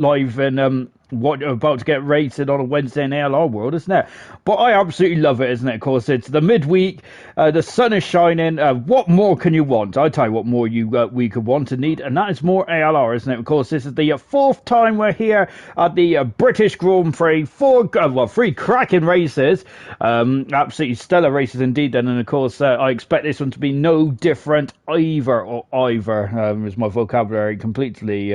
live and what you're about to get rated on a Wednesday in ALR world, isn't it? But I absolutely love it, isn't it? Of course, it's the midweek. The sun is shining. What more can you want? I tell you what more we could want and need, and that is more ALR, isn't it? Of course, this is the fourth time we're here at the British Grand Prix. Three cracking races. Absolutely stellar races indeed. Then, and of course, I expect this one to be no different either. As my vocabulary completely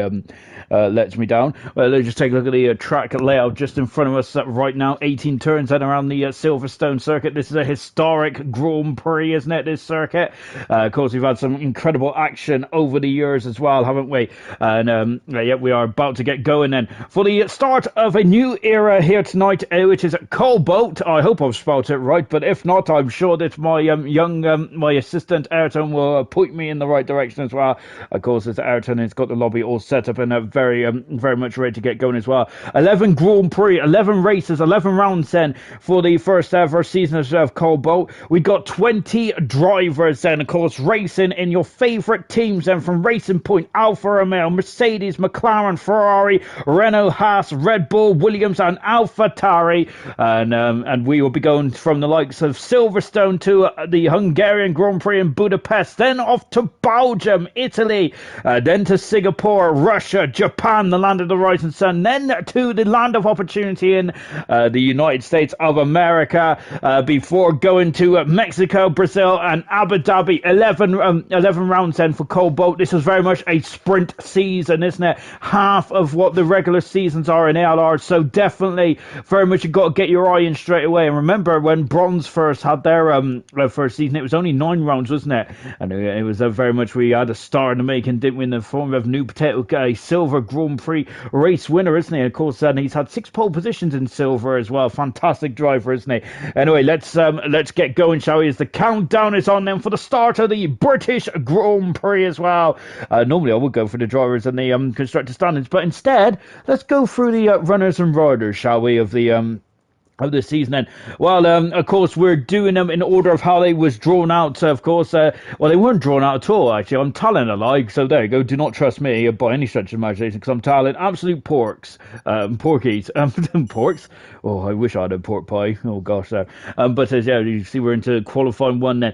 lets me down. Let's just take a look at the track layout just in front of us right now. 18 turns and around the Silverstone circuit. This is a historic Grand Prix, isn't it, this circuit? Of course, we've had some incredible action over the years as well, haven't we? And yeah, we are about to get going then for the start of a new era here tonight, which is Cobalt. I hope I've spelled it right, but if not, I'm sure that my my assistant Ayrton will point me in the right direction as well. Of course, it's Ayrton. He's got the lobby all set up and very much ready to get going as well. 11 Grand Prix, 11 races, 11 rounds then for the first ever season of Cobalt. We got 20 drivers then, of course, racing in your favourite teams then, from Racing Point, Alfa Romeo, Mercedes, McLaren, Ferrari, Renault, Haas, Red Bull, Williams and AlphaTauri. And we will be going from the likes of Silverstone to the Hungarian Grand Prix in Budapest, then off to Belgium, Italy, then to Singapore, Russia, Japan, the land of the rising sun, then to the land of opportunity in the United States of America, before going to Mexico, Brazil and Abu Dhabi. 11 rounds then for Cobalt. This is very much a sprint season, isn't it? Half of what the regular seasons are in ALR, so definitely very much you've got to get your eye in straight away. And remember when Bronze first had their first season, it was only 9 rounds, wasn't it? And it was very much we had a star in the making, didn't we, in the form of New Potato Guy, Silver Grand Prix race winner, isn't he? Of course, and he's had 6 pole positions in silver as well. Fantastic driver, isn't he? Anyway, let's get going, shall we? As the countdown is on then for the start of the British Grand Prix as well. Normally I would go for the drivers and the constructor standings, but instead let's go through the runners and riders, shall we, of the season then. Well, of course, we're doing them in order of how they was drawn out. Of course, well, they weren't drawn out at all, actually. I'm telling a lie, so there you go. Do not trust me by any stretch of imagination, because I'm telling absolute porkies. Porks? Oh, I wish I had a pork pie. Oh, gosh, there. But yeah, you see we're into qualifying one then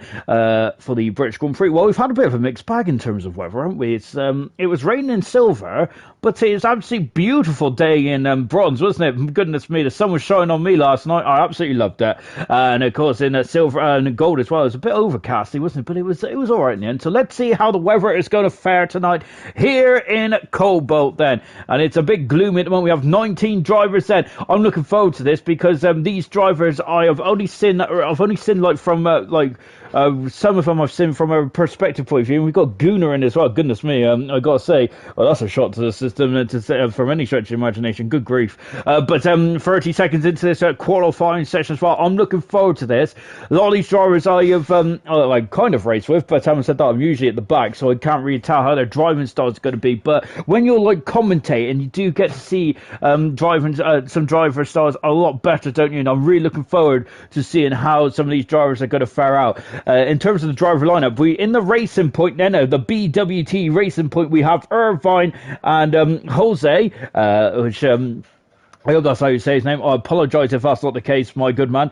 for the British Grand Prix. Well, we've had a bit of a mixed bag in terms of weather, haven't we? It was raining in silver, but it was absolutely beautiful day in bronze, wasn't it? Goodness me, the sun was shining on me last night. I absolutely loved it. And of course, in silver and gold as well, it was a bit overcasty, wasn't it? But it was all right in the end. So let's see how the weather is going to fare tonight here in Cobalt then. And it's a bit gloomy at the moment. We have 19 drivers then. I'm looking forward to this because these drivers I've only seen like from some of them I've seen from a perspective point of view. And we've got Gunnar in as well. Goodness me, I got to say, well, that's a shot to the system from any stretch of imagination. Good grief. But 30 seconds into this qualifying session as well. I'm looking forward to this. A lot of these drivers I have kind of raced with, but having said that, I'm usually at the back, so I can't really tell how their driving style is going to be. But when you're like commentating, you do get to see driving some driver styles a lot better, don't you? And I'm really looking forward to seeing how some of these drivers are going to fare out. In terms of the driver lineup, we in the Racing Point then, the BWT Racing Point, we have Irvine and Jose, which I hope that's how you say his name. I apologise if that's not the case, my good man.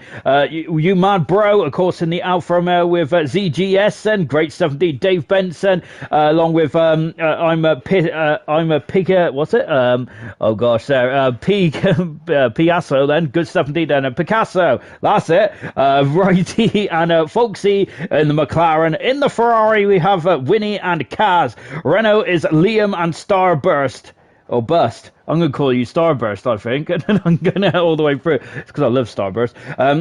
You mad bro, of course, in the Alfa Romeo with ZGS and great stuff indeed. Dave Benson, along with I'm a Pica. What's it? Oh gosh, there. Picasso. Then good stuff indeed. Then Picasso. That's it. Righty and Folksy in the McLaren. In the Ferrari we have Winnie and Kaz. Renault is Liam and Starburst. Or Bust. I'm going to call you Starburst, I think, and then I'm going to all the way through. It's because I love Starburst.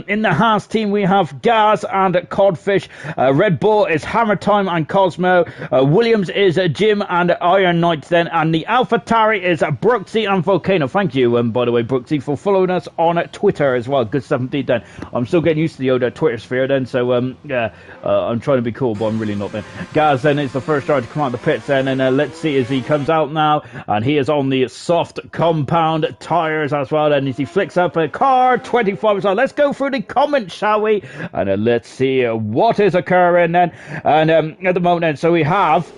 In the Haas team, we have Gaz and Codfish. Red Bull is Hammer Time and Cosmo. Williams is Jim and Iron Knight then. And the AlphaTauri is Brooksy and Volcano. Thank you, by the way, Brooksy, for following us on Twitter as well. Good stuff indeed then. I'm still getting used to the old Twitter sphere then, so yeah, I'm trying to be cool, but I'm really not then. Gaz then is the first driver to come out of the pits then, and let's see as he comes out now. And he is on the soft compound tires as well, and as he flicks up a car 25 as well. Let's go through the comments, shall we, and let's see what is occurring then. And at the moment then, so we have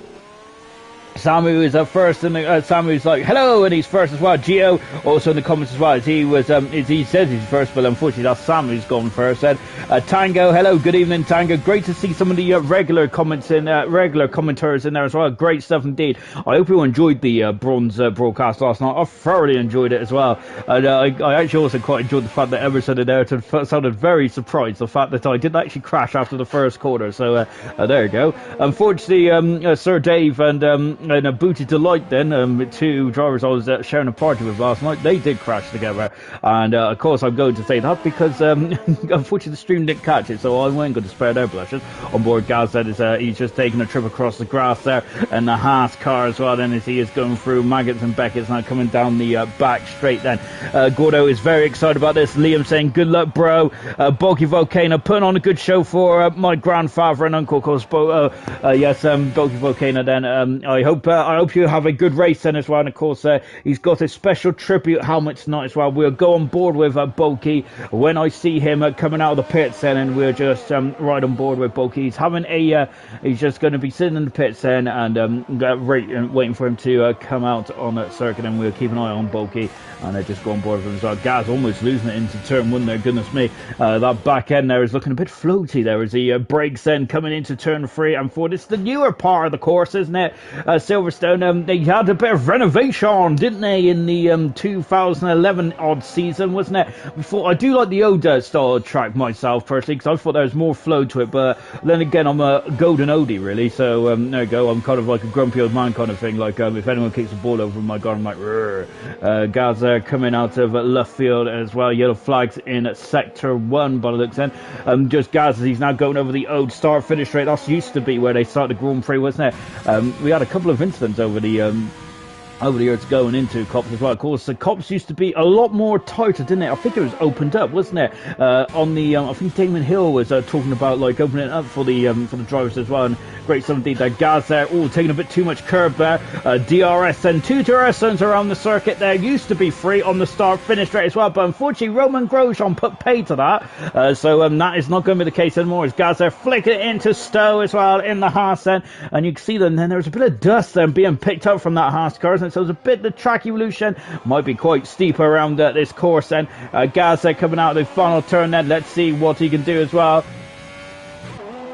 Samu is up first, and Samu's like, hello, and he's first as well. Gio also in the comments as well. He says he's first, but unfortunately that's Samu's gone first. And Tango, hello, good evening, Tango. Great to see some of the regular comments in, regular commenters in there as well. Great stuff indeed. I hope you enjoyed the bronze broadcast last night. I thoroughly enjoyed it as well. And I actually also quite enjoyed the fact that Emerson and Ayrton sounded very surprised the fact that I didn't actually crash after the first quarter. So there you go. Unfortunately, Sir Dave and a Booty Delight then, two drivers I was sharing a party with last night, they did crash together, and of course I'm going to say that because unfortunately the stream didn't catch it, so I wasn't going to spare their blushes. On board Gaz said he's just taking a trip across the grass there, and the Haas car as well then as he is going through Maggots and Beckett's now coming down the back straight then. Gordo is very excited about this. Liam saying good luck bro. Bulky Volcano putting on a good show for my grandfather and uncle, of course. Yes, Bulky Volcano then. I hope you have a good race then as well. And of course, he's got a special tribute helmet tonight as well. We'll go on board with Bulky when I see him coming out of the pits then, and we'll just ride on board with Bulky. He's having he's just going to be sitting in the pits then and waiting for him to come out on that circuit, and we'll keep an eye on Bulky and just go on board with him as well. Gaz almost losing it into turn one there, goodness me. That back end there is looking a bit floaty there as he breaks then coming into turn 3 and 4. It's the newer part of the course, isn't it? Silverstone, they had a bit of renovation, didn't they, in the 2011 odd season, wasn't it? Before, I do like the old style track myself personally, because I thought there was more flow to it, but then again I'm a golden oldie really, so there you go. I'm kind of like a grumpy old man kind of thing, like if anyone kicks the ball over my god I'm like Gaz coming out of left field as well. Yellow flags in sector 1 by the looks then. Just Gaz as he's now going over the old start finish straight. That used to be where they started the Grand Prix, wasn't it? We had a couple of incidents over the years going into Cops as well. Of course, the Cops used to be a lot more tighter, didn't it? I think it was opened up, wasn't it? On the, I think Damon Hill was talking about like opening it up for the drivers as well. And great stuff indeed. That Gaz there, taking a bit too much curb there. DRS and 2 DRS zones around the circuit there. Used to be free on the start finish straight as well, but unfortunately Roman Grosjean put pay to that. So that is not going to be the case anymore. As Gaz there flicking it into Stowe as well in the Haas then, and you can see then there's a bit of dust then being picked up from that Haas car, so there's a bit, the track evolution might be quite steep around this course then. Gaz coming out of the final turn then. Let's see what he can do as well.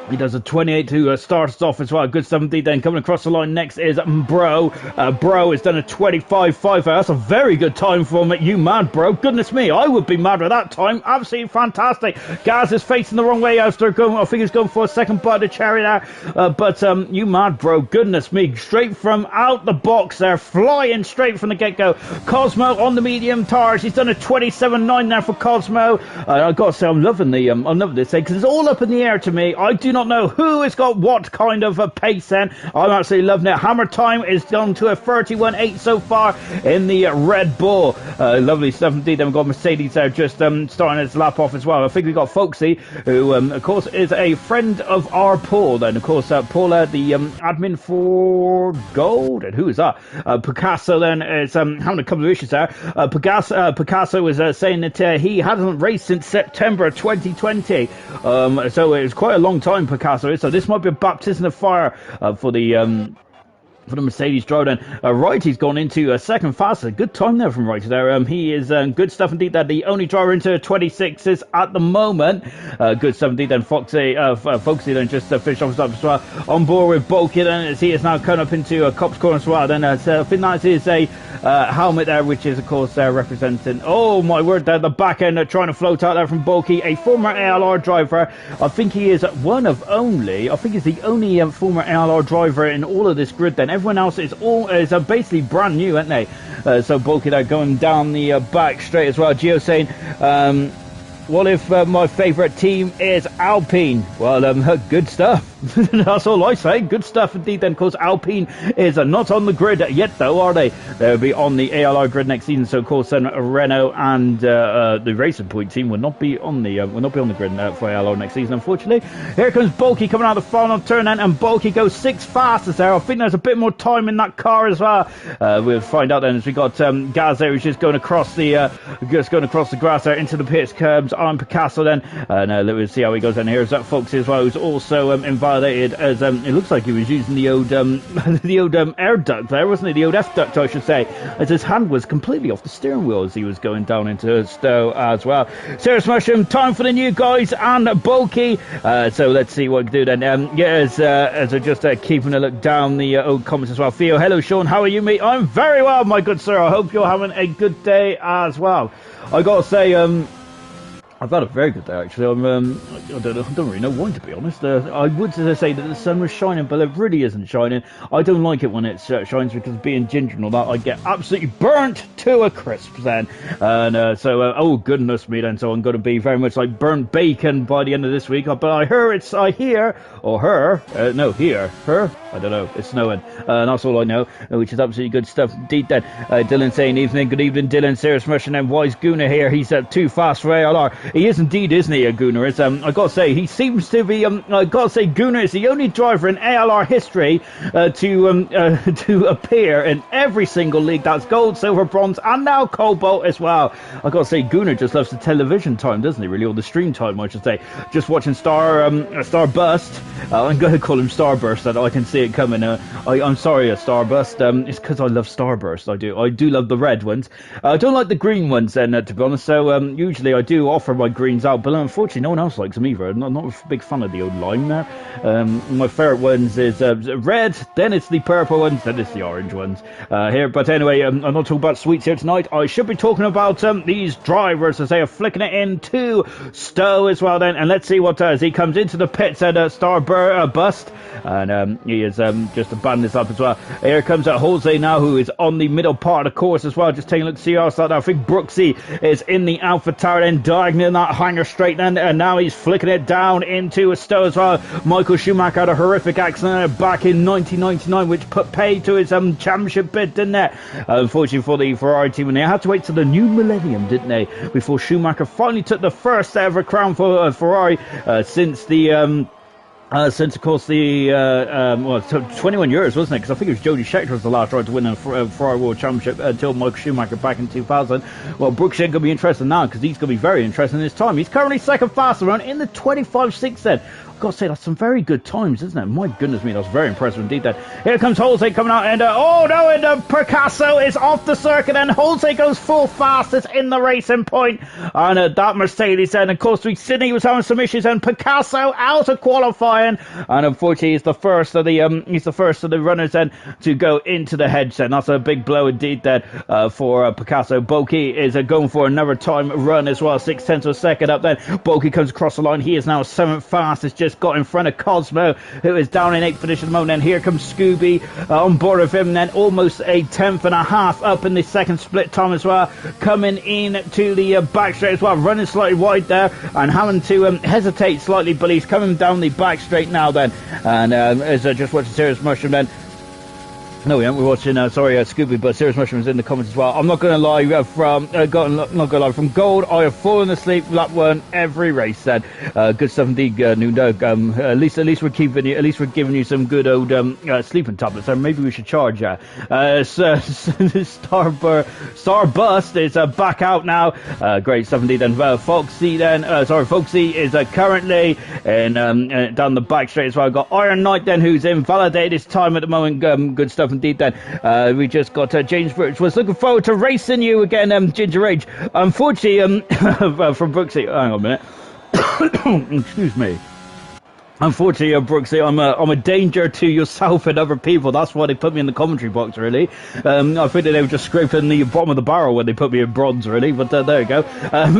He does a 28 to start us off as well. Good 70 then. Coming across the line next is Bro. Bro has done a 25.5. That's a very good time for him. You mad, Bro? Goodness me, I would be mad with that time. Absolutely fantastic. Gaz is facing the wrong way after going. I think he's going for a second bite of cherry there. But you mad, Bro? Goodness me, straight from out the box there, flying straight from the get-go. Cosmo on the medium tires. He's done a 27.9 there for Cosmo. I've got to say, I'm loving this because it's all up in the air to me. I do not know who has got what kind of a pace then. I'm absolutely loving it. Hammer time is down to a 31.8 so far in the Red Bull. Lovely stuff indeed. Then we've got Mercedes there just starting its lap off as well. I think we've got Folksy, who of course is a friend of our Paul. Then of course Paula, the admin for Gold. And who is that? Picasso then is having a couple of issues there. Picasso was saying that he hasn't raced since September 2020. So it was quite a long time, Picasso. So this might be a baptism of fire for the Mercedes driver. Then Wright, he's gone into a second fastest. Good time there from Wright there. He is good stuff indeed. That the only driver into 26s at the moment. Good stuff indeed. Then Foxy then just finished off as well. On board with Bulky then as he is now coming up into a Cop's corner as well. Then so I think that is a helmet there, which is of course representing, oh my word, there the back end trying to float out there from Bulky, a former ALR driver. I think he is one of only, I think he's the only former ALR driver in all of this grid then. Everyone else is basically brand new, aren't they? So Bulky there going down the back straight as well. Gio saying, what if my favourite team is Alpine? Well, good stuff. That's all I say. Good stuff indeed then. Of course, Alpine is not on the grid yet though, are they? They'll be on the ALR grid next season. So of course then Renault and the Racing Point team will not be on the grid for ALR next season, unfortunately. Here comes Bulky coming out of the final turn then, and Bulky goes 6 fastest there. I think there's a bit more time in that car as well. We'll find out then as we got Gaz there, who's just going across the grass there into the pits curbs on Picasso then. We'll see how he goes. And here's that Foxy as well, who's also involved validated as it looks like he was using the old the old air duct there, wasn't it? The old F duct, I should say, as his hand was completely off the steering wheel as he was going down into stow as well. Serious Mushroom, time for the new guys and bulky. So let's see what we can do then. As I just keeping a look down the old comments as well. Theo, hello Sean, how are you, mate? I'm very well, my good sir. I hope you're having a good day as well. I gotta say, I've had a very good day actually. I don't really know why, to be honest. I would say that the sun was shining, but it really isn't shining. I don't like it when it shines because being ginger and all that, I get absolutely burnt to a crisp then. And oh goodness me then. So I'm going to be very much like burnt bacon by the end of this week. But I hear, I don't know. It's snowing. And that's all I know, which is absolutely good stuff indeed then. Dylan saying evening. Good evening, Dylan. Serious Mushroom and Wise Gooner here. He's too fast for ALR. He is indeed, isn't he, a Gooner? It's, I gotta say, he seems to be, I gotta say, Gooner is the only driver in ALR history to appear in every single league. That's gold, silver, bronze, and now cobalt as well. I gotta say, Gooner just loves the television time, doesn't he, really? Or the stream time, I should say. Just watching Starburst. I'm going to call him Starburst, that I can see it coming. I'm sorry, Starburst. It's because I love Starburst. I do love the red ones. I don't like the green ones, then, to be honest. So usually I do offer my greens out, but unfortunately no one else likes them either. I'm not a big fan of the old lime there. My favourite ones is red, then it's the purple ones, then it's the orange ones here. But anyway, I'm not talking about sweets here tonight. I should be talking about these drivers as they are flicking it into Stowe as well then. And let's see what as he comes into the pits at Starburst, and he is just to band this up as well. Here comes Jose now, who is on the middle part of the course as well. Just taking a look to see how it's like. I think Brooksy is in the Alpha Tower then, diagonal that hanger straight then, and now he's flicking it down into a Stowe as well. Michael Schumacher had a horrific accident back in 1999 which put pay to his championship bid, didn't it? Unfortunately for the Ferrari team, and they had to wait till the new millennium, didn't they, before Schumacher finally took the first ever crown for Ferrari since of course the 21 years, wasn't it? Because I think it was Jody Scheckter was the last driver to win a Ferrari World Championship until Michael Schumacher back in 2000. Well, Brooks ain't going to be interested now because he's going to be very interested in this time. He's currently second fastest around in the 25.6 then. I've got to say, that's some very good times, isn't it? My goodness me, that's very impressive indeed. Then here comes Jose coming out, and Picasso is off the circuit, and Jose goes full fastest in the racing point. And that Mercedes, and of course, Sydney was having some issues, and Picasso out of qualifying, and unfortunately, he's the first of the runners then to go into the hedge. And that's a big blow indeed then for Picasso. Boki is going for another time run as well, 6/10 of a second up. Then Boki comes across the line. He is now seventh fastest. Just got in front of Cosmo, who is down in 8th position at the moment. And here comes Scooby on board with him, then almost a 10th and a half up in the second split time as well, coming in to the back straight as well, running slightly wide there and having to hesitate slightly, but he's coming down the back straight now then. And as I just watched Serious Mushroom then, no, we aren't. We're watching, Scooby, but Serious Mushroom is in the comments as well. I'm not going to lie, from gold, I have fallen asleep lap one every race then. Good stuff indeed, Noondog. At least we're giving you some good old sleeping tablets. So maybe we should charge that. Starbust is back out now. Great stuff indeed. And Folksy is currently in down the back straight as well. Got Iron Knight then, who's invalidated his time at the moment. Good stuff indeed then. We just got James Brooks was looking forward to racing you again, Ginger Rage. Unfortunately, from Brooksy, hang on a minute. Excuse me. Unfortunately, Brooksy, I'm a danger to yourself and other people. That's why they put me in the commentary box, really. I think they were just scraping the bottom of the barrel when they put me in bronze, really. But there you go. But at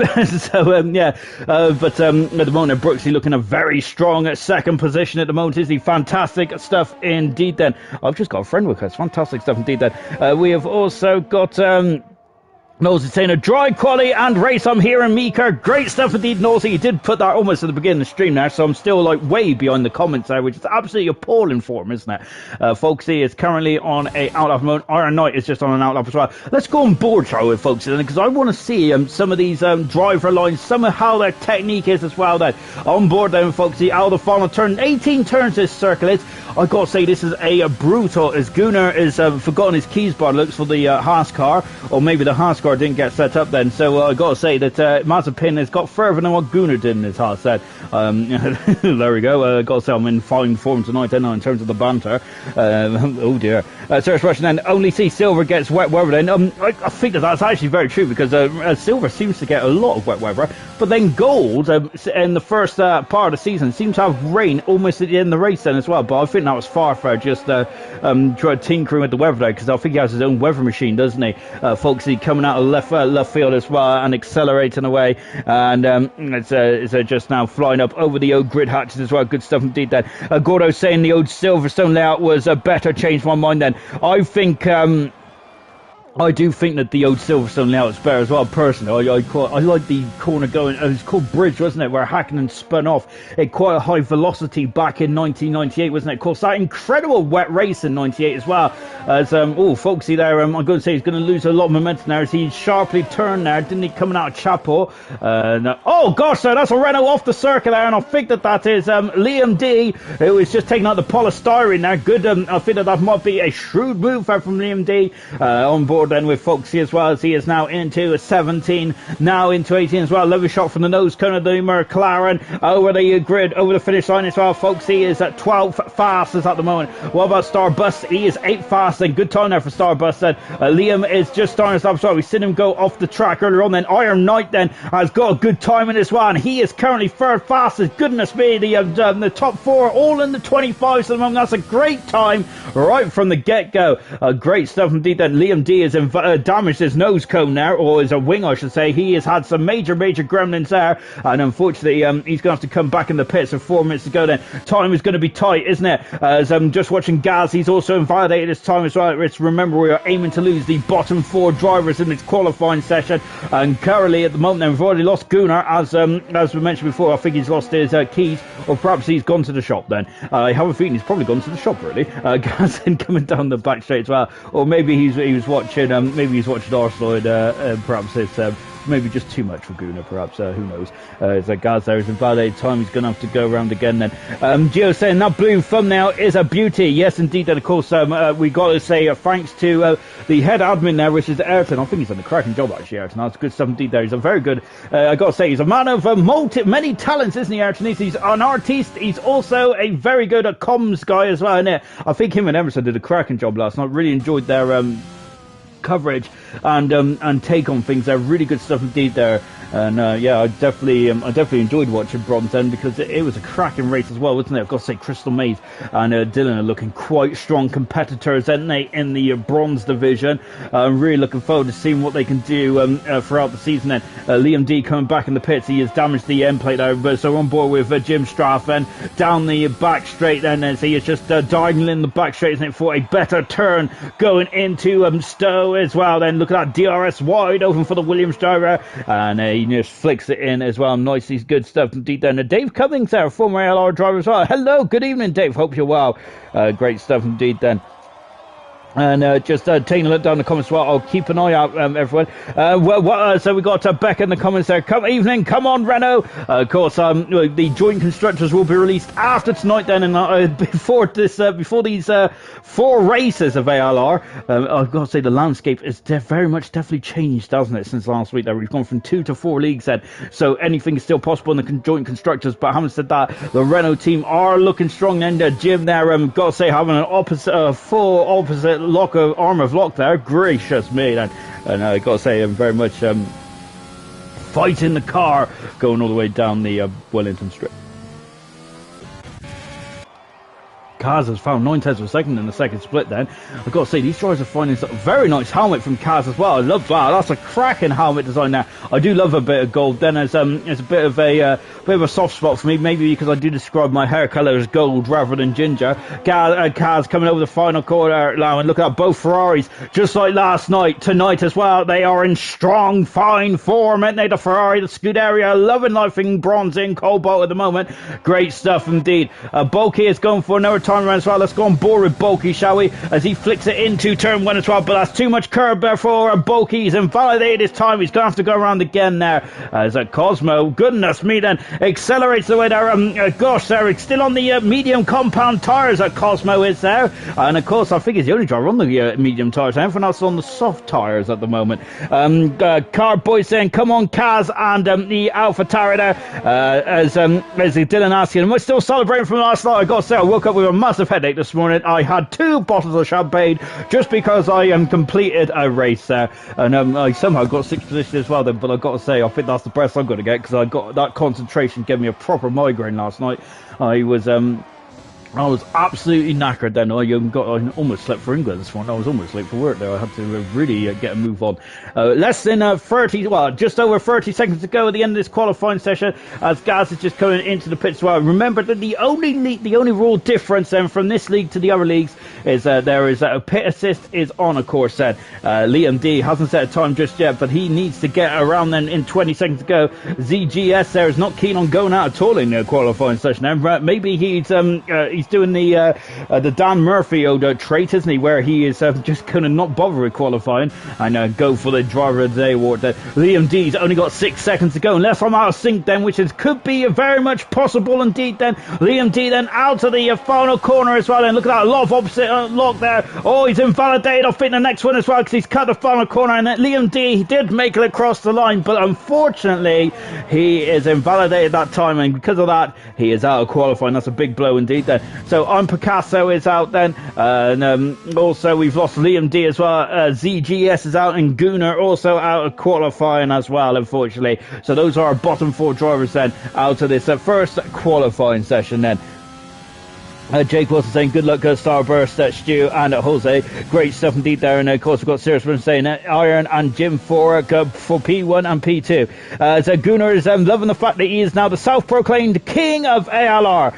the moment, Brooksy looking a very strong second position at the moment. Is he fantastic stuff indeed? Then I've just got a friend with us. Fantastic stuff indeed. Then we have also got. Nosey saying a dry quality and race. I'm here in Meeker. Great stuff indeed, Nosey. You did put that almost at the beginning of the stream there, so I'm still like way behind the comments there, which is absolutely appalling for him, isn't it? Folksy is currently on a outlap mode. Iron Knight is just on an outlap as well. Let's go on board show with Folksy then, because I want to see some of these driver lines, some of how their technique is as well then. On board then, Folksy, out of the final turn. 18 turns this circle is. I gotta say, this is a brutal, as Gunnar is forgotten his keys bar, looks for the Haas car, or maybe the Haas car score didn't get set up then. So I got to say that Mazepin has got further than what Gunnar did in his heart set. There we go. Got to say I'm in fine form tonight, in terms of the banter. Oh dear. Search Russian then only see Silver gets wet weather then. I think that's actually very true because Silver seems to get a lot of wet weather, but then Gold in the first part of the season seems to have rain almost at the end of the race then as well. But I think that was far for just tinkering with the weather there, because I think he has his own weather machine, doesn't he? Folksy coming out of left field as well and accelerating away, and it's just now flying up over the old grid hatches as well. Good stuff indeed then. Gordo saying the old Silverstone layout was better. Changed my mind then. I do think that the old Silverstone layout is better as well, personally. I like the corner going, it was called Bridge, wasn't it, where Hakkinen spun off at quite a high velocity back in 1998, wasn't it? Of course, that incredible wet race in 98 as well. As, Folksy there, I'm going to say he's going to lose a lot of momentum there as he sharply turned there, didn't he, coming out of Chapel. Oh, gosh, that's a Renault off the circuit there, and I think that is Liam D, who is just taking out the polystyrene there. Good, I think that might be a shrewd move there from Liam D on board then with Folksy as well, as he is now into a 17, now into 18 as well. Lovely shot from the nose cone of the McLaren over the grid, over the finish line as well. Folksy is at 12 fastest at the moment. What about Starbust? He is 8 fast, and good time there for Starbust then. Liam is just starting to stop as well. We've seen him go off the track earlier on then. Iron Knight then has got a good time in as well, and he is currently third fastest. Goodness me, the top 4 all in the 25s at the moment. That's a great time right from the get-go. Great stuff indeed then. Liam D is damaged his nose cone there, or his wing I should say. He has had some major gremlins there, and unfortunately he's going to have to come back in the pits with 4 minutes to go then. Time is going to be tight, isn't it? As I'm just watching Gaz, he's also invalidated his time as well. Remember, we are aiming to lose the bottom 4 drivers in this qualifying session, and currently at the moment we've already lost Gunnar, as we mentioned before. I think he's lost his keys, or perhaps he's gone to the shop then. I have a feeling he's probably gone to the shop really. Gaz coming down the back straight as well, or maybe he was watching Arsenal, and perhaps it's maybe just too much for Gunnar, perhaps. Who knows? It's like Gaz there is invalidated time. He's going to have to go around again then. Gio saying that blue thumbnail is a beauty. Yes, indeed. And of course, we got to say thanks to the head admin there, which is Ayrton. I think he's done a cracking job, actually, Ayrton. That's good stuff indeed there. He's a very good, I got to say, he's a man of many talents, isn't he, Ayrton? He's an artiste. He's also a very good comms guy as well, isn't it? I think him and Emerson did a cracking job last night. Really enjoyed their coverage and take on things. They're really good stuff indeed there. And I definitely enjoyed watching Bronze End, because it was a cracking race as well, wasn't it? I've got to say, Crystal Maze and Dylan are looking quite strong competitors, aren't they, in the bronze division. I'm really looking forward to seeing what they can do throughout the season then. Liam D coming back in the pits. He has damaged the end plate there, so on board with Jim Straff then down the back straight then, as he is just diagonal the back straight, isn't it, for a better turn going into Stowe as well then. Look at that, DRS wide open for the Williams driver, and he just flicks it in as well. Nicely, good stuff indeed then. Dave Cummings there, former ALR driver as well. Hello, good evening, Dave. Hope you're well. Great stuff indeed then. And just taking a look down the comments as well. I'll keep an eye out, everyone. So we got Becca in the comments there. Evening, come on, Renault. Of course, the joint constructors will be released after tonight then, and before these 4 races of ALR. I've got to say, the landscape is very much definitely changed, hasn't it, since last week there. We've gone from 2 to 4 leagues then, so anything is still possible in the joint constructors. But having said that, the Renault team are looking strong then. Jim there, got to say, having an full opposite arm of lock there. Gracious me, and I got to say, I'm very much fighting the car going all the way down the Wellington Strip. Kaz has found 9 tenths of a second in the second split then. I've got to say, these drivers are finding a very nice helmet from Kaz as well. I love that. That's a cracking helmet design there. I do love a bit of gold. Then it's a bit of a soft spot for me, maybe because I do describe my hair colour as gold rather than ginger. Kaz coming over the final corner now, and look at both Ferraris, just like last night, tonight as well. They are in strong, fine form, aren't they? The Ferrari, the Scuderia, loving life in bronze in Cobalt at the moment. Great stuff indeed. Bulky is going for another time time around as well. Let's go on board with Bulky, shall we? As he flicks it into turn 1 as well, but that's too much curb there for Bulky. He's invalidated his time. He's going to have to go around again now. As Cosmo, goodness me, then accelerates the way there. Gosh, they're still on the medium compound tyres that Cosmo is there. And of course, I think he's the only driver on the medium tyres. Everyone else is on the soft tyres at the moment. Cardboy saying, come on, Kaz, and the Alpha Tower there. As Dylan asking, am I still celebrating from last night? I got to say, I woke up with a massive headache this morning. I had 2 bottles of champagne just because I completed a race there. And I somehow got 6th position as well then, but I've got to say, I think that's the best I'm going to get, because I got that concentration gave me a proper migraine last night. I was absolutely knackered then. I almost slept for England this morning. I was almost late for work there. I had to really get a move on. Less than just over 30 seconds to go at the end of this qualifying session, as Gaz is just coming into the pits as well. Remember that the only rule difference then from this league to the other leagues is there is a pit assist is on, of course. Liam D hasn't set a time just yet, but he needs to get around then in 20 seconds to go. ZGS there is not keen on going out at all in the qualifying session. Maybe he's doing the Dan Murphy trait, isn't he, where he is just going to not bother with qualifying and go for the driver of the day award. Liam D's only got 6 seconds to go, unless I'm out of sync then, which could be very much possible indeed then. Liam D then out of the final corner as well, and look at that, a lot of opposite lock there. Oh, he's invalidated. I think the next one as well, because he's cut the final corner, and Liam D did make it across the line, but unfortunately he is invalidated that time, and because of that he is out of qualifying. That's a big blow indeed then. So I'm Picasso is out then, and also we've lost Liam D as well. ZGS is out, and Gunnar also out of qualifying as well, unfortunately. So those are our bottom 4 drivers then out of this first qualifying session then. Jake Wilson saying good luck, Starburst, Stu and Jose. Great stuff indeed there. And of course we've got Sirius saying Iron and Jim for P1 and P2. So Gunnar is loving the fact that he is now the self-proclaimed king of ALR.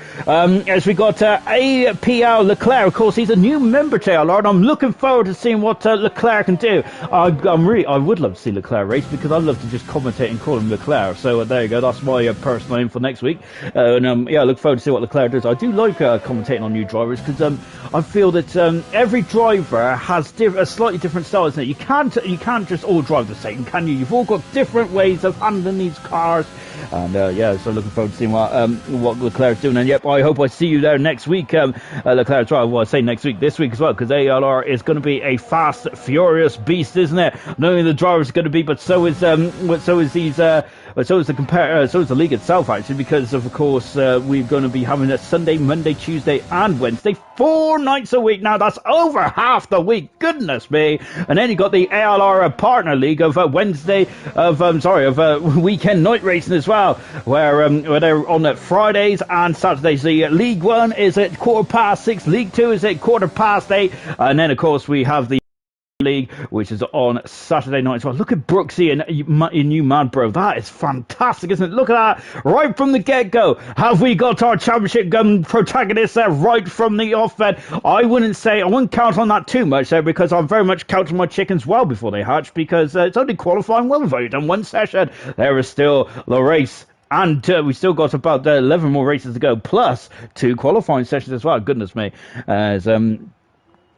As we got APL Leclerc, of course he's a new member to ALR, and I'm looking forward to seeing what Leclerc can do. I would love to see Leclerc race, because I love to just commentate and call him Leclerc. So there you go, that's my personal aim for next week. I look forward to see what Leclerc does. I do like commentating on new drivers, because I feel that every driver has a slightly different style, isn't it? You can't just all drive the same, can you? You've all got different ways of handling these cars, and so looking forward to seeing what Leclerc's doing. And yep, I hope I see you there next week, Leclerc drive. Well, I say next week, this week as well, because ALR is going to be a fast, furious beast, isn't it? Not only the drivers are going to be, but so is the league itself, actually, because of course we're going to be having a Sunday, Monday, Tuesday and Wednesday, 4 nights a week. Now that's over half the week, goodness me. And then you got the ALR partner league of weekend night racing as well, where they're on Fridays and Saturdays. The League 1 is at 6:15, League 2 is at 8:15, and then of course we have the League, which is on Saturday night as well. Look at Brooksy and you mad bro. That is fantastic, isn't it? Look at that, right from the get-go. Have we got our championship protagonist there right from the off then? I wouldn't count on that too much there, because I'm very much counting my chickens well before they hatch, because it's only qualifying well. We've only done 1 session. There is still the race, and we still got about 11 more races to go, plus 2 qualifying sessions as well. Goodness me. As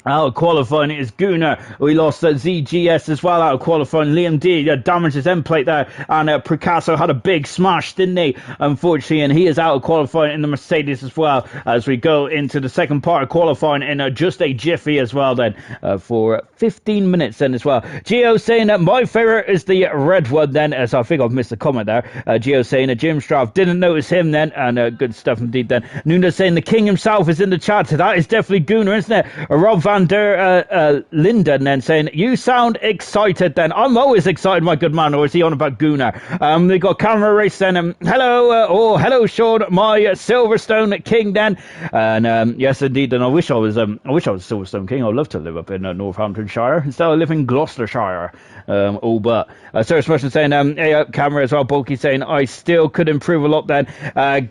out of qualifying, it is Gunnar. We lost ZGS as well out of qualifying. Liam D damaged his end plate there, and Picasso had a big smash, didn't he? Unfortunately, and he is out of qualifying in the Mercedes as well, as we go into the second part of qualifying in just a jiffy as well then, for 15 minutes then as well. Gio saying that my favourite is the red one then, as I think I've missed a comment there. Gio saying that Jim Straff didn't notice him then, and good stuff indeed then. Nuna saying the king himself is in the chat. That is definitely Gunnar, isn't it? Rob Van der Linden then saying, you sound excited then. I'm always excited, my good man. Or is he on about Gunnar? They got camera race then. Hello Sean, my Silverstone king then. And yes indeed, and I wish I was Silverstone king. I'd love to live up in Northamptonshire instead of living in Gloucestershire. But Sarah Smushing saying, hey, camera as well. Bulky saying, I still could improve a lot then.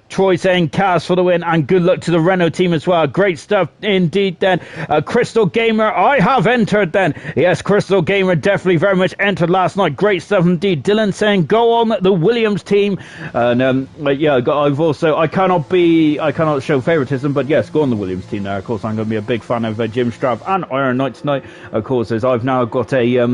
Troy saying, Kaz for the win, and good luck to the Renault team as well. Great stuff indeed then. Chris Crystal Gamer. I have entered then. Yes, Crystal Gamer definitely very much entered last night. Great stuff indeed. Dylan saying, go on the Williams team. And yeah, I cannot show favoritism, but yes, go on the Williams team there. Of course, I'm going to be a big fan of Jim Strav and Iron Knight tonight. Of course, as I've now got a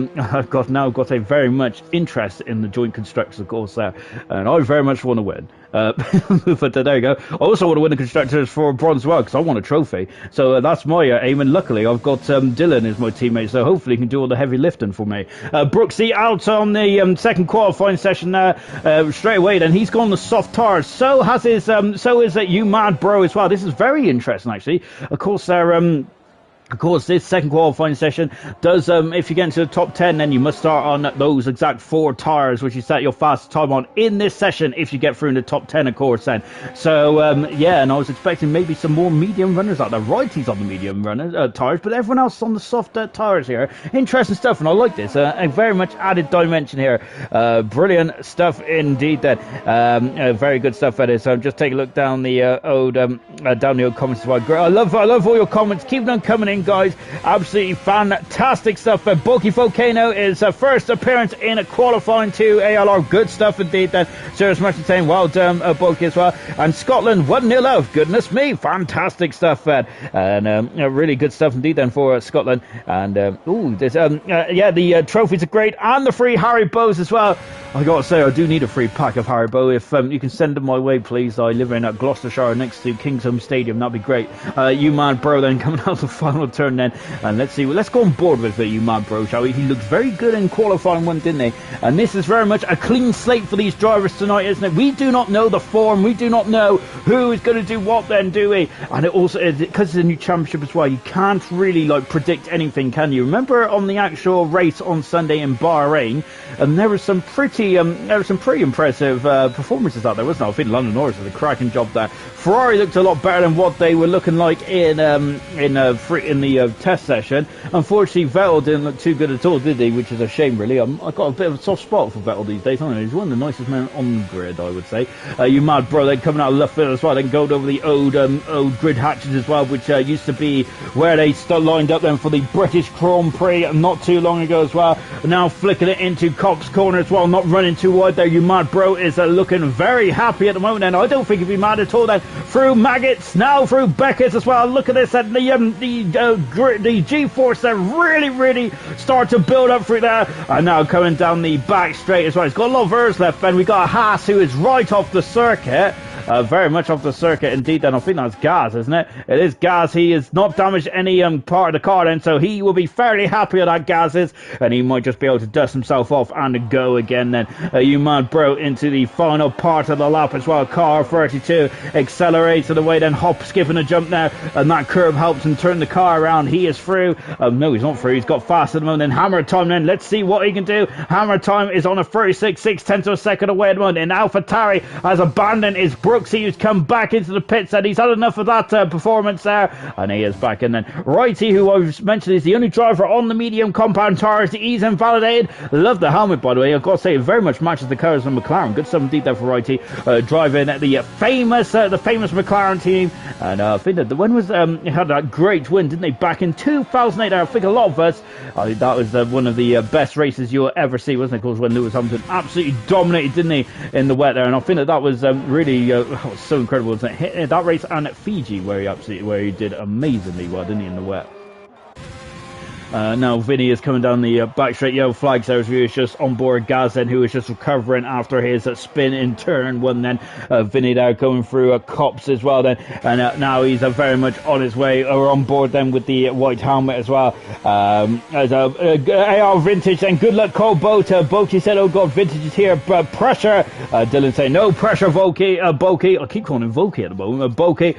very much interest in the joint constructors, of course, there, and I very much want to win. But there you go. I also want to win the constructors for bronze as well, because I want a trophy. So that's my aim, and luckily I've got Dylan as my teammate, so hopefully he can do all the heavy lifting for me. Brooksy out on the second qualifying session straight away. Then he's gone the soft tires. So has his so is that you mad bro as well. This is very interesting actually. Of course they're Of course, this second qualifying session does, if you get into the top 10, then you must start on those exact 4 tyres, which you set your fastest time on in this session, if you get through in the top 10, of course, then. So, yeah, and I was expecting maybe some more medium runners out there. Righties on the medium runners, tyres, but everyone else on the soft tyres here. Interesting stuff, and I like this. A very much added dimension here. Brilliant stuff indeed, then. Very good stuff, that is. So just take a look down the old comments as well. I love all your comments. Keep them coming in, guys. Absolutely fantastic stuff. Bulky Volcano is first appearance in a qualifying to ALR. Good stuff indeed. Then Serious Merchant saying well done, Bulky as well. And Scotland 1-0 up. Goodness me, fantastic stuff, and really good stuff indeed then for Scotland. And yeah, the trophies are great, and the free Haribo's as well. I gotta say, I do need a free pack of Haribo. If you can send them my way, please. I live in Gloucestershire next to Kingsholm Stadium. That'd be great. You mad bro then coming out the final turn then, and let's see. Let's go on board with you mad bro, shall we? He looked very good in qualifying one, didn't he? And this is very much a clean slate for these drivers tonight, isn't it? We do not know the form. We do not know who is going to do what then, do we? And it also, because it's a new championship as well, you can't really predict anything, can you? Remember on the actual race on Sunday in Bahrain, and there was some pretty impressive performances out there, wasn't there? I think London Norris did a cracking job there. Ferrari looked a lot better than what they were looking like in the test session. Unfortunately, Vettel didn't look too good at all, did he? Which is a shame, really. I've got a bit of a soft spot for Vettel these days, haven't I? He's one of the nicest men on the grid, I would say. You mad bro, they're coming out of left field as well. They go over the old grid hatches as well, which used to be where they lined up then for the British Grand Prix not too long ago as well. Now flicking it into Cox Corner as well, not running too wide there. You mad bro is looking very happy at the moment, and I don't think he'd be mad at all then. Through Maggots, now through Beckett as well. Look at this, and the G-force there really start to build up through there, and now coming down the back straight as well. He's got a lot of errors left, and we got Haas, who is right off the circuit. Very much off the circuit indeed, and I think that's Gaz, isn't it? It is Gaz. He has not damaged any part of the car then, so he will be fairly happy with that, Gaz is, and he might just be able to dust himself off and go again then. You mad bro into the final part of the lap as well. Car 32 accelerates to the way, then hop, skipping a jump now, and that curve helps him turn the car around. He is through. No, he's not through. He's got fast at the moment. Then Hammer Time then. Let's see what he can do. Hammer Time is on a 36.6 of a second away at the moment, and AlphaTauri has abandoned his Brooksy, who's come back into the pits, and he's had enough of that performance there, and he is back in then. Righty, who I've mentioned is the only driver on the medium compound tires. He's invalidated. Love the helmet, by the way. I've got to say, it very much matches the colours of McLaren. Good stuff indeed there for Righty, driving the famous McLaren team. And I think that when was he had that great win, didn't they, back in 2008? I think a lot of us, I think that was one of the best races you'll ever see, wasn't it? Of course, when Lewis Hamilton absolutely dominated, didn't he, in the wet there? And I think that was really so incredible, wasn't it? That race and at Fiji, where he did amazingly well, didn't he, in the wet. Now Vinny is coming down the back straight. Yellow flags there as he was just on board Gazden, who was just recovering after his spin in turn one then. Vinny there going through Cops as well then, and now he's very much on his way, or on board then with the white helmet as well. As AR Vintage, and good luck Cobalt. Boki said, oh god, Vintage is here, but pressure. Dylan saying no pressure, Boki. I keep calling him Volky at the moment. Boki.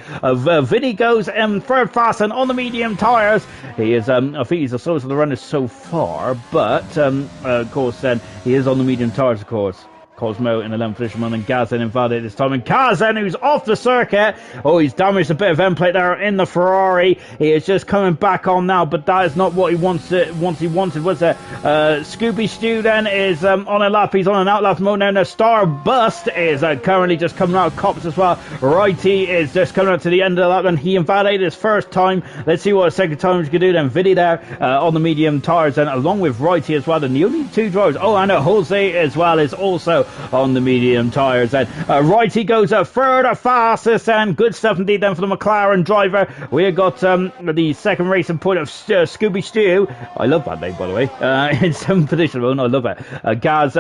Vinny goes third fast and on the medium tyres. He is, I think he's the slowest of the runners so far, but of course then he is on the medium tyres, of course. Cosmo in 11th position, and Gazen invalidated this time. And Gazen, who's off the circuit. Oh, he's damaged a bit of end plate there in the Ferrari. He is just coming back on now, but that is not what he wants. He wanted, was it? Scooby Stew then is on a lap. He's on an outlap mode now. And Star Bust is currently just coming out of Cops as well. Righty is just coming out to the end of the lap, and he invalidated his first time. Let's see what a second time he can do then. Viddy there on the medium tyres, and along with Righty as well. And the only two drivers. Oh, and Jose as well is also on the medium tyres. And Righty goes third fastest, and good stuff indeed then for the McLaren driver. We have got the second racing point of Scooby Stew. I love that name, by the way. In 7th position. Oh, no, I love it. Kaz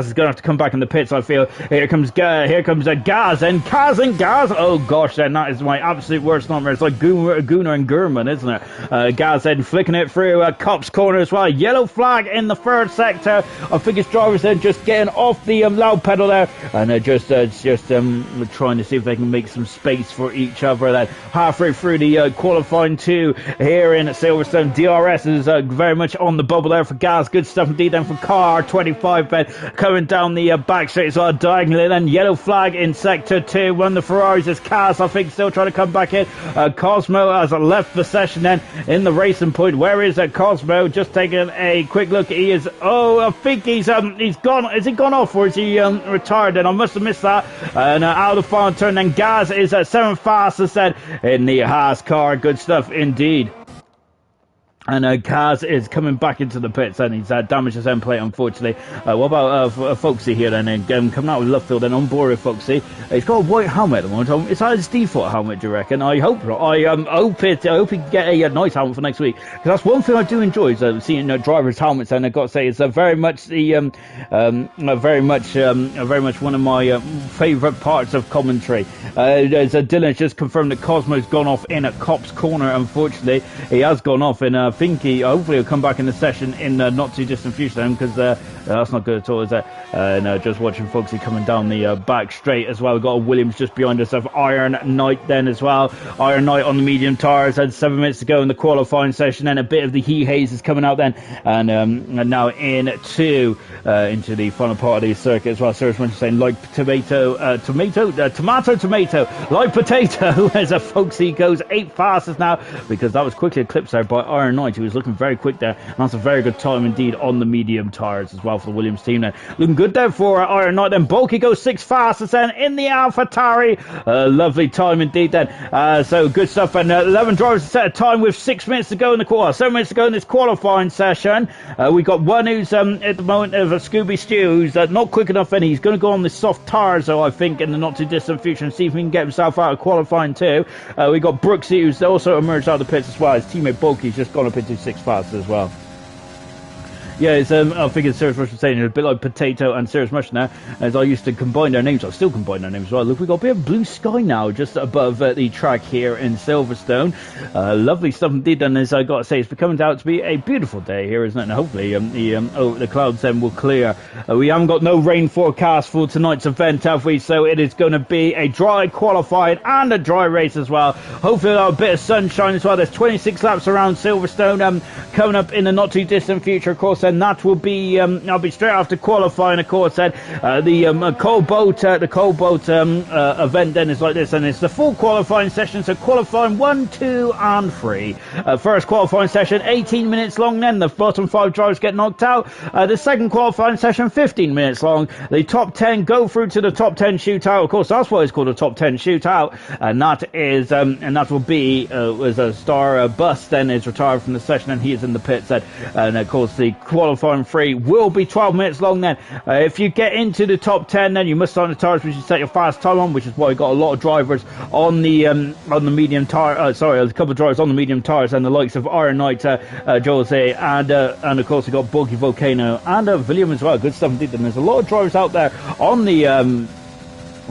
is going to have to come back in the pits, I feel. Here comes Gaz and Gaz. Oh, gosh, then that is my absolute worst nightmare. It's like Gunnar and Gurman, isn't it? Gaz then flicking it through Cop's corner as well. Yellow flag in the third sector. I think his drivers then just getting off the loud pedal there, and just trying to see if they can make some space for each other. Then halfway through the qualifying two here in Silverstone, DRS is very much on the bubble there for Gaz. Good stuff indeed then from Car 25 Ben coming down the back straight as well, diagonally. Then yellow flag in sector 2. One of the Ferraris is Kaz, I think, still trying to come back in. Cosmo has left the session then in the racing point. Where is Cosmo? Just taking a quick look. He is, I think he's gone. Has he gone off, or is he retired? And I must have missed that. And out of the final turn, then Gaz is at 7th fastest then in the Haas car. Good stuff indeed. And Kaz is coming back into the pits, and he's damaged his end plate, unfortunately. What about Foxy here then? Coming out with Luffield and on board with Foxy. He's got a white helmet at the moment. Is that his default helmet, do you reckon? I hope not. I hope he can get a nice helmet for next week. Because that's one thing I do enjoy, is seeing drivers' helmets. And I've got to say, it's very much the very much one of my favourite parts of commentary. Dylan's just confirmed that Cosmo's gone off in at Cop's corner. Unfortunately, he has gone off in I think hopefully he'll come back in the session in not too distant future then, because that's not good at all, is it? Just watching Foxy coming down the back straight as well. We've got a Williams just behind us of Iron Knight then as well. Iron Knight on the medium tyres, had 7 minutes to go in the qualifying session, then a bit of the heat haze is coming out then, and now into the final part of the circuit as well. Sarah's saying like tomato, like potato as a Foxy goes 8th fastest now, because that was quickly eclipsed there by Iron Knight, who was looking very quick there, and that's a very good time indeed on the medium tyres as well for the Williams team then. Looking good there for Iron Knight. Then Bulky goes 6th fastest then in the AlphaTauri. Lovely time indeed then. So good stuff. And 11 drivers set a time with 6 minutes to go in the quarter. 7 minutes to go in this qualifying session. We got one who's at the moment of a Scooby Stew, who's not quick enough, and he's going to go on the soft tyres, so I think in the not too distant future, and see if he can get himself out of qualifying too. We got Brooksy, who's also emerged out of the pits as well. His teammate Bulky's just gone up into 6th fastest as well. Yeah, it's, I think it's Serious Mush was saying, it's a bit like Potato and Serious Mush now, as I used to combine their names. I still combine their names as well. Look, we've got a bit of blue sky now, just above the track here in Silverstone. Lovely stuff indeed, and as I got to say, it's becoming out to be a beautiful day here, isn't it? And hopefully the clouds then will clear. We haven't got no rain forecast for tonight's event, have we? So it is going to be a dry qualifying and a dry race as well. Hopefully we'll have a bit of sunshine as well. There's 26 laps around Silverstone coming up in the not too distant future, of course. And that will be I'll be straight after qualifying, of course. Then the Cobalt event then is like this, and it's the full qualifying session. So qualifying 1, 2, and 3. First qualifying session 18 minutes long. Then the bottom 5 drivers get knocked out. The second qualifying session 15 minutes long. The top 10 go through to the top 10 shootout. Of course, that's why it's called a top 10 shootout, and that is and that will be as a Star Bus then is retired from the session, and he is in the pits then, and of course the qualifying 3 will be 12 minutes long then. If you get into the top 10, then you must start on the tyres which you set your fast time on, which is why we got a lot of drivers on the medium tyre. A couple of drivers on the medium tyres, and the likes of Iron Knight, Jose, and of course we got Buggy Volcano and William as well. Good stuff indeed. And there's a lot of drivers out there on the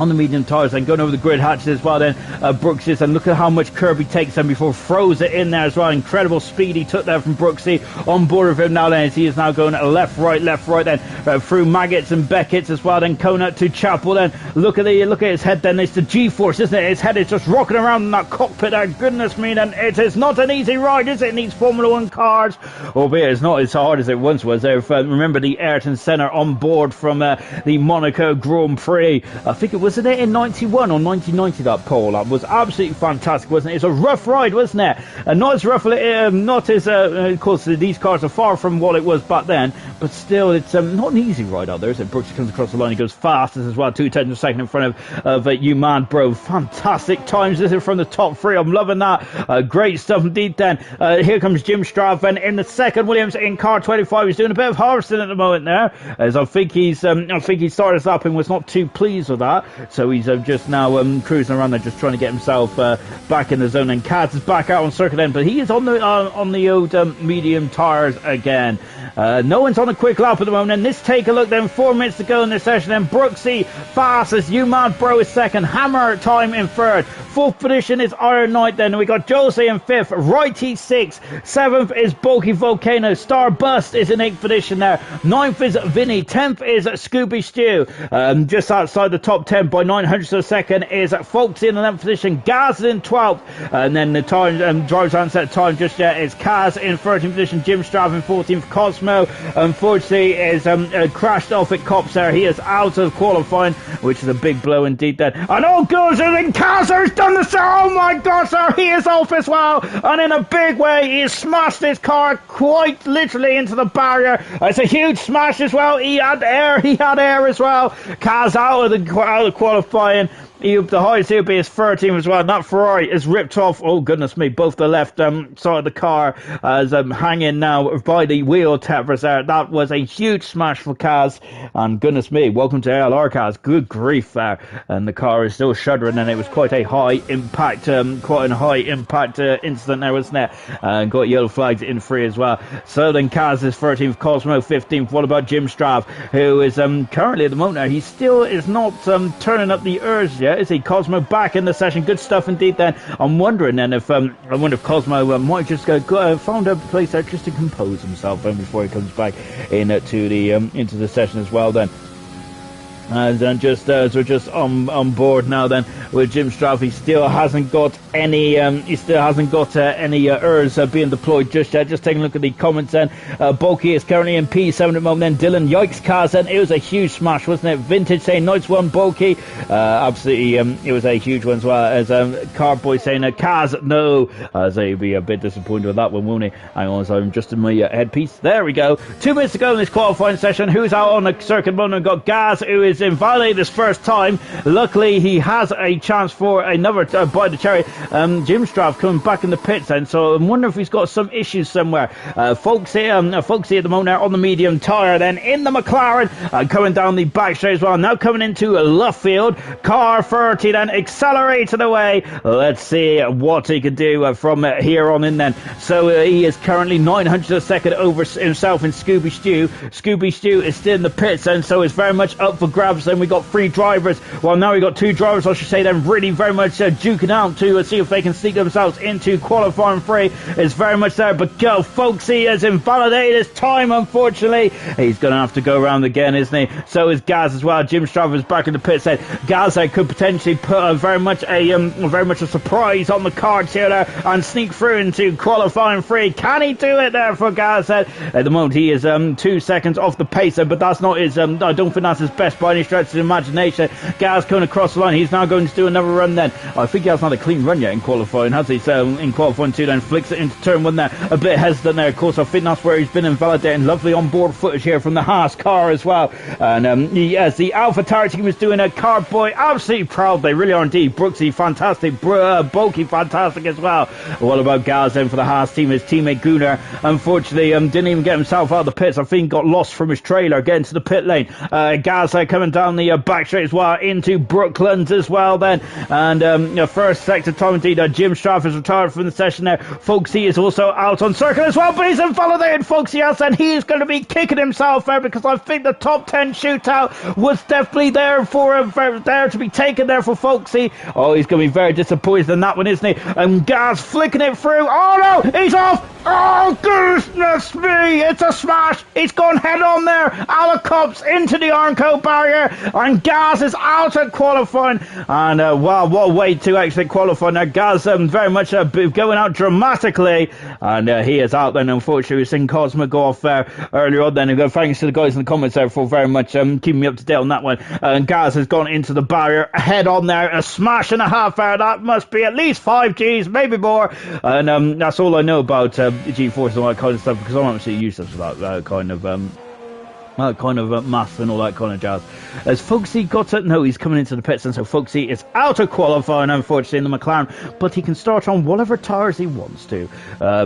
on the medium tires and going over the grid hatches as well. Then Brooksy, and look at how much curb he takes them before throws it in there as well. Incredible speed he took there from Brooksy. On board with him now then, as he is now going left right then through Maggots and Beckett's as well. Then Kona to Chapel. Then look at his head. Then it's the G-force, isn't it? His head is just rocking around in that cockpit there. Goodness me, then it is not an easy ride, is it? In these Formula One cars, albeit it's not as hard as it once was. Remember the Ayrton Senna on board from the Monaco Grand Prix. I think it was in 91 or 1990, that pole. That was absolutely fantastic, wasn't it? It's a rough ride, wasn't it? Not as rough, of course, these cars are far from what it was back then, but still, it's not an easy ride out there, is it? Brooks comes across the line, he goes fastest as well, 2/10 of a second in front of you man, bro. Fantastic times, this is from the top three. I'm loving that. Great stuff indeed. Then here comes Jim Straven in the second. Williams in car 25. He's doing a bit of harvesting at the moment there, as I think he started us up and was not too pleased with that. So he's just now cruising around there, just trying to get himself back in the zone. And Kaz is back out on circuit then, but he is on the old medium tires again. No one's on a quick lap at the moment. And let's take a look then. 4 minutes to go in this session. Then Brooksy fastest. You Mad Bro is second. Hammer time in third. Fourth position is Iron Knight. Then we got Jose in fifth. Righty sixth. Seventh is Bulky Volcano. Starbust is in eighth position there. Ninth is Vinny. 10th is Scooby Stew. Just outside the top 10 by 900 of a second is Folksy in the 11th position. Gaz is in 12th. And then the time drives aren't set time just yet is Kaz in 13th position. Jim Strav in 14th. Cosmo unfortunately is crashed off at Cops there. He is out of qualifying, which is a big blow indeed then. And all goes in. Kaz has done the sir. Oh my god, sir, he is off as well, and in a big way. He has smashed his car quite literally into the barrier. It's a huge smash as well. He had air as well. Kaz out of qualifying. The highest he'll be is 13 as well. And that Ferrari is ripped off. Oh goodness me! Both the left side of the car as hanging now by the wheel tethers there. That was a huge smash for Kaz. And goodness me, welcome to ALR Kaz. Good grief there. And the car is still shuddering. And it was quite a high impact, incident there, wasn't it? And got yellow flags in free as well. So then Kaz is 13th, Cosmo 15th. What about Jim Strav, who is currently at the moment? He still is not turning up the urge yet. Is he? Cosmo back in the session. Good stuff indeed then. I'm wondering then if Cosmo might just found a place there just to compose himself before he comes back into the session as well then. And then as we're just on board now then with Jim Straff, he still hasn't got any ERS being deployed just yet. Just taking a look at the comments then. Bulky is currently in P7 at the moment. Then Dylan, yikes, Kaz, then it was a huge smash, wasn't it? Vintage saying nice one, Bulky. Absolutely, it was a huge one as well. As Cardboy saying Kaz, no, as he'll be a bit disappointed with that one, won't he? Hang on, so I'm just in my headpiece. There we go. 2 minutes to go in this qualifying session. Who's out on the circuit moment? We've got Gaz, who is invalidated his first time. Luckily, he has a chance for another by the cherry. Jim Straff coming back in the pits then, so I wonder if he's got some issues somewhere. Folksy at the moment now on the medium tyre, then in the McLaren, coming down the back straight as well. Now coming into Luffield, car 30 then accelerating away. Let's see what he can do from here on in then. So he is currently 900 a second over himself in Scooby Stew. Scooby Stew is still in the pits and so it's very much up for grabs. Then we got 3 drivers. Well, now we got 2 drivers, I should say, then really very much duking out to see if they can sneak themselves into qualifying 3. It's very much there, but go, Folksy has invalidated his time, unfortunately. He's going to have to go around again, isn't he? So is Gaz as well. Jim Straver's back in the pit said Gaz could potentially put very much a surprise on the cards here there and sneak through into qualifying 3. Can he do it there for Gaz? At the moment he is 2 seconds off the pace, but that's not his I don't think that's his best by any stretch of the imagination. Gaz coming across the line. He's now going to do another run then. I think he hasn't had a clean run yet in qualifying, has he? So in qualifying 2 then flicks it into turn 1 there. A bit hesitant there, of course. I think that's where he's been invalidating. Lovely on-board footage here from the Haas car as well. And yes, the Alpha Tower team is doing a car boy. Absolutely proud. They really are indeed. Brooksy, fantastic. Bulky, fantastic as well. What about Gaz then for the Haas team? His teammate Gunnar, unfortunately, didn't even get himself out of the pits. I think he got lost from his trailer getting to the pit lane. Gaz coming coming down the back straight as well into Brooklands as well then. And first sector time indeed, Jim Straff is retired from the session there. Folksy is also out on circuit as well, but he's invalidated Folksy else, and he's going to be kicking himself there because I think the top 10 shootout was definitely there there to be taken there for Folksy. Oh, he's going to be very disappointed in that one, isn't he? And Gaz flicking it through. Oh no, he's off. Oh goodness me, it's a smash. He's gone head on there. ALR Cobalt into the Iron Coat barrier, and Gaz is out at qualifying. And wow, what a way to exit qualifying. Now Gaz very much going out dramatically, and he is out then. Unfortunately, we've seen Cosmo go off earlier on then. And thanks to the guys in the comments there for very much keeping me up to date on that one. And Gaz has gone into the barrier, head on there, a smash and a half there. That must be at least 5 Gs, maybe more. And that's all I know about G-Force and all that kind of stuff, because I'm absolutely useless for that kind of maths and all that kind of jazz. As Folksy got it, no, he's coming into the pits, and so Folksy is out of qualifying, unfortunately, in the McLaren, but he can start on whatever tyres he wants to. Yeah,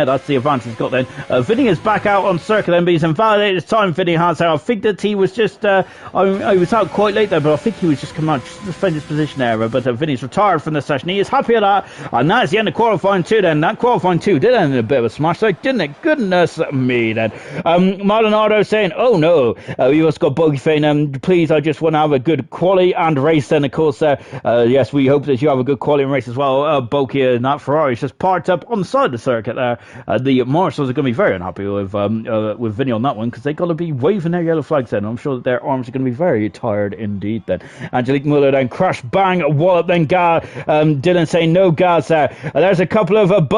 that's the advantage he's got then. Vinny is back out on circuit then, but he's invalidated his time. Vinny has out. I think that he was just, I was out quite late there, but I think he was just coming out just to defend his position there. But Vinny's retired from the session. He is happy with that, and that's the end of qualifying 2 then. That qualifying 2 did end in a bit of a smash, so didn't it? Goodness me then. Maldonado saying, oh no, we just got Bogey Fane. Please, I just want to have a good quali and race then, of course. Yes, we hope that you have a good quali and race as well. Bogey and that Ferrari's just parked up on the side of the circuit there. The Marshals are going to be very unhappy with Vinny on that one, because they've got to be waving their yellow flags then. I'm sure that their arms are going to be very tired indeed then. Angelique Muller then crash bang wallop then Dylan saying no gas there. There's a couple of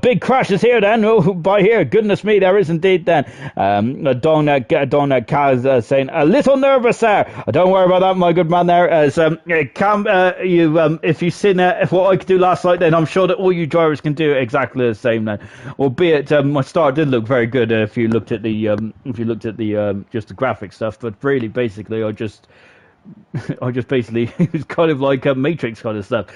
big crashes here then. Oh, by here, goodness me, there is indeed then. Don Kaz saying a little nervous there. Don't worry about that, my good man there. As Cam, if you've seen what I could do last night, then I'm sure that all you drivers can do exactly the same then. Albeit my start did look very good if you looked at the just the graphic stuff, but really basically I just basically, it was kind of like a Matrix kind of stuff.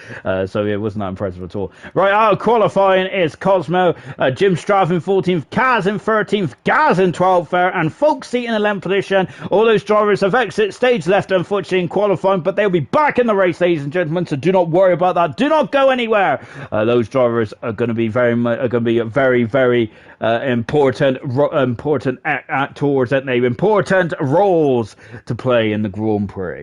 So yeah, it wasn't that impressive at all. Right, out of qualifying is Cosmo, Jim Straff in 14th, Kaz in 13th, Gaz in 12th there, and Folksy in 11th position. All those drivers have exit stage left, unfortunately, in qualifying, but they'll be back in the race, ladies and gentlemen, so do not worry about that. Do not go anywhere. Those drivers are going to be very, very important actors, aren't they? Important roles to play in the Grand Prix.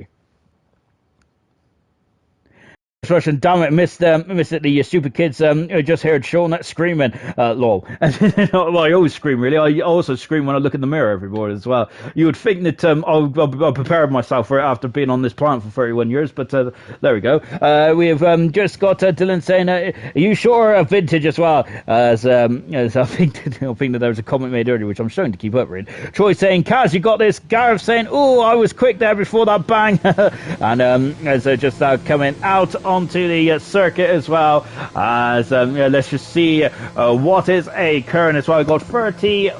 Russian, damn it, missed it. The stupid kids just heard Sean screaming. Lol. Well, I always scream, really. I also scream when I look in the mirror every morning as well. You would think that I'll prepare myself for it after being on this planet for 31 years, but there we go. We have just got Dylan saying, are you sure vintage as well? As I think that there was a comment made earlier, which I'm starting to keep up with. Troy saying, Kaz, you got this. Gareth saying, oh, I was quick there before that bang. And as just coming out onto the circuit as well, as let's just see what is occurring as well. We've got 30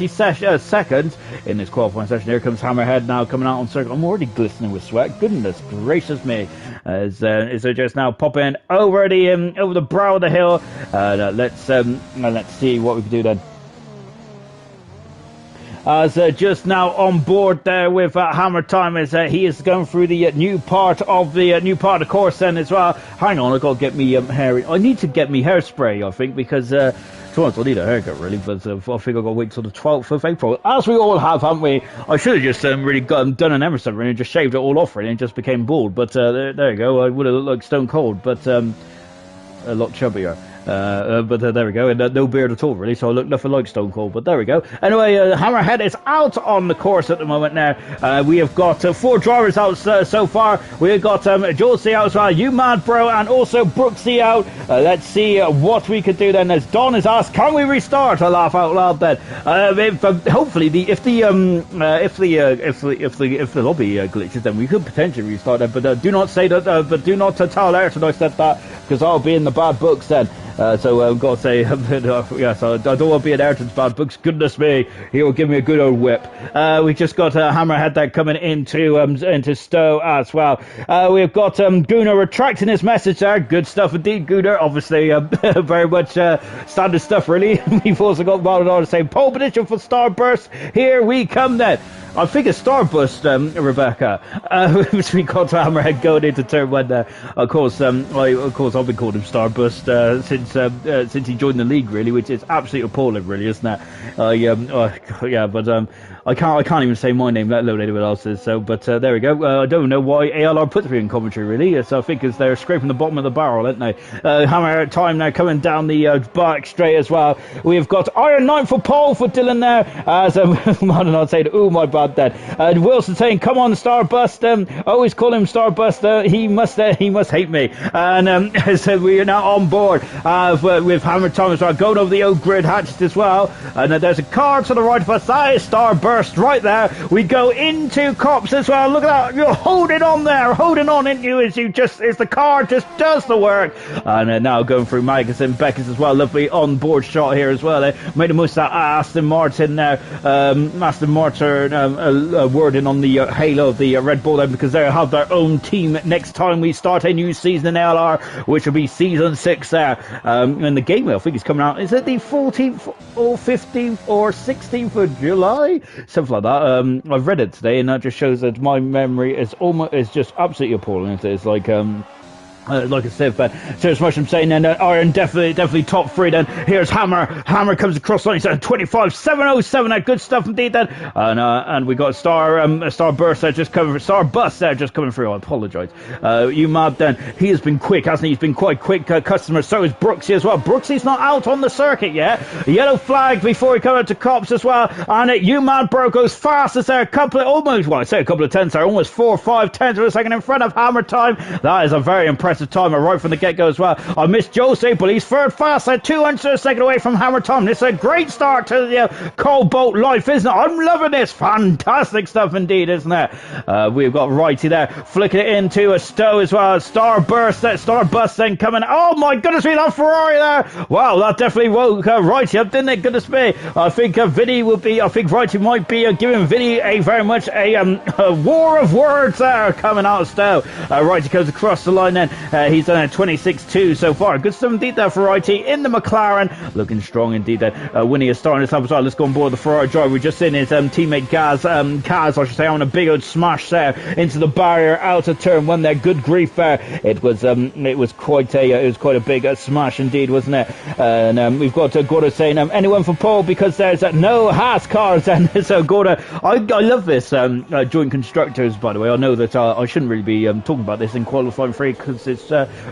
seconds in this qualifying session. Here comes Hammerhead now coming out on circuit. I'm already glistening with sweat. Goodness gracious me. As they're just now popping over the brow of the hill. Let's see what we can do then. As just now on board there with Hammer Time, as he is going through the new part of the course then as well. Hang on, I've got to get me hair. I need to get me hairspray, I think, because to be honest, I need a haircut really, but I think I've got to wait till the 12th of April, as we all have, haven't we? I should have just really done an Emerson really, and just shaved it all off really, and just became bald, but there you go. I would have looked like Stone Cold, but a lot chubbier. But there we go, and no beard at all really, so I look nothing like Stone Cold, but there we go. Anyway, Hammerhead is out on the course at the moment now. We have got 4 drivers out so far. We've got Josie out as well, You Mad Bro, and also Brooksy out. Let's see what we could do then, as Don is asked, can we restart? I laugh out loud then. Hopefully if the lobby glitches, then we could potentially restart it, but do not say that, but do not tell Ayrton I said that, because I'll be in the bad books then. So I've got to say, yes, I don't want to be in Ayrton's bad books. Goodness me, he will give me a good old whip. We just got Hammerhead there coming into Stowe as well. We've got Gunnar retracting his message there. Good stuff indeed, Gunnar. Obviously, very much standard stuff, really. We've also got Maldonado saying, pole position for Starburst. Here we come then. I think it's Starburst, Rebecca, which we got to Hammerhead going into turn one there. Of course, I've been calling him Starburst since he joined the league, really, which is absolutely appalling, really, isn't it? I can't even say my name, let alone anyone else's. So, but there we go. I don't know why ALR puts me in commentary, really. So I think it's they're scraping the bottom of the barrel, aren't they? Hammer time now coming down the back straight as well. We've got Iron Knight for pole for Dylan there. As I'd say, oh my bad then. Wilson saying, "Come on, Starburst." Always call him Starburst. He must hate me. And so we are now on board with Hammer time as well, going over the old grid hatches as well. And there's a car to the right of us. That is Starburst right there. We go into Cops as well. Look at that. You're holding on there. Holding on, isn't you? As the car just does the work. And now going through Magus and Beckett as well. Lovely on board shot here as well. Made the most of that Aston Martin there. Aston Martin wording on the halo of the Red Bull there, because they have their own team next time we start a new season in LR, which will be season 6 there. And the game, I think, is coming out. Is it the 14th or 15th or 16th of July? Something like that. I've read it today, and that just shows that my memory is just absolutely appalling. It's like I said, but so much I'm saying, and Iron definitely top 3 then. Here's Hammer comes across line, 25.707, that good stuff indeed then. And we got Starburst there just coming, Starbust there just coming through. I apologise. You mad then, he has been quick, hasn't he? He's been quite quick customer, so is Brooksy as well. Brooksy's not out on the circuit yet. Yellow flag before he comes out to Cops as well, and you mad bro goes fastest there, a couple of tenths there, almost 4 or 5 tenths of a second in front of Hammer time. That is a very impressive timer right from the get-go as well. I missed Jose, but he's third fast at 200 a second away from Hammer time. This is a great start to the Cobalt life, isn't it? I'm loving this. Fantastic stuff indeed, isn't it? We've got Righty there flicking it into a Stowe as well. Starbust then coming. Oh my goodness me, that Ferrari there. Wow, that definitely woke Righty up, didn't it? Goodness me. I think Righty might be giving Vinny a war of words there coming out of Stowe. Righty goes across the line then. He's done a 26.2 so far. Good stuff indeed there for Righty in the McLaren. Looking strong indeed there. Winnie is starting this up as well. Let's go on board the Ferrari driver. We just seen his teammate Kaz, I should say, on a big old smash there into the barrier out of turn 1 there. Good grief there. It was quite a big smash indeed, wasn't it? And we've got Gordo saying anyone for pole because there's no Haas cars. And so Gordo, I love this joint constructors, by the way. I know that I shouldn't really be talking about this in qualifying 3 because it's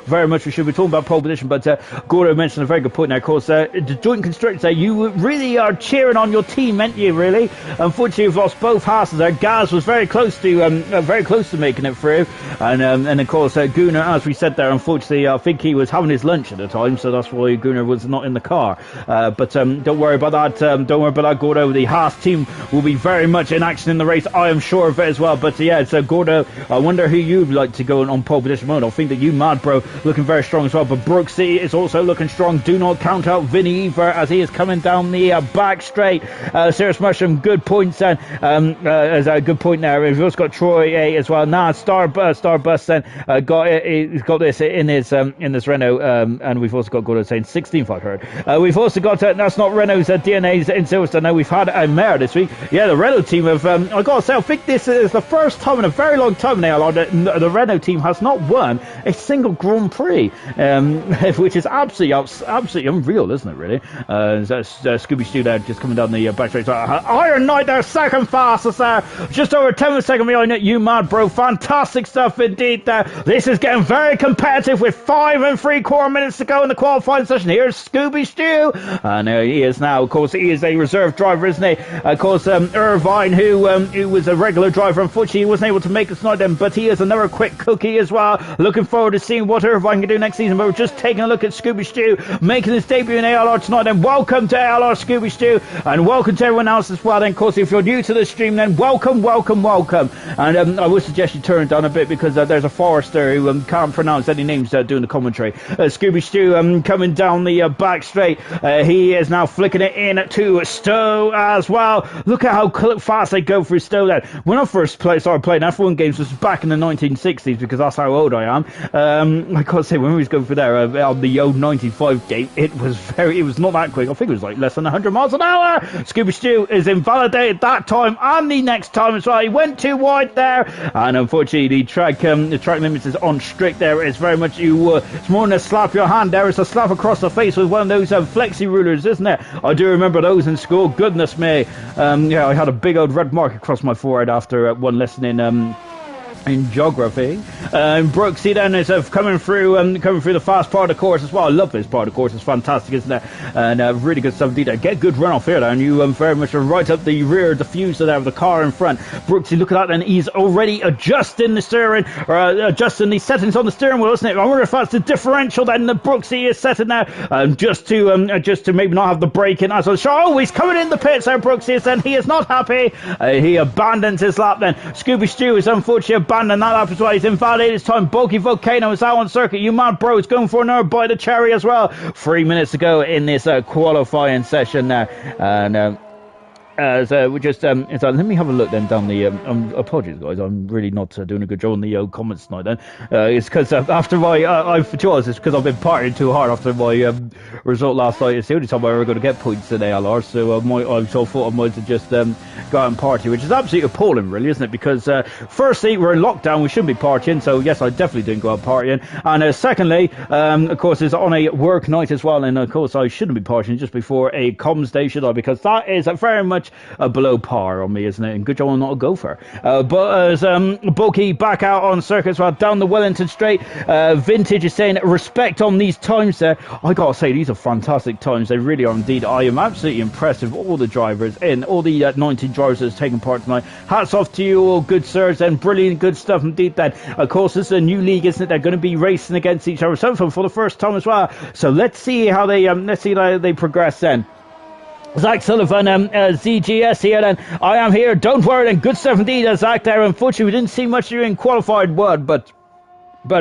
very much we should be talking about pole position, but Gordo mentioned a very good point there. Of course, the joint constructor, you really are cheering on your team, aren't you? Really, unfortunately, you've lost both Haas's there. Gaz was very close to making it through, and of course, Gunnar, as we said there, unfortunately, I think he was having his lunch at the time, so that's why Gunnar was not in the car. But don't worry about that. Don't worry about that, Gordo. The Haas team will be very much in action in the race. I am sure of it as well. But yeah, so Gordo, I wonder who you'd like to go on pole position mode. I think that you mad bro looking very strong as well, but Brooksy is also looking strong. Do not count out Vinny either as he is coming down the back straight. Serious Mushroom, good points then. As a good point there. We've also got Troy as well. Now Starbust then he's got this in this Renault, and we've also got Gordo saying 16th, I heard. We've also got that's not Renault's DNA's in Silverstone. Now we've had a mare this week. Yeah, the Renault team have. I gotta say, I think this is the first time in a very long time now that the Renault team has not won a single Grand Prix, which is absolutely unreal, isn't it? Really. That's Scooby Stew there just coming down the back straight. Iron Knight there, second fastest there, just over 10 seconds behind it. You mad bro, fantastic stuff indeed there. This is getting very competitive with 5 3/4 minutes to go in the qualifying session. Here's Scooby Stew, and he is now, of course, he is a reserve driver, isn't he? Of course, Irvine, who was a regular driver, unfortunately he wasn't able to make it tonight then, but he is another quick cookie as well. Looking forward to seeing what Irvine can do next season. But we're just taking a look at Scooby Stew making his debut in ALR tonight. And welcome to ALR Scooby Stew, and welcome to everyone else as well. Then, of course, if you're new to the stream, then welcome. And I would suggest you turn it down a bit because there's a Forester who can't pronounce any names doing the commentary. Scooby Stew coming down the back straight. He is now flicking it in to Stowe as well. Look at how fast they go through Stowe there. When I first started playing F1 games, this was back in the 1960s because that's how old I am. I gotta say, when we was going through there on the old 95 game, it was not that quick. I think it was like less than 100 miles an hour. Scooby Stew is invalidated that time and the next time as well. He went too wide there, and unfortunately the track limits is on strict there. It's very much it's more than a slap your hand there. It's a slap across the face with one of those flexi rulers, isn't it? I do remember those in school. Goodness me. I had a big old red mark across my forehead after one lesson in geography. Brooksy then is coming through the fast part of the course as well. I love this part of the course. It's fantastic, isn't it? And really good stuff indeed. Get good run off here there, and you very much right up the rear diffuser there of the car in front. Brooksy, look at that, and he's already adjusting the steering, or adjusting the settings on the steering wheel, isn't it? I wonder if that's the differential then that Brooksy is setting there, just to maybe not have the brake in as a shot. Oh, he's coming in the pits there, Brooksy is then. He is not happy. He abandons his lap then. Scooby Stew is unfortunately abandoned that lap as well. He's invalidated his time. Bulky Volcano is out on circuit. You mad bro is going for another bite of cherry as well. 3 minutes to go in this qualifying session now. And we just let me have a look then down the apologies guys, I'm really not doing a good job on the comments tonight then. It's because after my it's because I've been partying too hard after my result last night. It's the only time I'm ever going to get points in ALR, so I thought I might have just go out and party, which is absolutely appalling really, isn't it? Because firstly, we're in lockdown, we shouldn't be partying, so yes, I definitely didn't go out partying. And secondly, of course, it's on a work night as well, and of course I shouldn't be partying just before a comms day, should I? Because that is very much below par on me, isn't it? And good job I'm not a gopher. But as Bulky back out on circuit as well, down the Wellington Straight. Vintage is saying respect on these times there. I gotta say, these are fantastic times. They really are indeed. I am absolutely impressed with all the drivers and all the 19 drivers that have taken part tonight. Hats off to you all, good sirs, and brilliant good stuff indeed then. Of course, this is a new league, isn't it? They're going to be racing against each other, some of them for the first time as well. So let's see how they progress then. Zach Sullivan, ZGS here then. I am here, don't worry then. Good stuff indeed, Zach there. Unfortunately, we didn't see much of you in qualified one, but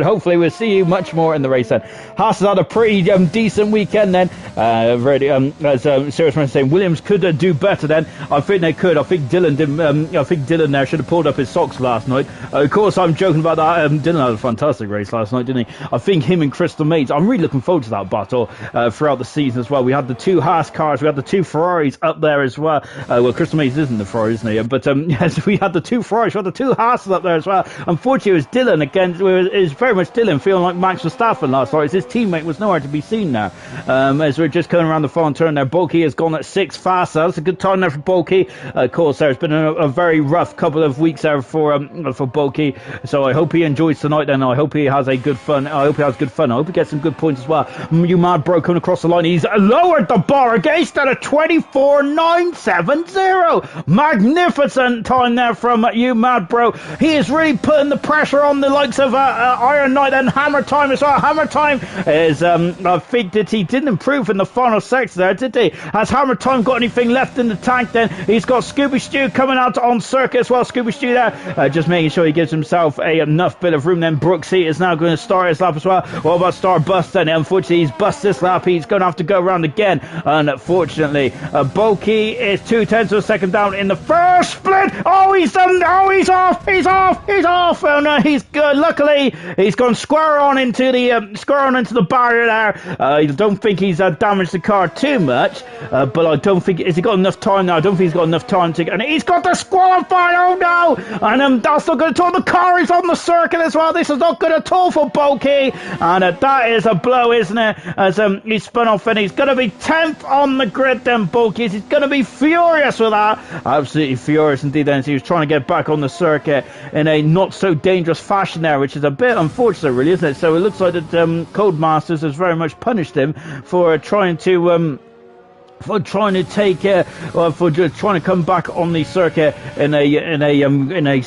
hopefully we'll see you much more in the race then. Haas has had a pretty decent weekend then. Really, as Serious Man saying, Williams could do better then. I think they could. I think Dylan did. I think Dylan there should have pulled up his socks last night. Of course, I'm joking about that. Dylan had a fantastic race last night, didn't he? I think him and Crystal Mates. I'm really looking forward to that battle throughout the season as well. We had the two Haas cars, we had the two Ferraris up there as well. Well, Crystal Mates isn't the Ferrari, isn't he? But yes, we had the two Ferraris, we had the two Haas up there as well. Unfortunately, it was Dylan against. It was very much Dylan feeling like Max Verstappen last night. His teammate was nowhere to be seen now. As we're just coming around the final turn there, Bulky has gone at 6 faster. That's a good time there for Bulky. Of course, there's been a very rough couple of weeks there for Bulky. So I hope he enjoys tonight then. I hope he has good fun. I hope he gets some good points as well. You mad bro coming across the line. He's lowered the bar against at a 24.970. Magnificent time there from you mad bro. He is really putting the pressure on the likes of Iron Knight and Hammer Time as well. Hammer Time is I think that he didn't improve in the final sector there, did he? Has Hammer Time got anything left in the tank then? He's got Scooby Stew coming out on circuit as well. Scooby Stew there just making sure he gives himself enough bit of room then. Brooksy is now going to start his lap as well. What about Star Bust then? Unfortunately, he's bust this lap. He's going to have to go around again. Unfortunately, Bulky is 0.2 of a second down in the first split. Oh, he's off. Oh no, he's good. Luckily, he's gone square on into the barrier there. I don't think he's damaged the car too much, but I don't think has he got enough time now. I don't think he's got enough time to. And he's got disqualified. Oh no! And that's not good at all. The car is on the circuit as well. This is not good at all for Bulky, and that is a blow, isn't it? As he spun off and he's going to be 10th on the grid. Then Bulky, he's going to be furious with that. Absolutely furious indeed. Then he was trying to get back on the circuit in a not so dangerous fashion there, which is a bit unfortunate, really, isn't it? So it looks like that Codemasters has very much punished him for trying to take for just trying to come back on the circuit in a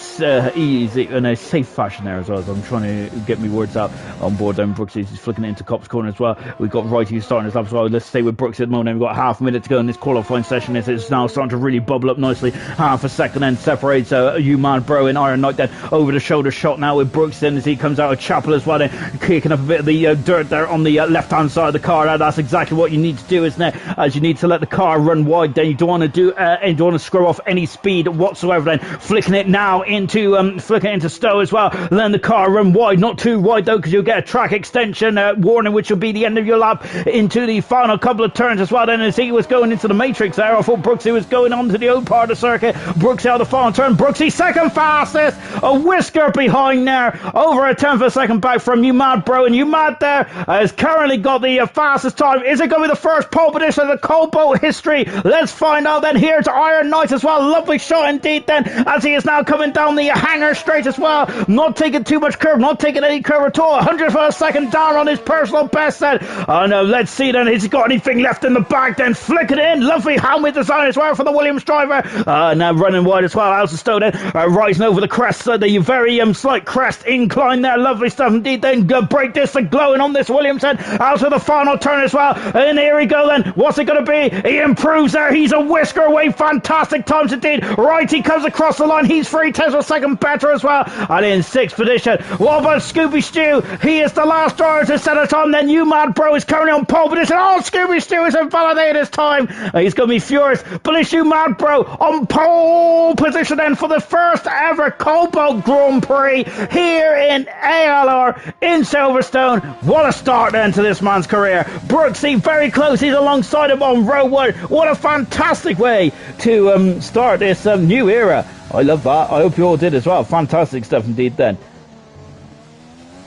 safe fashion there as well. So I'm trying to get my words out on board there. Brooks is flicking it into Cop's corner as well. We've got Righty starting his lap as well. Let's stay with Brooks at the moment. We've got half a minute to go in this qualifying session. It's now starting to really bubble up nicely. Half a second then separates you man bro in Iron Knight then over the shoulder shot now with Brooks then as he comes out of Chapel as well, then kicking up a bit of the dirt there on the left hand side of the car. That's exactly what you need to do, isn't it? As you need to let the car run wide. Then you don't want to do, and you don't want to screw off any speed whatsoever. Then flicking it now into Stowe as well. Then the car run wide, not too wide though, because you'll get a track extension warning, which will be the end of your lap into the final couple of turns as well. Then as he was going into the matrix there, I thought Brooksy was going on to the old part of the circuit. Brooksy out the final turn. Brooksy second fastest, a whisker behind there, over a tenth of a second back from You Mad Bro, and You Mad there has currently got the fastest time. Is it going to be the first pole position of the Cobalt history? Let's find out then. Here's Iron Knight as well. Lovely shot indeed then, as he is now coming down the hanger straight as well, not taking too much curve, not taking any curve at all. 100th of a second down on his personal best then. Let's see then, has he got anything left in the bag then? Flick it in. Lovely helmet design as well for the Williams driver. Now running wide as well. Alison Stowe then rising over the crest, the very slight crest incline there. Lovely stuff indeed then. Brake disc glowing on this Williams then, out of the final turn as well. And here we go then. What's it going to be? He improves there. He's a whisker away. Fantastic times indeed. Right, he comes across the line. He's 3 tenths of a second better as well. And in 6th position, what about Scooby Stew? He is the last driver to set a time. Then You Mad Bro is currently on pole position. Oh, Scooby Stew has invalidated his time. He's going to be furious. But it's You Mad Bro on pole position then for the first ever Cobalt Grand Prix here in ALR in Silverstone. What a start then to this man's career. Brooksy very close. He's alongside him on row 1. What a fantastic way to start this new era. I love that. I hope you all did as well. Fantastic stuff indeed then.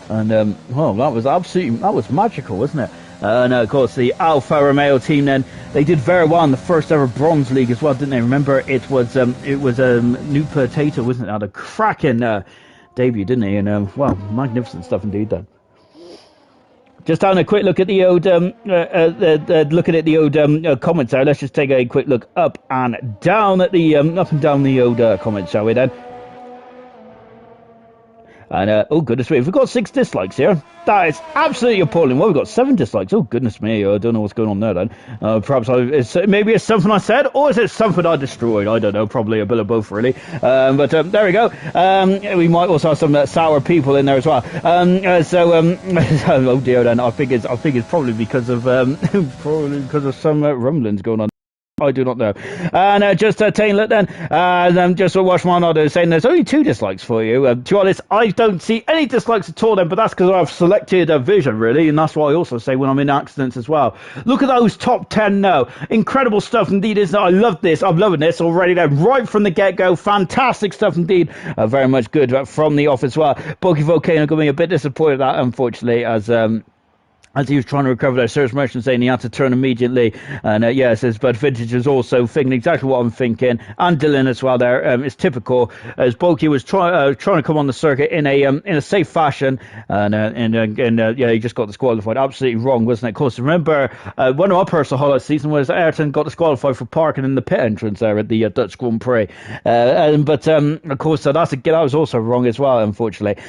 And well, that was magical, wasn't it? And of course the Alfa Romeo team then, they did very well in the first ever Bronze League as well, didn't they? Remember it was New Potato, wasn't it? Had a cracking debut, didn't he? And well, magnificent stuff indeed then. Just having a quick look at the old comments there. Let's just take a quick look up and down at the old comments, shall we then? And oh goodness me, we've got 6 dislikes here. That is absolutely appalling. Well, we've got 7 dislikes. Oh goodness me, I don't know what's going on there then. Perhaps maybe it's something I said, or is it something I destroyed? I don't know. Probably a bit of both, really. But there we go. We might also have some sour people in there as well. Oh dear, then I think it's probably because of some rumblings going on. I do not know. And just taking a look then, just to watch my order saying there's only 2 dislikes for you. To be honest, I don't see any dislikes at all then, but that's because I've selected a vision really, and that's what I also say when I'm in accidents as well. Look at those top 10 now. Incredible stuff indeed, isn't it? I love this. I'm loving this already then, right from the get-go. Fantastic stuff indeed. Very much good from the off as well. Bulky Volcano got me a bit disappointed at that, unfortunately, as he was trying to recover there. Serious Merchant saying he had to turn immediately. And yeah, it says, but Vintage is also thinking exactly what I'm thinking. And Dylan as well there. It's typical, as Bulky was trying to come on the circuit in a safe fashion. And yeah, he just got disqualified. Absolutely wrong, wasn't it? Of course, remember, one of my personal highlights season was Ayrton got disqualified for parking in the pit entrance there at the Dutch Grand Prix. But of course, that was also wrong as well, unfortunately.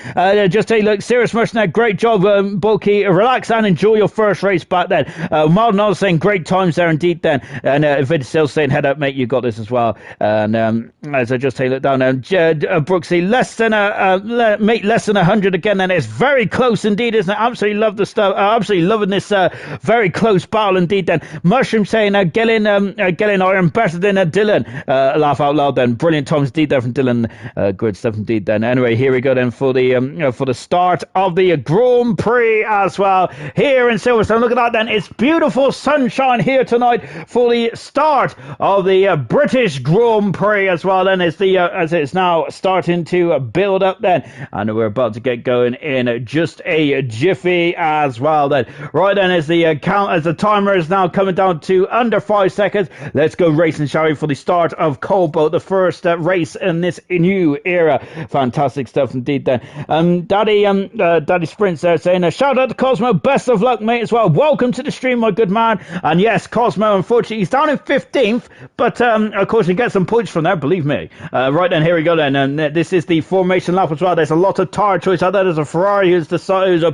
Just hey, look, Serious Merchant there. Great job, Bulky. Relax and enjoy your first race back then. Martin Oz saying great times there indeed then. And Vince still saying head up mate, you got this as well. And as I just take it down, Brooksy less than 100 again, then it's very close indeed, isn't it? Absolutely love the stuff. Absolutely loving this very close battle indeed then. Mushroom saying Gellin Iron better than Dylan. Laugh out loud then. Brilliant times indeed there from Dylan. Good stuff indeed then. Anyway, here we go then for the start of the Grand Prix as well. Here in Silverstone, look at that then. It's beautiful sunshine here tonight for the start of the British Grand Prix as well then, as it's now starting to build up then, and we're about to get going in just a jiffy as well then. Right then, as the timer is now coming down to under 5 seconds, let's go racing, shall we, for the start of Cobalt, the first race in this new era. Fantastic stuff indeed then. Daddy Sprints there saying shout out to Cosmo, best of luck mate as well. Welcome to the stream, my good man. And yes, Cosmo, unfortunately he's down in 15th, but of course he gets some points from there, believe me. Right then, here we go then, and this is the formation lap as well. There's a lot of tyre choice out there. There's a Ferrari who's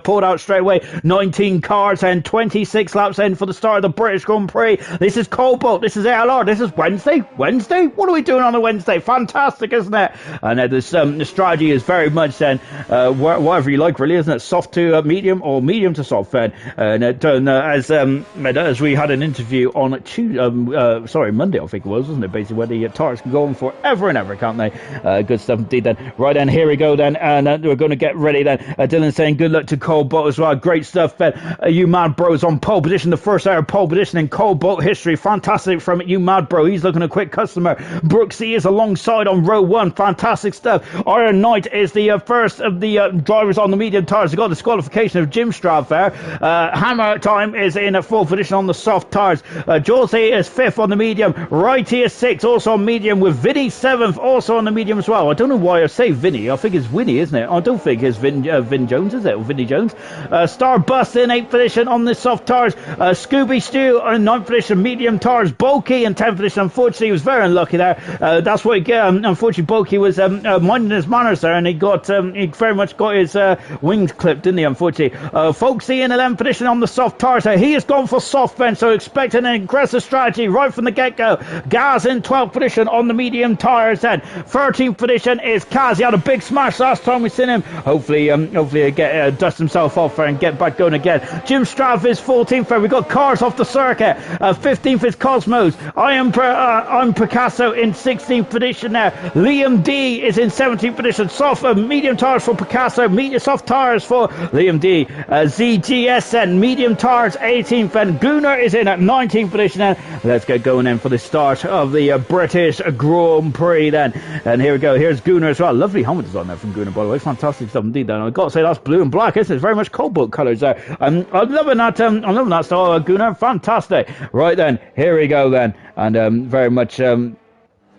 pulled out straight away. 19 cars and 26 laps in for the start of the British Grand Prix. This is Cobalt, this is ALR, this is Wednesday. What are we doing on a Wednesday? Fantastic, isn't it? And the strategy is very much then whatever you like really, isn't it? Soft to medium, or medium to soft, fair then. And as we had an interview on Monday, I think it was, wasn't it? Basically, where the Tars can go on forever and ever, can't they? Good stuff indeed then. Right then, here we go then, and we're going to get ready then. Dylan saying good luck to Cobalt as well. Great stuff then. You Mad Bros on pole position, the first ever pole position in Cobalt history. Fantastic from You Mad Bro. He's looking a quick customer. Brooksy is alongside on row one. Fantastic stuff. Iron Knight is the first of the drivers on the medium tires. They got the disqualification of Jim Stroud there. Hammer Time is in a fourth position on the soft tires. Jose is fifth on the medium. Righty is sixth, also on medium, with Vinny seventh, also on the medium as well. I don't know why I say Vinny. I think it's Winnie, isn't it? I don't think it's Vin Jones, is it? Or Vinny Jones. Starbust in eighth position on the soft tires. Scooby Stew in ninth position, medium tires. Bulky in 10th position. Unfortunately, he was very unlucky there. That's what he got. Unfortunately, Bulky was minding his manners there, and he very much got his wings clipped, didn't he? Unfortunately, Folksy in 11th position on the soft tires. He has gone for soft then, so expecting an aggressive strategy right from the get-go. Gaz in 12th position on the medium tires. Then 13th position is Kaz. He had a big smash last time we seen him. Hopefully he'll get dust himself off there and get back going again. Jim Strav is 14th there. We've got cars off the circuit. 15th is Cosmos. I'm Picasso in 16th position there. Liam D is in 17th position. Soft medium tires for Picasso. Soft tires for Liam D. ZGSN medium tires 18th, and Gunnar is in at 19th position. And let's get going then for the start of the British Grand Prix then. And here we go. Here's Gunnar as well. Lovely helmet design there from Gunnar, by the way. Fantastic stuff indeed. And I've got to say that's blue and black, isn't it? It's very much Cobalt colours there. I'm loving that. I'm loving that style, Gunnar. Fantastic. Right then, here we go then, and very much.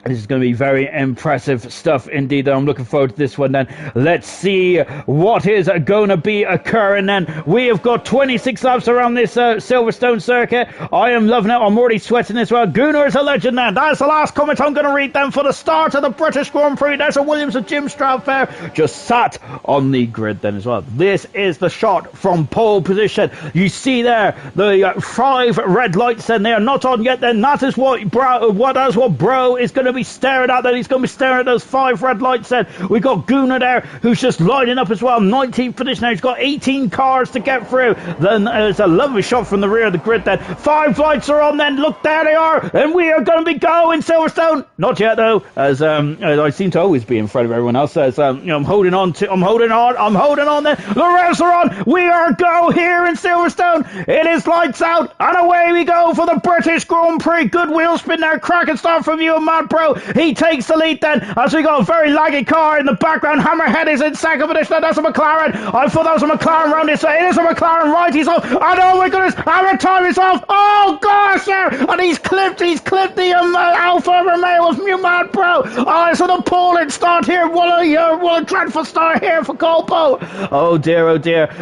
This is going to be very impressive stuff indeed. I'm looking forward to this one then. Let's see what is going to be occurring then. We have got 26 laps around this Silverstone circuit. I am loving it. I'm already sweating as well. Gunnar is a legend then. That's the last comment I'm going to read then for the start of the British Grand Prix. There's a Williams of Jim Stroud there, just sat on the grid then as well. This is the shot from pole position. You see there the 5 red lights then. They are not on yet then. That is what Bro is going to be staring at. Then he's going to be staring at those 5 red lights then. We've got Gunnar there, who's just lining up as well. 19th position now. He's got 18 cars to get through. Then there's a lovely shot from the rear of the grid then. 5 lights are on then. Look, there they are. And we are going to be going Silverstone. Not yet though, as I seem to always be in front of everyone else. As I'm holding on then. The revs are on. We are go here in Silverstone. It is lights out, and away we go for the British Grand Prix. Good wheel spin there. Cracking start from you and Mad Bro. He takes the lead then, as we got a very laggy car in the background. Hammerhead is in second position. That's a McLaren. I thought that was a McLaren round this way. It is a McLaren. Right, he's off. Oh no, my goodness. Hammer Time is off. Oh gosh, yeah. And he's clipped the Alfa Romeo of Mew Mad Bro. Oh, it's an appalling start here. What a dreadful start here for Colpo. Oh dear.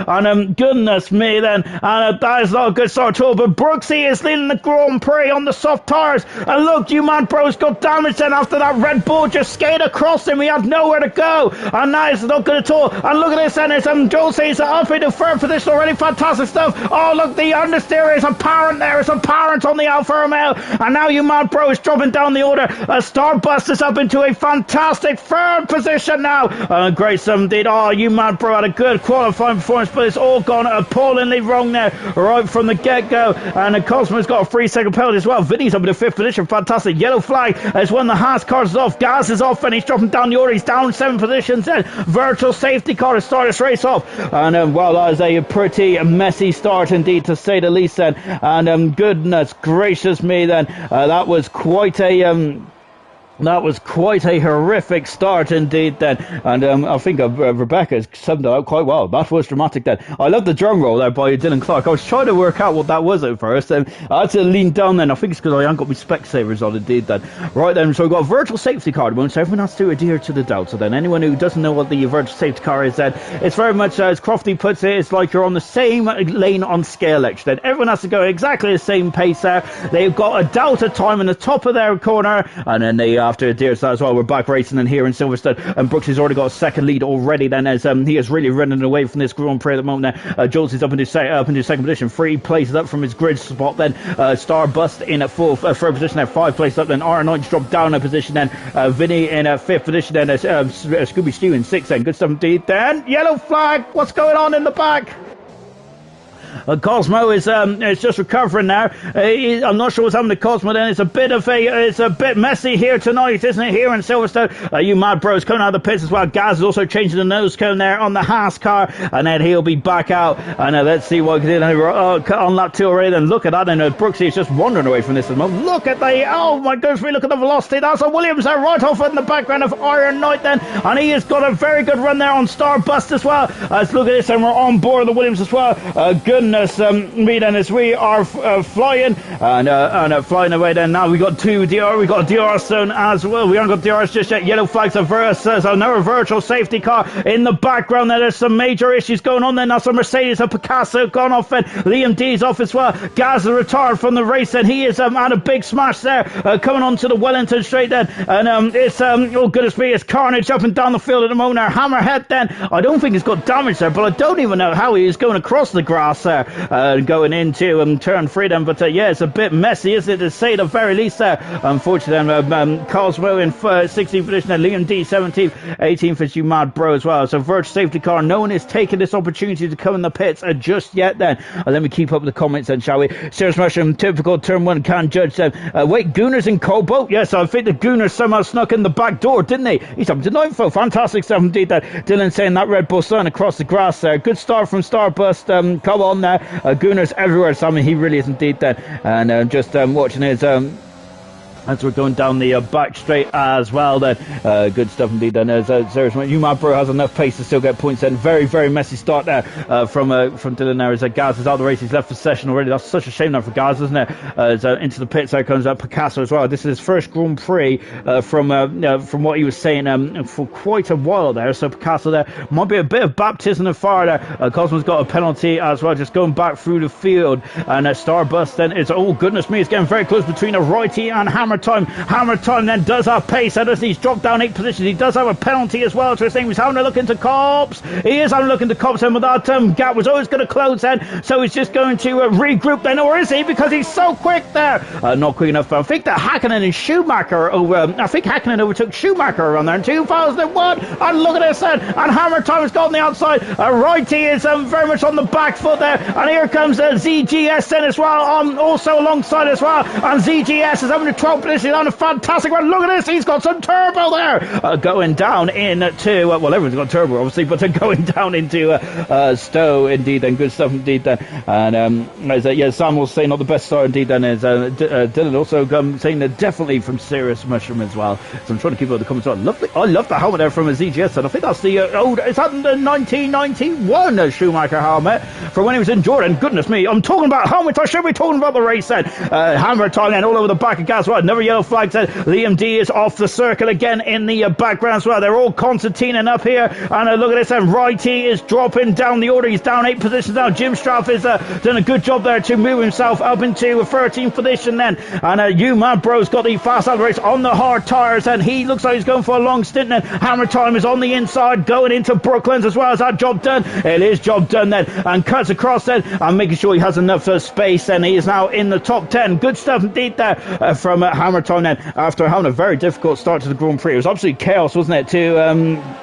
And goodness me then. And that is not a good start at all. But Brooksy is leading the Grand Prix on the soft tires. And look, you Mad Bro's got damage then after that Red Bull just skated across him. He had nowhere to go. And that is not good at all. And look at this then. It's Joel says up into third position already. Fantastic stuff. Oh, look, the understeer is apparent there. It's apparent on the Alfa Romeo. And now you Mad Bro is dropping down the order. Starbust is up into a fantastic third position now. Great stuff indeed. Oh, you Mad Bro had a good qualifying performance, but it's all gone appallingly wrong there right from the get-go. And Cosmo's got a 3-second penalty as well. Vinny's up in the 5th position. Fantastic. Yellow flag as one of the Haas cars is off. Gas is off and he's dropping down the order. He's down 7 positions then. Virtual safety car to start this race off. And well, that is a pretty messy start indeed, to say the least then. And goodness gracious me then, that was quite a horrific start indeed then. And I think Rebecca summed it up quite well. That was dramatic then. I love the drum roll there by Dylan Clark. I was trying to work out what that was at first, and I had to lean down then. I think it's because I haven't got my Specsavers on indeed then. Right then, so we've got a virtual safety car at the moment, so everyone has to adhere to the Delta then. Anyone who doesn't know what the virtual safety car is then, it's very much, as Crofty puts it, it's like you're on the same lane on scale edge then. Everyone has to go exactly the same pace there. They've got a Delta time in the top of their corner, and then they have to adhere to that as well. We're back racing and here in Silverstone, and Brooks has already got a second lead already then, as he is really running away from this Grand Prix at the moment now. Jules is up into second position, 3 places up from his grid spot then. Starbust in at third position there, 5 places up then. Iron Knight's dropped down a position then. Vinny in 5th position then. Scooby Stew in 6th then. Good stuff indeed then. Yellow flag. What's going on in the back? Cosmo is just recovering now. I'm not sure what's happened to Cosmo then. It's a bit messy here tonight, isn't it, here in Silverstone? You mad bros coming out of the pits as well. Gaz is also changing the nose cone there on the Haas car, and then he'll be back out. And let's see what he did on lap 2 already. And look at that, and Brooksy is just wandering away from this at the moment. Look at oh my goodness, look at the velocity. That's a Williams there right off in the background of Iron Knight then, and he has got a very good run there on Starbust as well. Let's look at this, and we're on board the Williams as well. Goodness me then, as we are flying and flying away then. Now we got two DR, we got a DR zone as well. We haven't got DRs just yet. Yellow flags are so now a virtual safety car in the background there. There's some major issues going on there. Now some Mercedes, a Picasso gone off, and Liam D's off as well. Gaz is retired from the race, and he has had a big smash there coming onto the Wellington straight then, and it's oh goodness me, it's carnage up and down the field at the moment there. Hammerhead then, I don't think he's got damage there, but I don't even know how he is going across the grass there, going into turn 3 then, but yeah, it's a bit messy, isn't it, to say the very least there. Unfortunately, Cosmo in 16th position and Liam D 17th, 18th is you mad bro as well. So virtual safety car, no one is taking this opportunity to come in the pits just yet then. Let me keep up with the comments then, shall we? Serious Mushroom, typical turn 1 can judge them. Wait, Gooners in Cobalt? Yes, I think the Gooners somehow snuck in the back door, didn't they? He's up to 9th, though. Fantastic stuff indeed that. Dylan saying that Red Bull sun across the grass there. Good start from Starbust. Come on there. Gooners everywhere. So, I mean, he really is indeed that. And just watching his as we're going down the back straight as well then. Good stuff indeed then. Serious Umabro has enough pace to still get points then. Very, very messy start there from Dylan there. As Gaz is out of the race, he's left the session already. That's such a shame now for Gaz, isn't it? Into the pits there comes Picasso as well. This is his first Grand Prix from what he was saying for quite a while there. So Picasso there might be a bit of baptism of fire there. Cosmo's got a penalty as well, just going back through the field. And Starbust then is, oh goodness me, it's getting very close between a righty and Hammer Time then does have pace. He's dropped down 8 positions. He does have a penalty as well. So his thing, he's having a look into Cobbs. He is having a look into Cobbs, and that gap was always going to close then. So he's just going to regroup then, or is he? Because he's so quick there. Not quick enough. But I think that Hakkinen and Schumacher Hakkinen overtook Schumacher around there in 2001. And look at this then. And Hammer Time has got on the outside. Righty is very much on the back foot there. And here comes ZGS then as well, also alongside as well. And ZGS is having a 12 position on a fantastic run. Look at this, he's got some turbo there, going down into well, everyone's got turbo obviously, but going down into Stowe indeed, and good stuff indeed then. And yeah, Sam will say not the best start indeed then. Is Dylan also saying that definitely from Serious Mushroom as well. So I'm trying to keep up the comments on. Lovely, I love the helmet there from a ZGS, and I think that's the old, is that the 1991 Schumacher helmet from when he was in Jordan? Goodness me, I'm talking about helmets, I should be talking about the race then. Hammer Time then all over the back of Gas. Right, another yellow flag said Liam D is off the circle again in the background as well. They're all concertining up here, and look at this, and Righty is dropping down the order. He's down 8 positions now. Jim Straff is done a good job there to move himself up into a 13th position then, and you mad bro's got the fast out of the race on the hard tyres, and he looks like he's going for a long stint then. Hammer Time is on the inside going into Brooklands as well. As that job done? It is job done then, and cuts across then and making sure he has enough space, and he is now in the top 10. Good stuff indeed there from Hammer Time then, after having a very difficult start to the Grand Prix. It was absolute chaos, wasn't it, to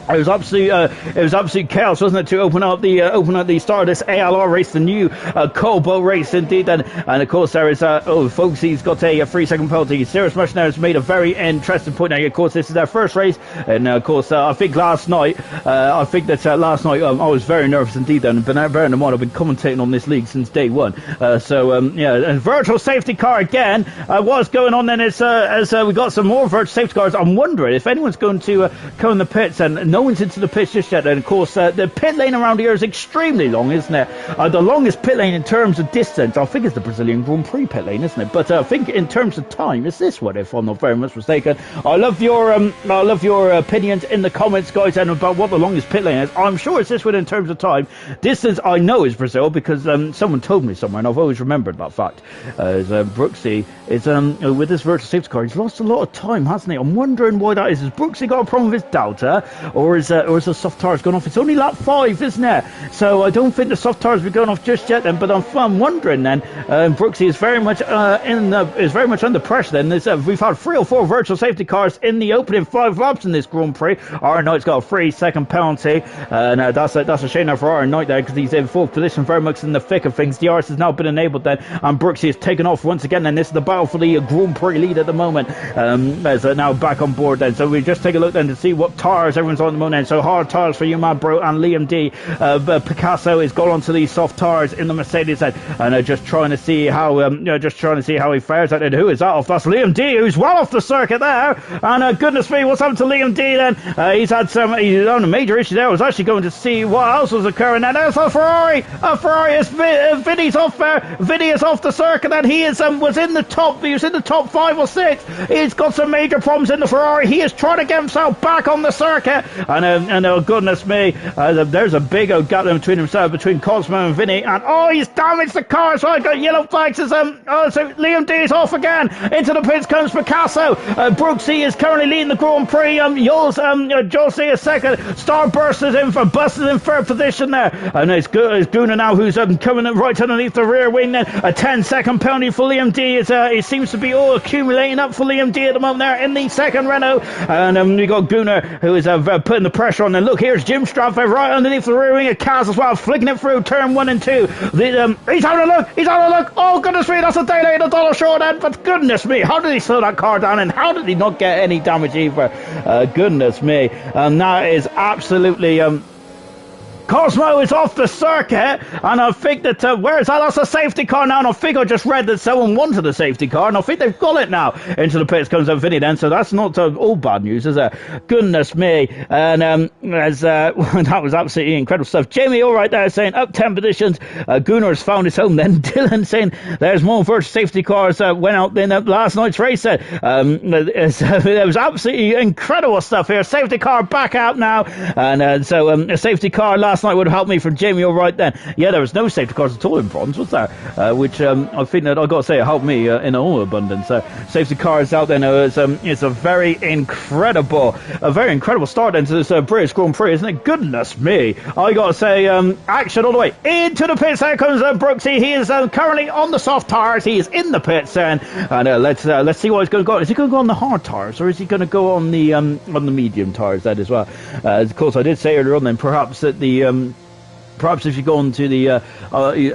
it was absolute chaos, wasn't it, to open up the start of this ALR race, the new Cobalt race indeed. And of course there is folks, he's got a 3-second penalty. Serious Mushroom has made a very interesting point now. Of course, this is their first race, and of course I think last night I was very nervous indeed then. But bearing in mind I've been commentating on this league since day one, yeah, and virtual safety car again. What's going on then is as we got some more virtual safety cars. I'm wondering if anyone's going to come in the pits, and no one's into the pits just yet. And of course the pit lane around here is extremely long, isn't it? The longest pit lane in terms of distance, I think, is the Brazilian Grand Prix pit lane, isn't it? But I think in terms of time, it's this one, if I'm not very much mistaken. I love your opinions in the comments, guys, and about what the longest pit lane is. I'm sure it's this one in terms of time. Distance I know is Brazil, because someone told me somewhere, and I've always remembered that fact. Brooksy is with this virtual safety car, he's lost a lot of time, hasn't he? I'm wondering why that is. Has Brooksy got a problem with his Delta, or or is the soft tires going off? It's only lap 5, isn't it? So I don't think the soft tires will be going off just yet then, but I'm wondering then, Brooksy is very much under pressure then. We've had 3 or 4 virtual safety cars in the opening 5 laps in this Grand Prix. Aaron Knight's got a 3-second penalty, and that's a shame now for Aaron Knight there, because he's in 4th position, very much in the thick of things. DRS has now been enabled then, and Brooksy is taken off once again, and this is the battle for the Grand Prix lead at the moment, as now back on board then. So we just take a look then to see what tires everyone's on at the moment then. So hard tires for you, Mad Bro, and Liam D. Picasso is gone onto these soft tires in the Mercedes then, and just trying to see how he fares out. And who is that off? That's Liam D, who's well off the circuit there. And goodness me, what's happened to Liam D then? He's on a major issue there. I was actually going to see what else was occurring. And there's a Ferrari. Vinny's off there. Vinny is off the circuit, and he was in the top 5 or 6. He's got some major problems in the Ferrari. He is trying to get himself back on the circuit, and oh goodness me, there's a big old gap between Cosmo and Vinny, and he's damaged the car. So I got yellow flags. So Liam D is off again. Into the pits comes Picasso. Brooksy is currently leading the Grand Prix. Josie is second. Starburst is in 3rd position there, and it's Gunnar now who's coming right underneath the rear wing. Then a 10-second penalty for Liam D. It seems to be all accumulating up for Liam D at the moment there in the second Renault, and we got Gunnar who is putting the pressure on. And look, here's Jim Straff right underneath the rear wing of Kaz as well, flicking it through turn 1 and 2. He's having a look. Oh goodness me, that's a day late, $1 short end. But goodness me, how did he slow that car down, and how did he not get any damage either? Goodness me, that is absolutely Cosmo is off the circuit, and I think that, where is that? That's a safety car now, and I think I just read that someone wanted a safety car, and I think they've got it now. Into the pits comes Vinny then, so that's not all bad news, is it? Goodness me. And that was absolutely incredible stuff. Jamie, all right there, saying up 10 positions. Gunnar has found his home then. Dylan saying there's more virtual safety cars went out in last night's race. There was absolutely incredible stuff here. Safety car back out now, and a safety car last night would have helped me from Jamie all right then. Yeah, there was no safety cars at all in bronze, was there? Which I think that I've got to say it helped me in all abundance. Safety cars out there now. It's a very incredible start into this British Grand Prix, isn't it? Goodness me, I got to say, action all the way into the pits. There comes Brooksy. He is currently on the soft tires. He is in the pits, and let's see what he's going to go. Is he going to go on the hard tires, or is he going to go on the medium tires then as well? Of course, I did say earlier on then perhaps that perhaps if you go on to the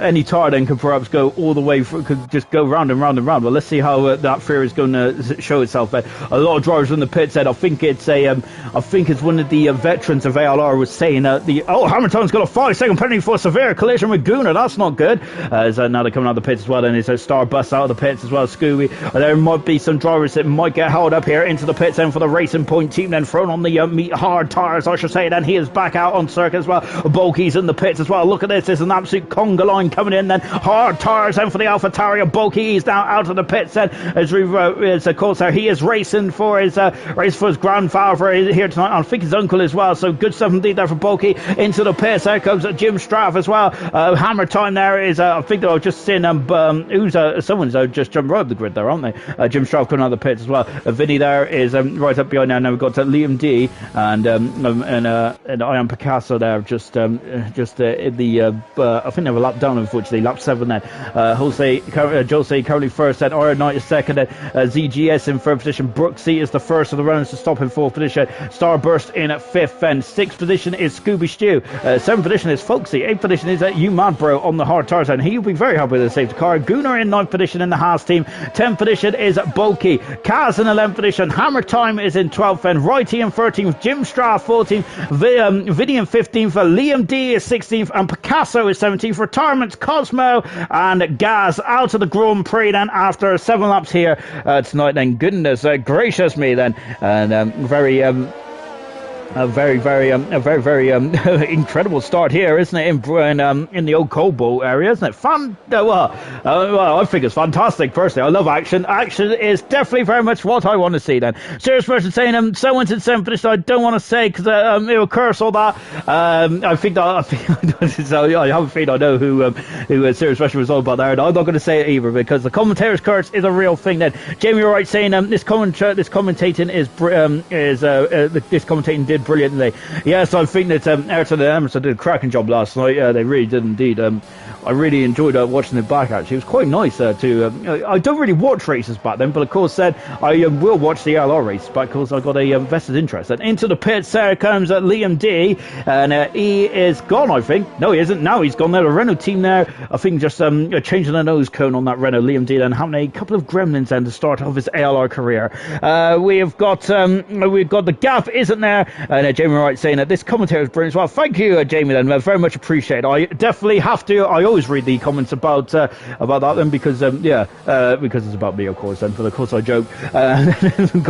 any tire then could perhaps go all the way could just go round and round and round. Well, let's see how that theory is going to show itself. A lot of drivers in the pit said I think it's one of the veterans of ALR was saying Hamilton's got a 5-second penalty for a severe collision with Gunnar. That's not good. So now they're coming out of the pits as well, and it's a Star bus out of the pits as well. Scooby, there might be some drivers that might get held up here into the pits then for the Racing Point team, then thrown on the hard tires, I should say. Then he is back out on circuit as well. Bulky's in the pits as well. Look at this. There's an absolute conga line coming in then. Hard tires then for the AlphaTauri. Bulky is now out of the pits then. As of course he is racing for his grandfather here tonight. I think his uncle as well. So good stuff indeed there for Bulky. Into the pits. There comes Jim Straff as well. Hammer time there is I think that I've just seen someone's just jumped right up the grid there, aren't they? Jim Straff coming out of the pits as well. Vinny there is right up behind now. Now we've got Liam D and I am Picasso there in the I think they were lap down, unfortunately, lap 7 then. Jose currently first then. Iron Knight is second then. ZGS in 3rd position. Brooksy is the first of the runners to stop in 4th position. Starburst in at 5th then. 6th position is Scooby Stew. 7th position is Folksy. 8th position is You Mad Bro on the hard tires, and he'll be very happy with the safety car. Gunnar in 9th position in the Haas team. 10th position is Bulky. Kaz in 11th position. Hammer Time is in 12th then. Righty in 13th. Jim Straff 14th. Vinny in 15th. Liam D is 16th, and Picasso is 17th. Retirements Cosmo and Gaz out of the Grand Prix then after 7 laps here tonight. Then goodness gracious me then, and very incredible start here, isn't it? In the old Cobalt area, isn't it? Well, I think it's fantastic. Personally, I love action. Action is definitely very much what I want to see. Then, serious person saying, someone's in 7th position. I don't want to say because it will curse all that. I think I have a feeling I know who serious person was all about there, and I'm not going to say it either because the commentator's curse is a real thing. Then, Jamie Wright saying, this commentating did did brilliantly. Yes, I think that Ayrton and Emerson did a cracking job last night. They really did indeed. I really enjoyed watching it back, actually. It was quite nice to... I don't really watch races back then, but of course then I will watch the ALR races back because I got a vested interest. And into the pits there comes Liam D, and he is gone, I think. No, he isn't. Now he's gone there. The Renault team there, I think, just changing the nose cone on that Renault. Liam D then having a couple of gremlins then to start off his ALR career. We've got the gap, isn't there? And Jamie Wright saying that this commentary is brilliant as well. Thank you, Jamie, then. Very much appreciated. I definitely have to. I always read the comments about that then because because it's about me, of course. Then, but of course I joke. We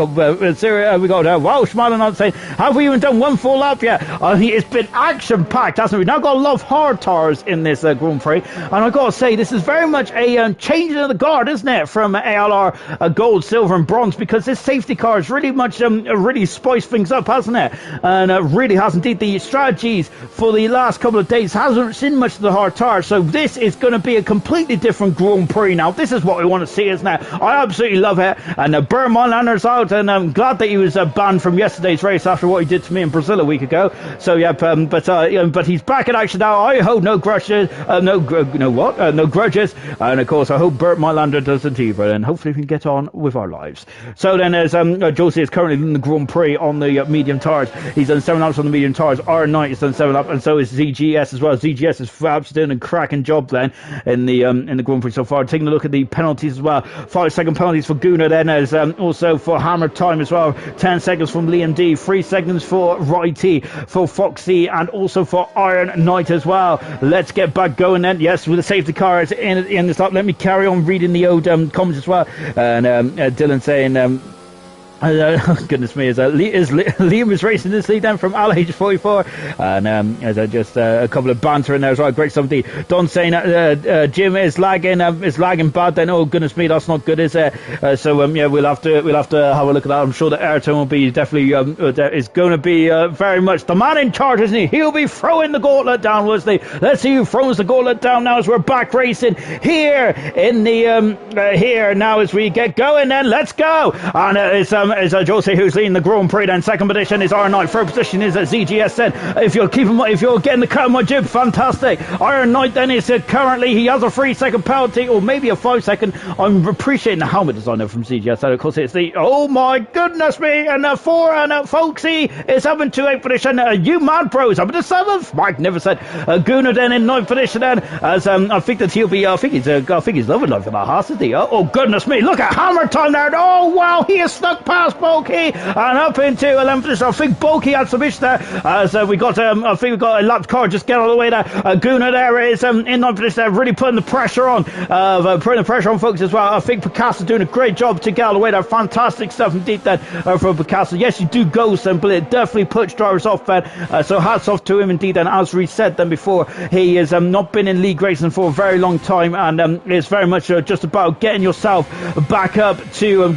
got Welsh man saying, have we even done one full lap yet? It's been action packed, hasn't it? We've now got a lot of hard tires in this Grand Prix, and I got to say this is very much a changing of the guard, isn't it, from ALR gold, silver, and bronze, because this safety car has really much really spiced things up, hasn't it? And really has indeed. The strategies for the last couple of days hasn't seen much of the hard tires, so this is going to be a completely different Grand Prix now. This is what we want to see, isn't it? I absolutely love it. And Bert Lander's out, and I'm glad that he was banned from yesterday's race after what he did to me in Brazil a week ago. So yeah, but he's back in action now. I hope no grudges, no grudges, and of course I hope Bert Lander does indeed, and hopefully we can get on with our lives. So then, as Josie is currently in the Grand Prix on the medium tires. He's done 7 laps on the medium tires. R9 has done 7 laps, and so is ZGS as well. ZGS is fabulous, doing a cracking job then in the Grand Prix so far. Taking a look at the penalties as well. 5-second penalties for Gunnar then, as also for Hammer Time as well. 10 seconds from Liam D, 3 seconds for Righty, for Foxy, and also for Iron Knight as well. Let's get back going then. Yes, with the safety car in this lap. Let me carry on reading the old comments as well. And Dylan saying... goodness me, Liam is racing this lead then from LH44, and as just a couple of banter in there as well. Great somebody. Don saying Jim is lagging bad. Then oh goodness me, that's not good, is it? Yeah, we'll have to have a look at that. I'm sure that Ayrton will be definitely is going to be very much the man in charge, isn't he? He'll be throwing the gauntlet down, Wesley. Let's see who throws the gauntlet down now as we're back racing here in the here now as we get going. Then let's go. And it's Jose who's leading the Grand Prix. Then second position is R9. Third position is ZGS. Then if you're getting the cut of my jib, fantastic. Iron Knight then is currently, he has a 3-second penalty, or maybe a 5-second. I'm appreciating the helmet designer from ZGS. And of course it's the, oh my goodness me, and Folksy is up in 8th position. You mad bros up in the 7th. Magnificent. Gunnar then in 9th position. Then as I think that he'll be, I think he's loving life in that horse, isn't he? Oh goodness me, look at Hammer Time there. Oh wow, he is stuck past Bulky and up into 11th position. I think Bulky had some issues there, as I think we got a lapped car just get out of the way there. Gunnar there is in 9th position there, really putting the pressure on folks as well. I think Picasso doing a great job to get out of the way there. Fantastic stuff indeed then from Picasso. Yes, you do ghost them, but it definitely puts drivers off then, so hats off to him indeed. And as we said then before, he has not been in league racing for a very long time, and it's very much just about getting yourself back up to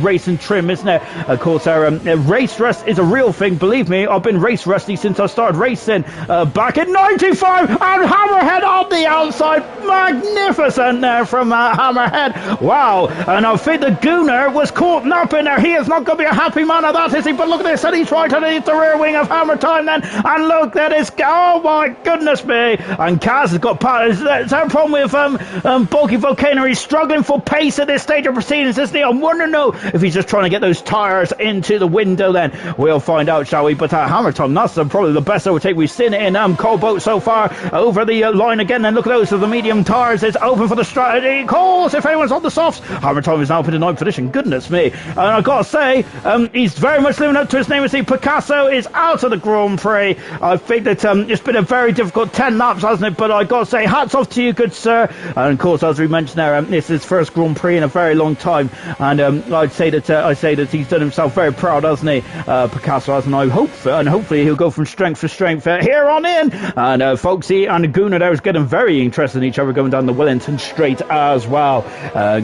racing trim, isn't it? Of course, our race rust is a real thing. Believe me, I've been race rusty since I started racing back in '95. And Hammerhead on the outside, magnificent there from Hammerhead. Wow! And I think the Gunnar was caught up in there. He is not going to be a happy man of that, is he? But look at this, and he's right underneath the rear wing of Hammer Time then. And look, that is, oh my goodness me! And Kaz has got part. Is that a problem with Bulky Volcano? He's struggling for pace at this stage of proceedings, isn't he? I'm wondering if he's just trying to get those tyres into the window. Then we'll find out, shall we? But Hammer Time, that's probably the best overtake we've seen in Cobalt so far. Over the line again, and look at those. So the medium tyres is open for the strategy. Of course, if anyone's on the softs, Hammer Time is now up in the 9th position. Goodness me. And I've got to say, he's very much living up to his name. As Picasso is out of the Grand Prix. I think that it's been a very difficult 10 laps, hasn't it? But I've got to say, hats off to you, good sir. And of course, as we mentioned there, this is his first Grand Prix in a very long time. And I'd say that he's done himself very proud, hasn't he? Picasso has, and hopefully he'll go from strength to strength here on in. And Foxy and Gunnar there is getting very interested in each other going down the Wellington Straight as well.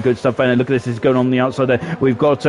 Good stuff. And look at this, is going on the outside there. We've got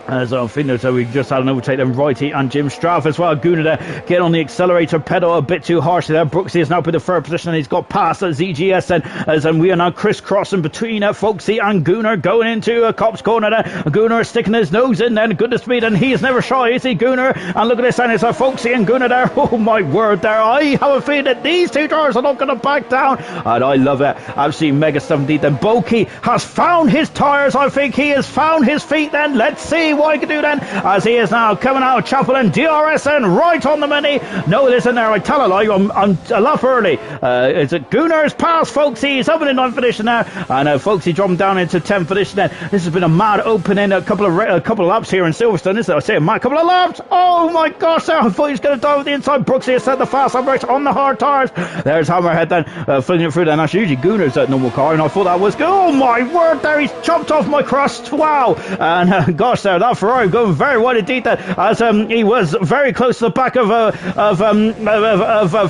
As I think so we just had an overtake then Righty and Jim Straff as well. Gunnar there get on the accelerator pedal a bit too harshly there. Brooksy is now in the third position and he's got past ZGS then, as we are now crisscrossing between Folksy and Gunnar going into Cop's corner there. Gunnar is sticking his nose in then, goodness me, and he is never shy, is he, Gunnar? And look at this, and it's Folksy and Gunnar there. Oh my word there, I have a feeling that these two drivers are not going to back down, and I love it. Absolutely mega 70. Then Bulky has found his tyres, I think he has found his feet then. Let's see what he can do then, as he is now coming out of Chapel and DRS and right on the money. No, it isn't there, I tell a lie, I'm a lot early. It's Gunnar's past Folksy, he's up in the 9th position now, and Folksy dropping down into 10th position then. This has been a mad opening, a couple of laps here in Silverstone, isn't it? I say a mad couple of laps. Oh my gosh, I thought he was going to die with the inside. Brooksy has set the fast average on the hard tyres. There's Hammerhead then, flinging it through then. That's usually Gunnar's normal car, and I thought that was good. Oh my word there, he's chopped off my crust, wow. And gosh there, that Ferrari going very wide indeed there, as he was very close to the back of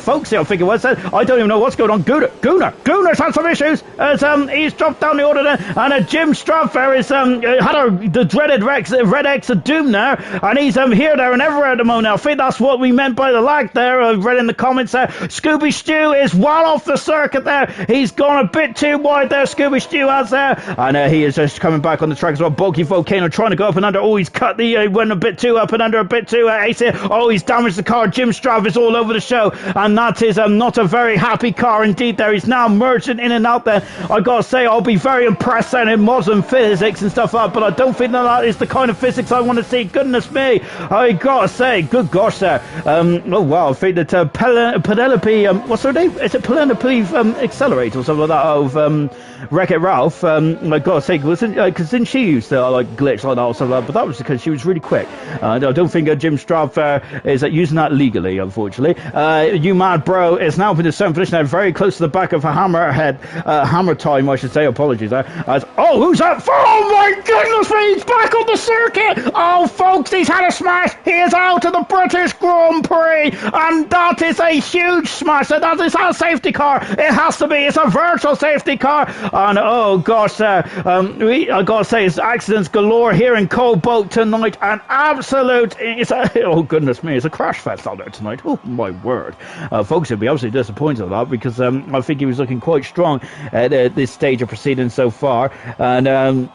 Folksy, I think it was. I don't even know what's going on. Gunnar's had some issues as he's dropped down the order there, and Jim Straff there is had the dreaded Red X of Doom there, and he's here, there, and everywhere at the moment. I think that's what we meant by the lag there. I read in the comments there. Scooby Stew is well off the circuit there. He's gone a bit too wide there, Scooby Stew has there, and he is just coming back on the track as well. Bulky Volcano trying to go up and under. Oh, he's cut the went a bit too up and under, a bit too ace. Oh, he's damaged the car. Jim Straff is all over the show, and that is not a very happy car indeed there. He's now merging in and out there. I gotta say, I'll be very impressed then in modern physics and stuff like that, but I don't think that is the kind of physics I want to see. Goodness me, I gotta say, good gosh there. Oh wow, I think that Penelope, what's her name? Is it Penelope Accelerate or something like that of Wreck-It Ralph? I gotta say, because didn't she used to like glitch like that or something like that, but that was because she was really quick. I don't think Jim Straff is using that legally, unfortunately. You Mad Bro is now in the 7th position, very close to the back of a Hammerhead, Hammer Time, I should say. Apologies there. Oh, who's that? Oh my goodness me, he's back on the circuit. Oh, folks, he's had a smash. He is out of the British Grand Prix, and that is a huge smash. That is a safety car. It has to be. It's a virtual safety car, and oh gosh, I gotta say, it's accidents galore here in Cobalt tonight. An absolute, oh goodness me, it's a crash fest out there tonight. Oh my word. Folks will be absolutely disappointed with that, because I think he was looking quite strong at this stage of proceedings so far, and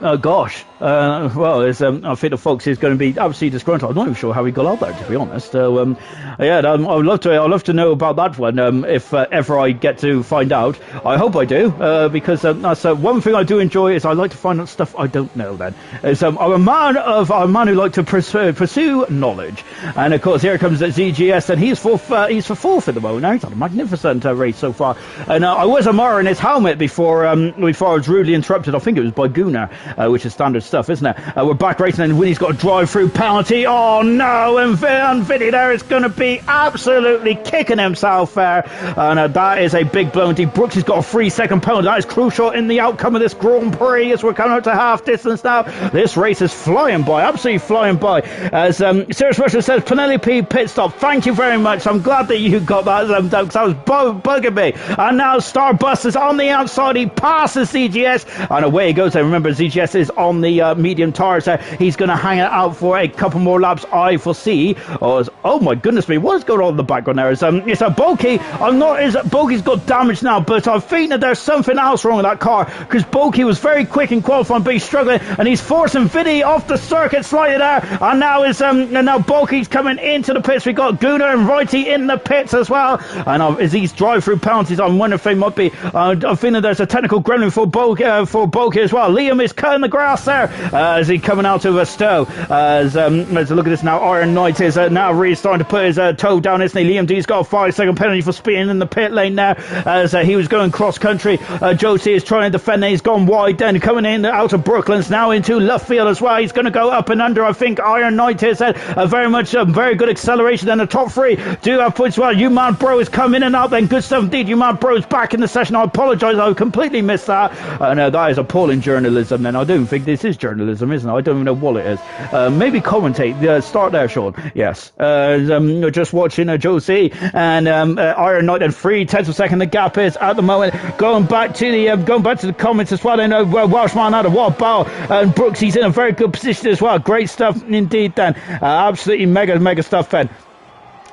oh gosh, well, it's, I think the Fox is going to be absolutely disgruntled. I'm not even sure how he got out there, to be honest. So, yeah, I'd love to know about that one. If ever I get to find out, I hope I do, because that's one thing I do enjoy, is I like to find out stuff I don't know. Then, is I'm a man who like to pursue knowledge, and of course here comes ZGS, and he's for fourth at the moment. Now he's had a magnificent race so far, and I was admiring his helmet before I was rudely interrupted. I think it was by Gunnar, which is standard stuff, isn't it? We're back racing, and Winnie's got a drive-through penalty. Oh no, and Vinny there is going to be absolutely kicking himself there, and that is a big blow indeed. Brooks has got a 3-second penalty. That is crucial in the outcome of this Grand Prix, as we're coming out to half distance now. This race is flying by, absolutely flying by. As Serious Russia says, Penelope pit stop. Thank you very much. I'm glad that you got that, because that was bugging me. And now Starbust is on the outside. He passes ZGS, and away he goes. And remember, ZGS is on the medium tyres there. He's going to hang it out for a couple more laps, I foresee. Oh my goodness me, what is going on in the background there? It's a Bulky. Bulky's got damage now, but I think that there's something else wrong with that car, because Bulky was very quick in qualifying, but he's struggling, and he's forcing Vinny off the circuit slightly there, and now Bulky's coming into the pits. We got Gunnar and Righty in the pits as well, and as these drive-through penalties, I'm wondering if they might be, I think that there's a technical gremlin for Bulky as well. Liam is cutting the grass there as he's coming out of a stow. As let's look at this now. Iron Knight is now really starting to put his toe down, isn't he? Liam D's got a 5-second penalty for speeding in the pit lane now, as he was going cross country. Josie is trying to defend. He's gone wide, then coming in out of Brooklands now into left field as well. He's going to go up and under. I think Iron Knight is very good acceleration. Then the top three do have points as well. You Man Bro has come in and out. Then good stuff indeed. You Man Bro is back in the session. I apologise, I completely missed that. And that is appalling journalism journalism then. I don't think this is journalism, isn't it? I don't even know what it is. Maybe commentate. Start there, Sean. Yes. Just watching Josie and Iron Knight and 3/10 of a second. The gap is at the moment going back to the comments as well. And Welshman had a what battle, and Brooks, he's in a very good position as well. Great stuff indeed then. Absolutely mega stuff then.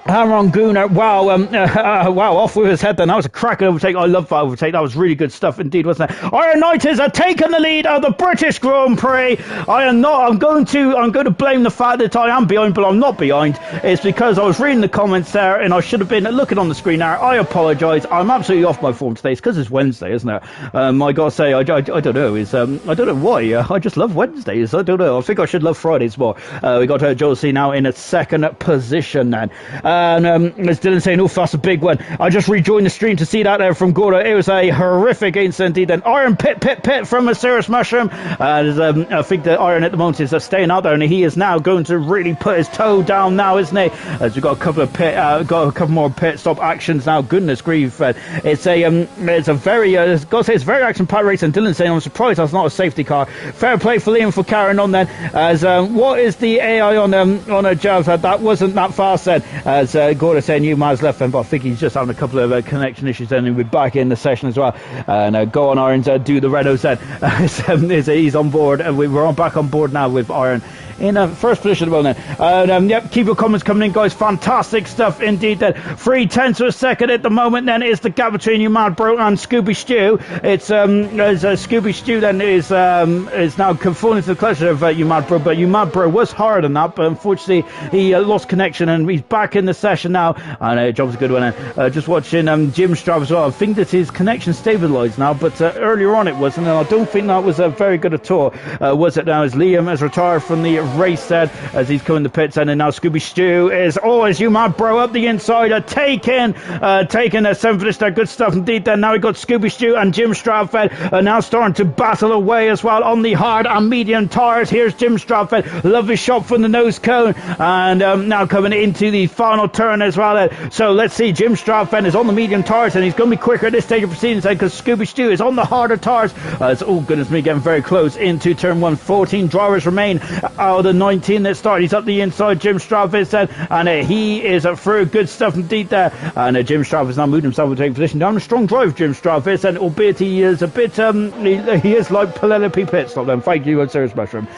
Hamron Gunnar, wow, off with his head then. That was a cracking overtake. I love that overtake. That was really good stuff indeed, wasn't it? Iron Knight has taken the lead of the British Grand Prix. I'm going to blame the fact that I am behind, but I'm not behind. It's because I was reading the comments there and I should have been looking on the screen there. I apologise. I'm absolutely off my form today. It's because it's Wednesday, isn't it? I gotta say, I don't know. I don't know why. I just love Wednesdays. I don't know. I think I should love Fridays more. We got Josie now in a second position then. And as Dylan saying, that's a big one. I just rejoined the stream to see that there from Gora. It was a horrific incident indeed. Then Iron Pit from a Cirrus Mushroom. I think that Iron at the moment is staying out there, and he is now going to really put his toe down now, isn't he? As we've got a couple more pit stop actions now. Goodness grief! It's a very it's very action-packed race. And Dylan saying, I'm surprised that's not a safety car. Fair play for Liam for carrying on then. As what is the AI on a Jazz? That wasn't that fast then. As Gordon saying Umaz left then, but I think he's just having a couple of connection issues then, and we're back in the session as well. And go on, Irons, do the Renos then. He's on board, and we're back on board now with Iron in first position at the moment. Yep, keep your comments coming in, guys. Fantastic stuff indeed. Then 3/10 of a second at the moment. Then is the gap between you Mad Bro and Scooby Stew. It's Scooby Stew then is now conforming to the clutch of you Mad Bro, but you Mad Bro was higher than that, but unfortunately he lost connection, and he's back in the session now. And job's a good one. Just watching Jim Strav as well. I think that his connection stabilised now, but earlier on it wasn't, and I don't think that was very good at all. Was it now? As Liam has retired from the race then, as he's coming to pits, and now Scooby Stew is always you Mad Bro up the inside, taking a 7 for this there. Good stuff indeed. Then now we got Scooby Stew and Jim Stradfed now starting to battle away as well on the hard and medium tires. Here's Jim Stradfed, lovely shot from the nose cone, and now coming into the final turn as well. So let's see, Jim Stradfed is on the medium tires, and he's going to be quicker at this stage of proceedings because Scooby Stew is on the harder tires. Oh goodness me, getting very close into turn 1. 14 drivers remain out of the 19 that started. He's up the inside, Jim Stradfed said, and he is through. Good stuff indeed there. And Jim Stradfed has now moved himself into a position down a strong drive. Jim Stradfed, and albeit he is a bit he is like Penelope Pit stop then. Thank you, Serious Mushroom.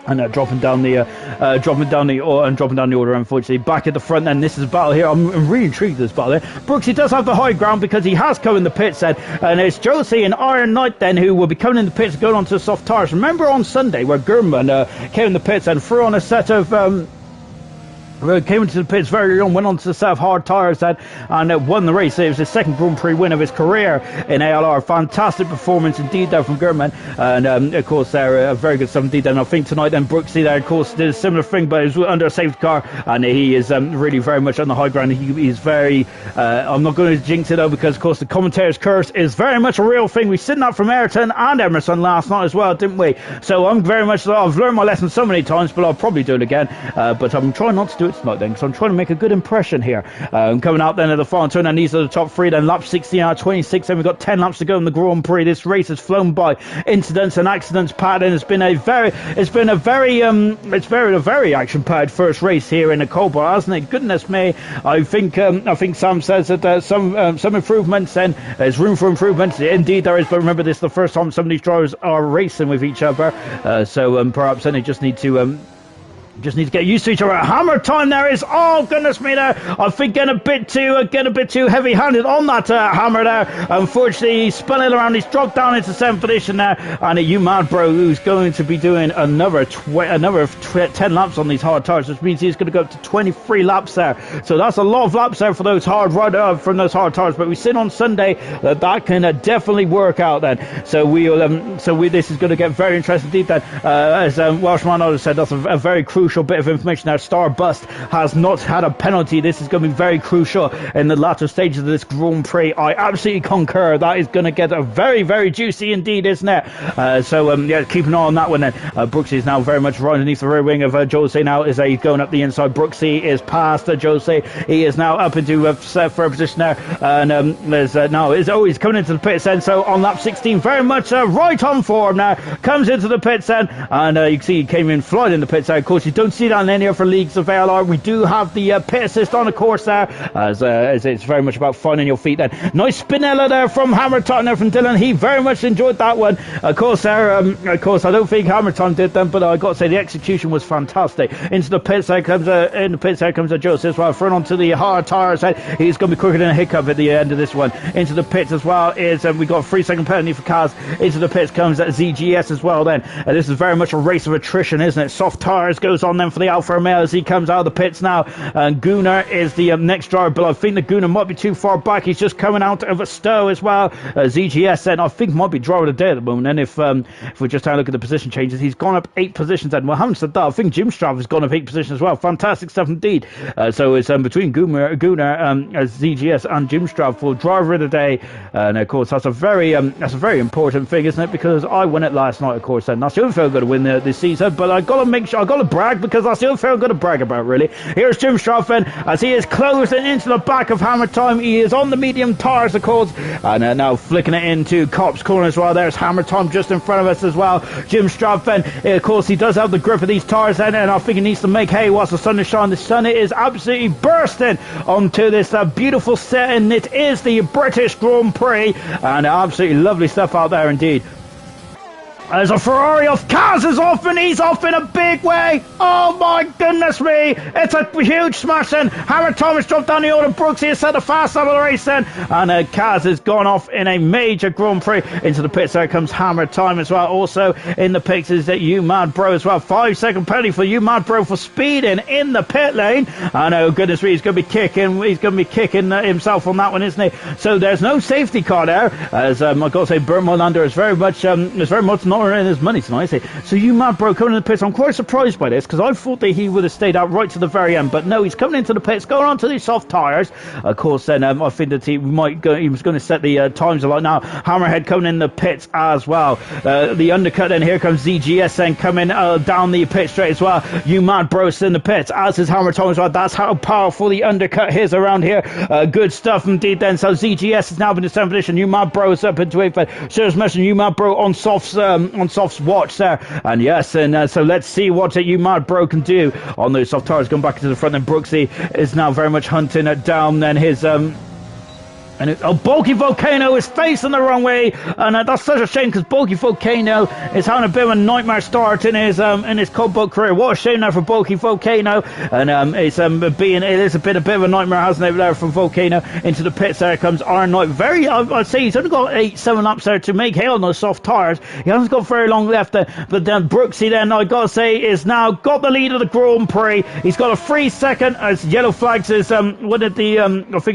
And dropping down the order, unfortunately. Back at the front then, this is a battle here. I'm really intrigued with this battle here. Brooks, he does have the high ground because he has come in the pits then, and it's Josie and Iron Knight then who will be coming in the pits going on to the soft tires. Remember on Sunday where Gurman came in the pits and threw on a set of came into the pits very early on, went on to the set of hard tyres and won the race. It was his second Grand Prix win of his career in ALR. Fantastic performance indeed there from Gurman, and of course they're very good stuff indeed. And I think tonight then Brooksy there of course did a similar thing, but it was under a safety car, and he is really very much on the high ground. He's very I'm not going to jinx it though, because of course the commentator's curse is very much a real thing. We've seen that from Ayrton and Emerson last night as well, didn't we? So I'm very much, I've learned my lesson so many times, but I'll probably do it again, but I'm trying not to do it tonight then, because I'm trying to make a good impression here. Coming out then at the final turn, and these are the top three then. Lap 16 out of 26, and we've got 10 laps to go in the Grand Prix. This race has flown by, incidents and accidents pattern. It's been a very action-packed first race here in the Cobalt, hasn't it? Goodness me. I think Sam says that some improvements, and there's room for improvements. Indeed there is, but remember, this is the first time some of these drivers are racing with each other, so perhaps then they just need to get used to each other. Hammer time there is, oh goodness me there, I think getting a bit too heavy-handed on that hammer there. Unfortunately he spun it around, he's dropped down into 7th position there, and you mad bro who's going to be doing another 10 laps on these hard tires, which means he's going to go up to 23 laps there. So that's a lot of laps there for those hard from those hard tires, but we've seen on Sunday that can definitely work out then. So this is going to get very interesting indeed then. As Welshman said, that's a very crucial crucial bit of information now. Starbust has not had a penalty. This is going to be very crucial in the latter stages of this Grand Prix. I absolutely concur. That is going to get a very, very juicy indeed, isn't it? Yeah, keep an eye on that one then. Brooksy is now very much right underneath the rear wing of Jose now as he's going up the inside. Brooksy is past Jose. He is now up into third position there. And there's now is always coming into the pits then. So on lap 16, very much right on form now. Comes into the pits then. And you can see he came in flying in the pits there. Of course, you don't see that in any other leagues of ALR. We do have the pit assist on the course there. As it's very much about finding your feet then. Nice spinella there from Hammer Time there from Dylan. He very much enjoyed that one. Of course, there. Of course, I don't think Hammer Time did them, but I got to say the execution was fantastic. Into the pits there comes Joseph as well. Front onto the hard tires. He's going to be quicker than a hiccup at the end of this one. Into the pits as well is we got a 3-second penalty for Kaz. Into the pits comes ZGS as well. Then this is very much a race of attrition, isn't it? Soft tires goes on then for the Alfa Romeo as he comes out of the pits now. Gunnar is the next driver, but I think that Gunnar might be too far back. He's just coming out of a stow as well. ZGS then I think might be driver of the day at the moment. And if we just have a look at the position changes, he's gone up 8 positions. Then well, having said that, I think Jim Strav has gone up 8 positions as well. Fantastic stuff indeed. So it's between Gunnar, ZGS and Jim Strav for driver of the day. And of course that's a very important thing, isn't it? Because I won it last night, of course. And that's the only thing I've got to win this season. But I got to make sure I got to brag because that's the only thing I've got to brag about really. Here's Jim Strav then as he is closing into the back of Hammer Time. He is on the medium tires, of course, and now flicking it into Cop's corner as well. There's Hammer Time just in front of us as well. Jim Strav then, of course, he does have the grip of these tires then, and I think he needs to make hay whilst the sun is shining. The sun is absolutely bursting onto this beautiful setting. It is the British Grand Prix, and absolutely lovely stuff out there indeed. There's a Ferrari off. Kaz is off, and he's off in a big way. Oh my goodness me! It's a huge smash then. Hammer Thomas dropped down the order. Brooksy has set the fast out of the race then, and Kaz has gone off in a major Grand Prix. Into the pits there comes Hammer Time as well. Also in the pits is that You Mad Bro as well. 5-second penalty for You Mad Bro for speeding in the pit lane. And oh goodness me, he's going to be kicking. He's going to be kicking himself on that one, isn't he? So there's no safety car there. As I got to say, Bert Molander is very much not earning his money tonight. So You Mad Bro coming in the pits. I'm quite surprised by this because I thought that he would have stayed out right to the very end, but no, he's coming into the pits, going on to these soft tires. Of course, then I think that he was going to set the times a lot now. Hammerhead coming in the pits as well. The undercut, then here comes ZGS then coming down the pit straight as well. You Mad Bro's in the pits, as is Hammer Time as well. That's how powerful the undercut is around here. Good stuff indeed then. So ZGS is now in the 7th position. You Mad Bro's up into 8th. Serious mention, You Mad Bro on Soft's watch there. And yes, and so let's see what You Mad Bro can do on those soft tires. Going back into the front, and Brooksy is now very much hunting it down. Then his Bulky Volcano is facing the wrong way, and that's such a shame because Bulky Volcano is having a bit of a nightmare start in his Cobalt career. What a shame now for Bulky Volcano, and it is a bit of a nightmare, hasn't it, there from Volcano. Into the pits there comes Iron Knight. I'd say he's only got 8-7 laps there to make hay on those soft tires. He hasn't got very long left there, but then Brooksy then, I gotta say, is now got the lead of the Grand Prix. He's got a 3-second as yellow flags is I think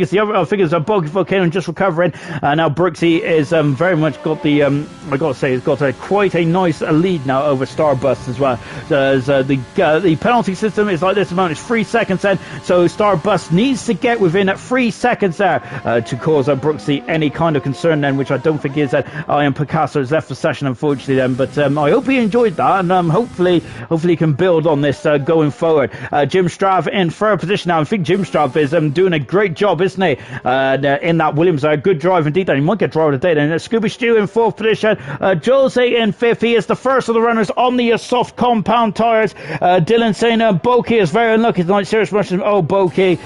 it's a Bulky Volcano and just recovering. Now Brooksy is very much got the I gotta say, he's got quite a nice lead now over Starbust as well. The penalty system is like this amount. It's 3 seconds then, so Starbust needs to get within 3 seconds there to cause Brooksy any kind of concern then, which I don't think is that Ian Picasso has left the session unfortunately then, but I hope he enjoyed that, and hopefully he can build on this going forward. Jim Strav in third position now. I think Jim Strav is doing a great job, isn't he, in that Williams. Good drive indeed, and he might get driver of the day then. Scooby Stew in 4th position. Jose in 5th. He is the first of the runners on the soft compound tyres. Dylan saying Boki is very unlucky tonight. Serious mention, Boki.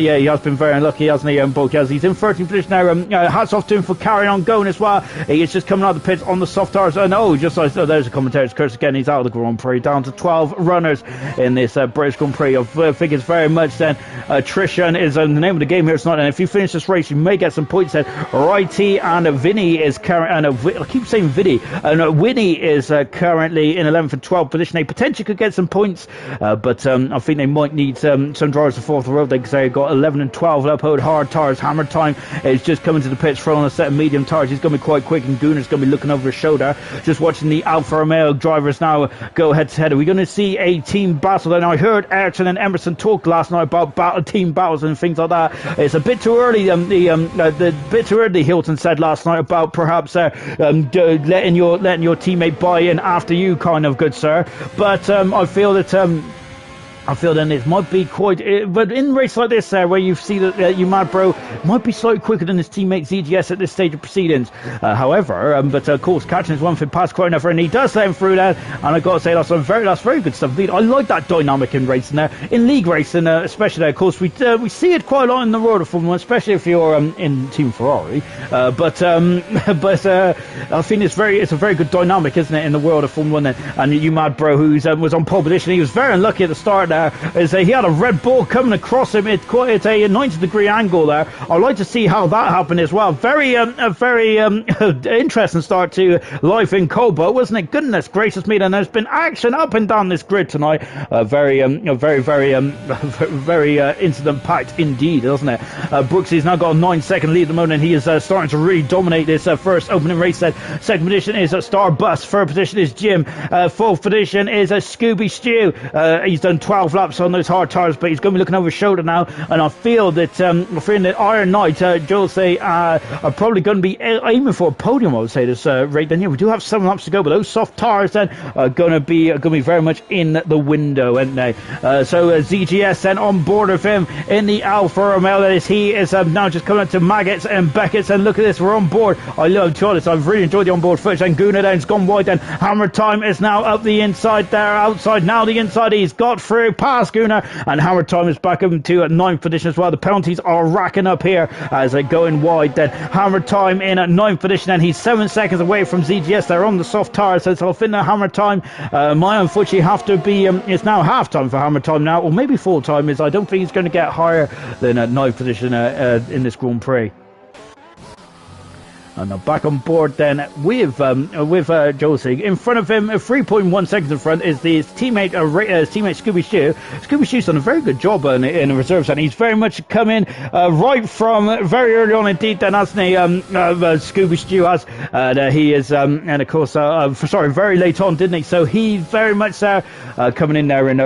Yeah, he has been very unlucky, hasn't he, Boki? As he's in 13th position now. Hats off to him for carrying on going as well. He is just coming out of the pits on the soft tyres. There's a commentator's curse again. He's out of the Grand Prix. Down to 12 runners in this British Grand Prix. I think it's very much then attrition is the name of the game here. It's not, and if you finish this race, you may get some points there. Righty and Vinny is currently, I keep saying Vinny, and Winnie is currently in 11th and 12th position. They potentially could get some points, but I think they might need some drivers to fourth row. They've got 11 and 12 uphold hard tires. Hammer Time is just coming to the pits, throwing a set of medium tires. He's going to be quite quick, and Gooner's going to be looking over his shoulder. Just watching the Alfa Romeo drivers now go head to head. Are we going to see a team battle? And I heard Ayrton and Emerson talk last night about team battles and things like that. It's a bit too early. The bit too early, Hilton said last night, about perhaps letting your teammate buy in after you, kind of, good sir. But I feel then it might be quite... but in races like this, where you see that you mad bro might be slightly quicker than his teammate ZGS at this stage of proceedings. However, but of course, catching his one thing past quite enough, and he does let him through there. And I've got to say, that's very good stuff. I like that dynamic in racing there. In league racing, especially there, of course, we see it quite a lot in the world of Formula 1, especially if you're in Team Ferrari. But I think it's a very good dynamic, isn't it, in the world of Formula 1 then. And you mad bro, who was on pole position, he was very unlucky at the start there. He had a red ball coming across him. It's a 90-degree angle there. I'd like to see how that happened as well. Very interesting start to life in Cobalt, wasn't it? Goodness gracious me! And there's been action up and down this grid tonight. Very incident-packed indeed, isn't it? Brooksy's now got a 9-second lead at the moment. He is starting to really dominate this first opening race set. Second position is Starbus. Third position is Jim. Fourth position is Scooby Stew. He's done 12 laps on those hard tires, but he's going to be looking over his shoulder now, and I feel that Iron Knight, Joel say, are probably going to be aiming for a podium, I would say, this rate. Then yeah, we do have 7 laps to go, but those soft tires then are going to be very much in the window, aren't they? So ZGS then on board of him in the Alfa Romeo. He is now just coming up to Maggots and Beckett's, and look at this, we're on board. I love this. I've really enjoyed the onboard footage. And Guna down's gone wide. Then Hammer Time is now up the inside there, outside now the inside. He's got through past Guna, and Hammer Time is back up to 9th position as well. The penalties are racking up here as they're going wide. Then Hammer Time in at 9th position, and he's 7 seconds away from ZGS. They're on the soft tires, so I think that Hammer Time might unfortunately have to be it's now half time for Hammer Time now, or maybe full time. I don't think he's going to get higher than 9th position in this Grand Prix. And back on board then with Josie. In front of him, 3.1 seconds in front, is his teammate Scooby Stew. Scooby Stew's done a very good job in the reserves, and he's very much come in right from very early on indeed. Then hasn't he? Scooby Stew has. He is, and of course, very late on, didn't he? So he's very much coming in there and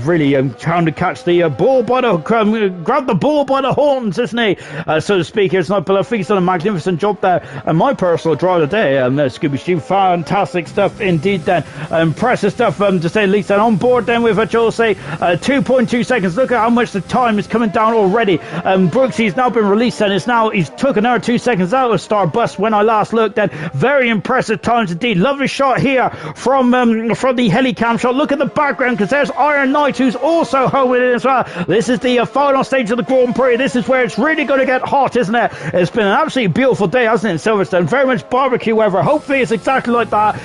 really trying to catch the ball by the grab the ball by the horns, isn't he? So to speak. It's not, but I think he's done a magnificent job there, and my personal drive of the day, Scooby Stew, fantastic stuff indeed then, impressive stuff to say the least. And on board then with Jose, 2.2 seconds. Look at how much the time is coming down already. Brooksy's now been released, and he's took another 2 seconds out of Starbus when I last looked. Then very impressive times indeed. Lovely shot here from the helicam shot. Look at the background, because there's Iron Knight, who's also homing in as well. This is the final stage of the Grand Prix. This is where it's really going to get hot, isn't it? It's been an absolutely beautiful day, hasn't it, in Silverstone? Very much barbecue weather. Hopefully it's exactly like that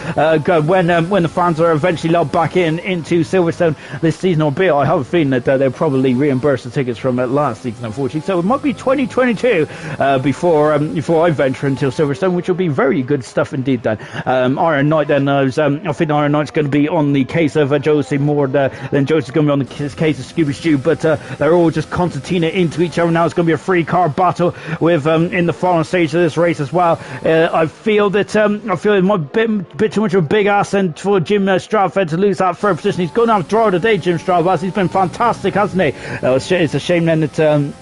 when the fans are eventually allowed back into Silverstone this season, albeit I have a feeling that they'll probably reimburse the tickets from last season, unfortunately. So it might be 2022 before I venture into Silverstone, which will be very good stuff indeed then. Iron Knight then, I think Iron Knight's going to be on the case of Josie more than Josie's going to be on the case of Scooby Stew, but they're all just concertina into each other now. It's going to be a 3-car battle with in the final stage of this race as well. I feel it might be a bit too much of a big ass and for Jim Stravfed to lose that third position. He's going to have to draw today, Jim Stravfed. He's been fantastic, hasn't he? It's a shame then that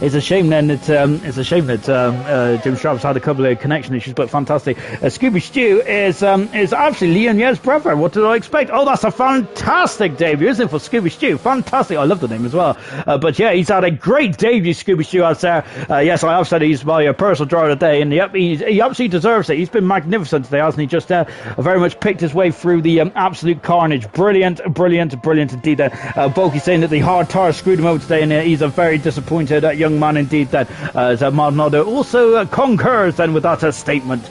It's a shame that Jim Sharp's had a couple of connection issues, but fantastic. Scooby Stew is actually Leon Yez's brother. What did I expect? Oh, that's a fantastic debut, isn't it, for Scooby Stew? Fantastic. I love the name as well. But yeah, he's had a great debut, Scooby Stew out there. Yes, I have said he's my personal driver of the day, and he absolutely deserves it. He's been magnificent today, hasn't he? Just very much picked his way through the absolute carnage. Brilliant indeed. Bulky saying that the hard tire screwed him over today, and he's a very disappointed that young man indeed then, as Maldonado also concurs then with that statement.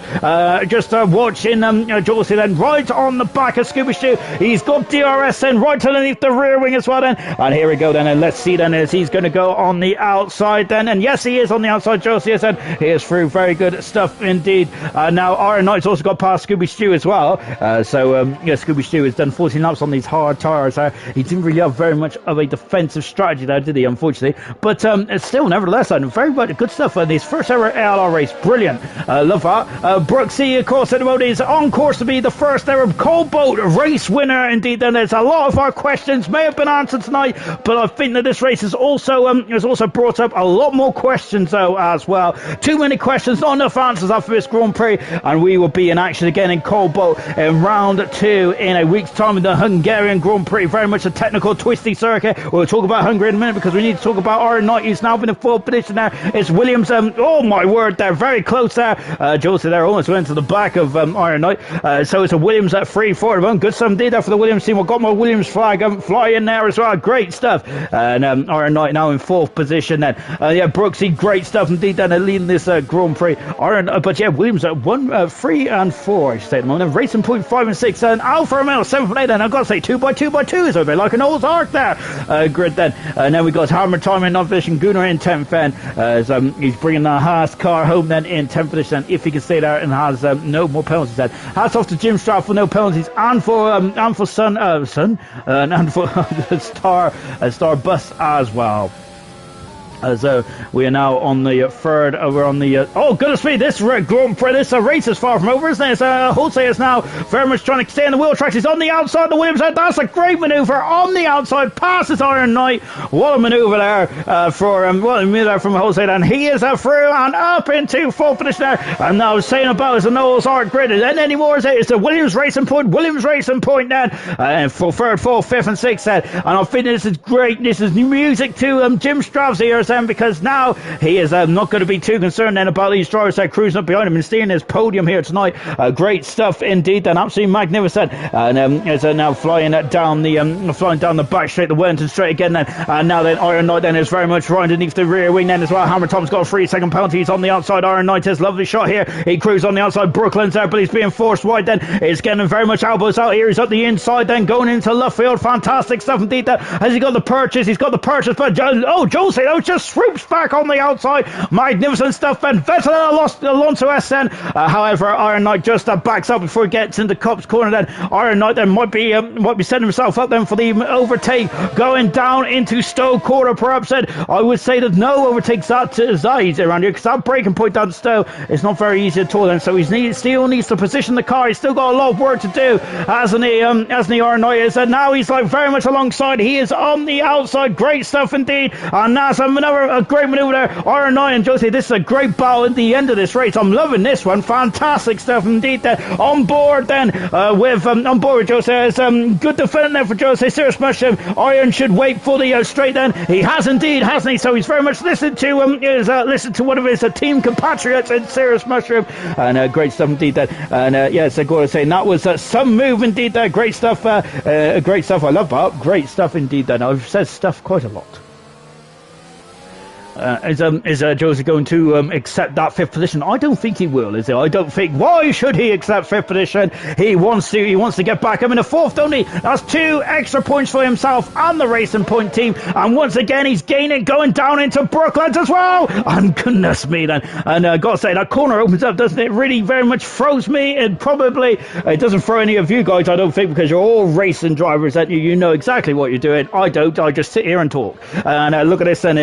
Just watching Josie then right on the back of Scooby Stew. He's got DRS then right underneath the rear wing as well then. And here we go then, and let's see then as he's going to go on the outside then. And yes, he is on the outside, Josie has said. He is through. Very good stuff indeed. Now, Iron Knight's also got past Scooby Stew as well. Scooby Stew has done 14 laps on these hard tyres. He didn't really have very much of a defensive strategy there, did he, unfortunately? But still, nevertheless, very good stuff. His first ever ALR race. Brilliant. Love that. Brooksy, of course, at the moment is on course to be the first ever Cobalt race winner indeed. Then there's a lot of our questions may have been answered tonight, but I think that this race has also brought up a lot more questions though as well. Too many questions, not enough answers after this Grand Prix, and we will be in action again in Cobalt in round 2 in a week's time in the Hungarian Grand Prix. Very much a technical twisty circuit. We'll talk about Hungary in a minute because we need to talk about Iron Knight, who's now been in 4th position there. It's Williams. Oh my word, they're very close there. Josie there almost went to the back of Iron Knight. So it's a Williams at 3-4. Good stuff indeed there for the Williams team. We've got my Williams flag flying there as well. Great stuff. And Iron Knight now in 4th position then. Brooksy, great stuff indeed then, leading this Grand Prix. Williams at 1, 3 and 4, I should say at the moment. Racing Point 5 and 6, and Alfa Romeo 7 and 8, and I've got to say 2x2x2 is a bit like an old arc there. Grid then. And then we got Hammer Time in 9th position, Gunnar in 10th then, as he's bringing the Haas car home then in 10th position, if he can stay there and has no more penalties then. Hats off to Jim Stroud for no penalties, and for Sun and for Star Bus as well. As we are now on the third, we're on the oh goodness me, this Grand Prix, this race is far from over, isn't it? Jose is now very much trying to stay in the wheel tracks. He's on the outside, the Williams side. That's a great manoeuvre on the outside, passes Iron Knight. What a manoeuvre there from Jose, and he is through and up into 4th position there. And now saying about is the Noah's Ark grid. And anymore is it? It's the Williams Racing Point then, for 3rd, 4th, 5th, and 6th then. And I think this is great. This is new music to Jim Strav's ears. Because now he is not going to be too concerned then about these drivers that cruising up behind him and steering his podium here tonight. Great stuff indeed then, absolutely magnificent. And is now flying down the back straight, the Wellington straight again then. And now then Iron Knight then is very much right underneath the rear wing then as well. Hammer Tom's got a 3-second penalty. He's on the outside. Iron Knight has lovely shot here. He cruises on the outside. Brooklyn's there, but he's being forced wide then. He's getting very much elbows out here. He's up the inside then, going into left field. Fantastic stuff indeed there. Has he got the purchase? He's got the purchase, but Jose just swoops back on the outside. Magnificent stuff. And Vettel lost Alonso SN. However, Iron Knight just backs up before he gets into Cop's corner. Then Iron Knight then might be setting himself up then for the overtake going down into Stowe corner. Perhaps then I would say that no overtakes that easy around here, because that braking point down to Stowe is not very easy at all. And so he still needs to position the car. He's still got a lot of work to do, hasn't he? Iron Knight is. And now he's very much alongside. He is on the outside. Great stuff indeed. And that's another great manoeuvre there. Iron Knight and Josie, this is a great battle at the end of this race. I'm loving this one. Fantastic stuff indeed there. On board with Josie. It's good defending there for Josie. Serious mushroom. Iron should wait for the straight then. He has indeed, hasn't he? So he's very much listened to one of his team compatriots in Serious Mushroom. And great stuff indeed there. And yes, I got to say, that was some move indeed there. Great stuff. Great stuff. I love that. Great stuff indeed there. Now, I've said stuff quite a lot. Is Josie going to accept that 5th position? I don't think he will, is he? I don't think. Why should he accept 5th position? He wants to get back. I'm in a 4th, don't he? That's 2 extra points for himself and the Racing Point team. And once again, he's gaining, going down into Brooklands as well. And goodness me, then. And I got to say, that corner opens up, doesn't it? Really very much throws me. It doesn't throw any of you guys, I don't think, because you're all racing drivers that you know exactly what you're doing. I don't. I just sit here and talk. And look at this then.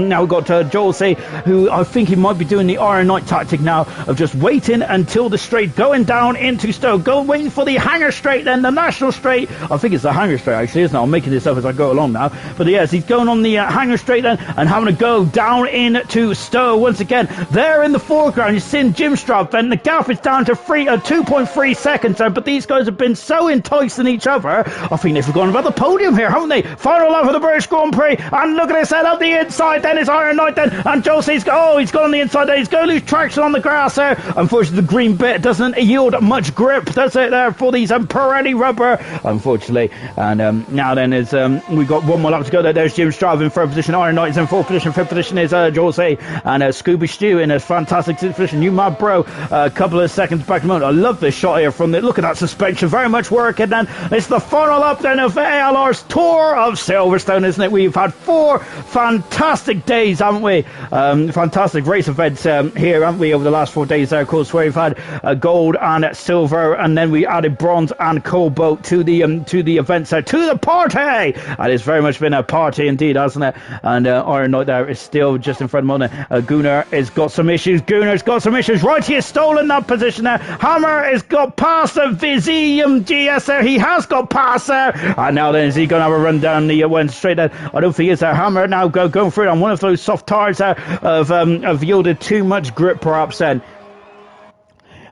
Now we've got Josie, who I think he might be doing the Iron Knight tactic now of just waiting until the straight, going down into Stowe, waiting for the hangar straight, then the national straight. I think it's the hangar straight actually, isn't it? I'm making this up as I go along now, but yes, he's going on the hangar straight then and having to go down into Stowe once again. There in the foreground you're seeing Jim Straub, and the gap is down to 2.3 seconds there, but these guys have been so enticing each other. I think they've forgotten about the podium here, haven't they? Final lap of the British Grand Prix, and look at this head up the inside then is Iron Iron Knight then, and Josie's he's gone on the inside there. He's going to lose traction on the grass there. Unfortunately, the green bit doesn't yield much grip, does it, there for these Pirelli rubber, unfortunately. And now then is we've got one more lap to go there. There's Jim Strav in third position, Iron Knight is in fourth position, fifth position is Jose, and Scooby Stew in a fantastic sixth position. You mad bro, a couple of seconds back to the moment. I love this shot here from the, look at that suspension, very much working. Then it's the final up then of ALR's tour of Silverstone, isn't it? We've had 4 fantastic days, haven't we? Fantastic race events here, haven't we, over the last 4 days there, of course, where we've had gold and silver, and then we added bronze and cobalt to the events there, to the party, and it's very much been a party indeed, hasn't it? And Iron Knight there is still just in front of Mona. Gunnar has got some issues. Gunnar's got some issues. Righty has stolen that position there. Hammer has got past the GS there. He has got past there. And now then, is he going to have a run down the went straight there? I don't think he is there. Hammer now going through it on one of those soft tires there have yielded too much grip perhaps then.